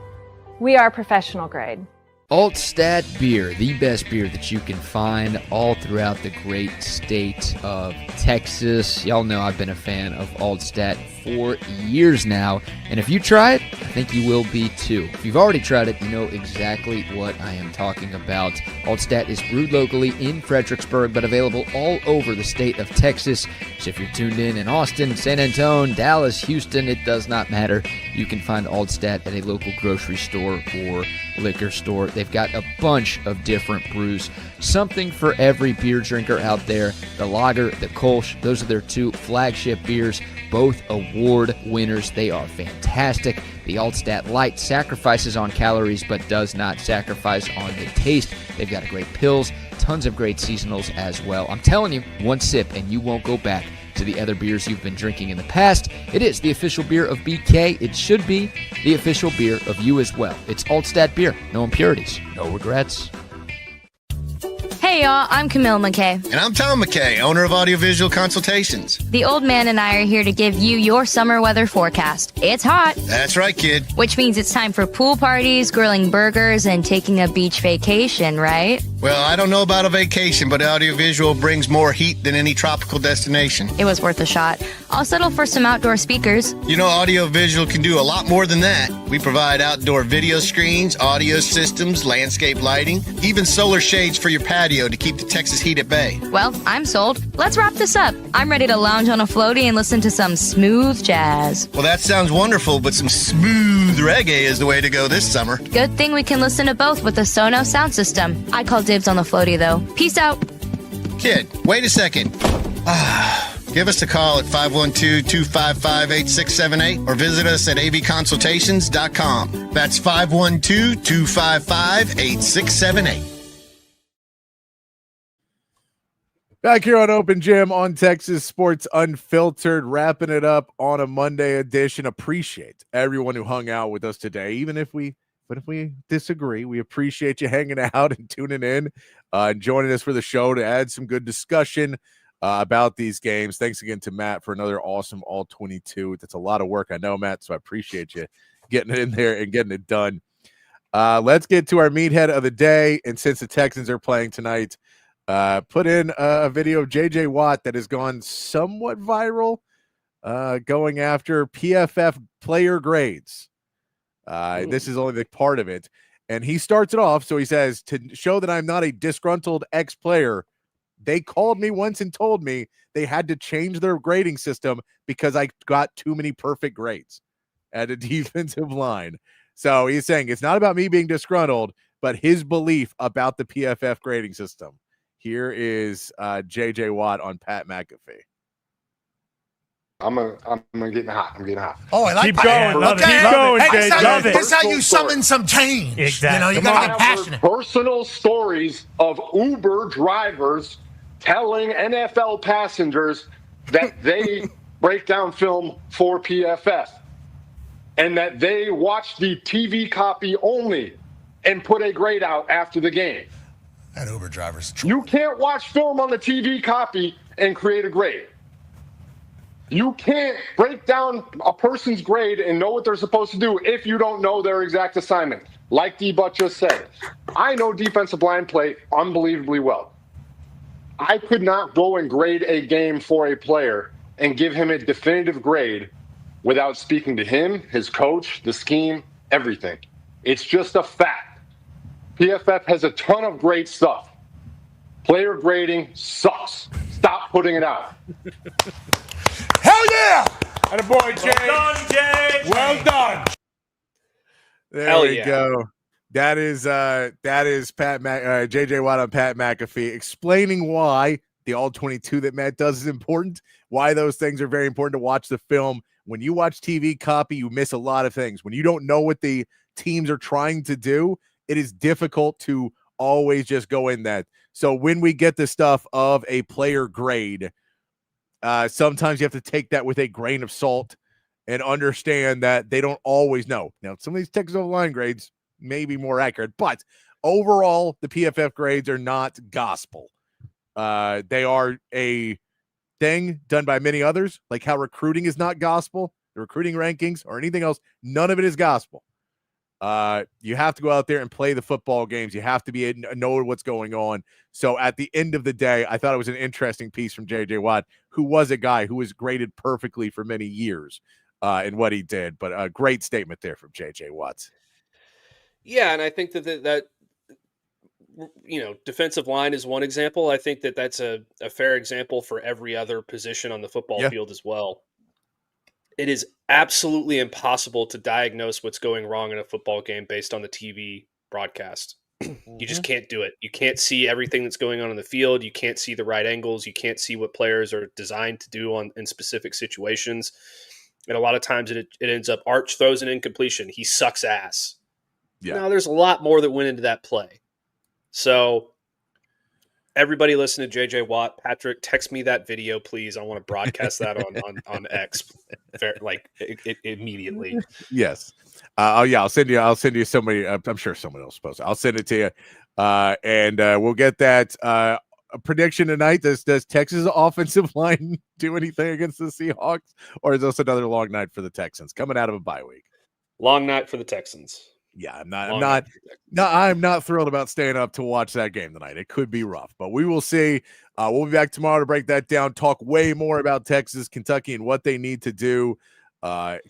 S12: We are professional grade.
S9: Altstadt Beer, the best beer that you can find all throughout the great state of Texas. Y'all know I've been a fan of Altstadt for years now, and if you try it, I think you will be too. If you've already tried it, you know exactly what I am talking about. Altstadt is brewed locally in Fredericksburg, but available all over the state of Texas. So if you're tuned in Austin, San Antonio, Dallas, Houston, it does not matter. You can find Altstadt at a local grocery store or liquor store. They've got a bunch of different brews, something for every beer drinker out there. The lager, the Kolsch, those are their two flagship beers, both award winners. They are fantastic. The Altstadt Light sacrifices on calories but does not sacrifice on the taste. They've got great pills, tons of great seasonals as well. I'm telling you, one sip and you won't go back to the other beers you've been drinking in the past. It is the official beer of BK. It should be the official beer of you as well. It's Altstadt Beer. No impurities, no regrets.
S10: Hey y'all, I'm Camille McKay.
S11: And I'm Tom McKay, owner of Audiovisual Consultations.
S10: The old man and I are here to give you your summer weather forecast. It's hot.
S11: That's right, kid.
S10: Which means it's time for pool parties, grilling burgers, and taking a beach vacation, right?
S11: Well, I don't know about a vacation, but Audiovisual brings more heat than any tropical destination.
S10: It was worth a shot. I'll settle for some outdoor speakers.
S11: You know, Audiovisual can do a lot more than that. We provide outdoor video screens, audio systems, landscape lighting, even solar shades for your patio to keep the Texas heat at bay.
S10: Well, I'm sold. Let's wrap this up. I'm ready to lounge on a floaty and listen to some smooth jazz.
S11: Well, that sounds wonderful, but some smooth reggae is the way to go this summer.
S10: Good thing we can listen to both with the Sonos sound system. I call dibs on the floaty, though. Peace out.
S11: Kid, wait a second. Give us a call at 512-255-8678 or visit us at avconsultations.com. That's 512-255-8678.
S6: Back here on Open Gym on Texas Sports Unfiltered, wrapping it up on a Monday edition. Appreciate everyone who hung out with us today, even if we disagree. We appreciate you hanging out and tuning in and joining us for the show to add some good discussion about these games. Thanks again to Matt for another awesome All-22. That's a lot of work, I know, Matt, so I appreciate you getting it in there and getting it done. Let's get to our meathead of the day, and since the Texans are playing tonight, put in a video of J.J. Watt that has gone somewhat viral, going after PFF player grades. This is only the part of it. And he starts it off, so he says, to show that I'm not a disgruntled ex-player, they called me once and told me they had to change their grading system because I got too many perfect grades at a defensive line. So he's saying it's not about me being disgruntled, but his belief about the PFF grading system. Here is J.J. Watt on Pat McAfee.
S13: I'm getting hot. I'm getting hot.
S14: Oh, I like
S15: Keep going. Love it. Keep going, Jay. Love it.
S14: This is how you summon some change.
S15: Exactly.
S14: You know, you got to get passionate.
S13: Personal stories of Uber drivers telling NFL passengers that they break down film for PFF and that they watch the TV copy only and put a grade out after the game.
S14: That Uber driver's true.
S13: You can't watch film on the TV copy and create a grade. You can't break down a person's grade and know what they're supposed to do if you don't know their exact assignment. Like D-Butt just said, I know defensive line play unbelievably well. I could not go and grade a game for a player and give him a definitive grade without speaking to him, his coach, the scheme, everything. It's just a fact. PFF has a ton of great stuff. Player grading sucks. Stop putting it out.
S14: Hell yeah!
S15: Attaboy, Jay. Well done, Jay. Well done.
S6: There we go. That is J.J. Watt on Pat McAfee explaining why the All-22 that Matt does is important, why those things are very important to watch the film. When you watch TV copy, you miss a lot of things. When you don't know what the teams are trying to do, it is difficult to always just go in that. So when we get the stuff of a player grade, sometimes you have to take that with a grain of salt and understand that they don't always know. Now, some of these Texas line grades may be more accurate, but overall, the PFF grades are not gospel. They are a thing done by many others, like how recruiting is not gospel, the recruiting rankings or anything else. None of it is gospel. You have to go out there and play the football games. You have to know what's going on. So at the end of the day, I thought it was an interesting piece from J.J. Watt, who was a guy who was graded perfectly for many years in what he did. But a great statement there from J.J. Watt.
S7: Yeah, and I think that defensive line is one example. I think that's a fair example for every other position on the football field as well. It is absolutely impossible to diagnose what's going wrong in a football game based on the TV broadcast. You just can't do it. You can't see everything that's going on in the field. You can't see the right angles. You can't see what players are designed to do in specific situations. And a lot of times it ends up Arch throws an incompletion. He sucks ass. Yeah. Now, there's a lot more that went into that play. So everybody listen to JJ Watt. Patrick, text me that video, please. I want to broadcast that on X immediately.
S6: Yes. I'll send you somebody. I'm sure someone else supposed to. I'll send it to you. And we'll get that a prediction tonight. Does Texas offensive line do anything against the Seahawks, or is this another long night for the Texans coming out of a bye week?
S7: Long night for the Texans.
S6: Yeah, I'm not thrilled about staying up to watch that game tonight. It could be rough, but we will see. We'll be back tomorrow to break that down, talk way more about Texas, Kentucky, and what they need to do,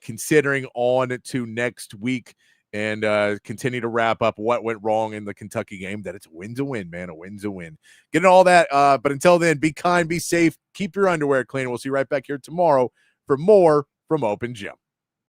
S6: considering on to next week, and continue to wrap up what went wrong in the Kentucky game. That it's a win's a win, man. A win's a win. Getting all that. But until then, be kind, be safe, keep your underwear clean. We'll see you right back here tomorrow for more from Open Gym.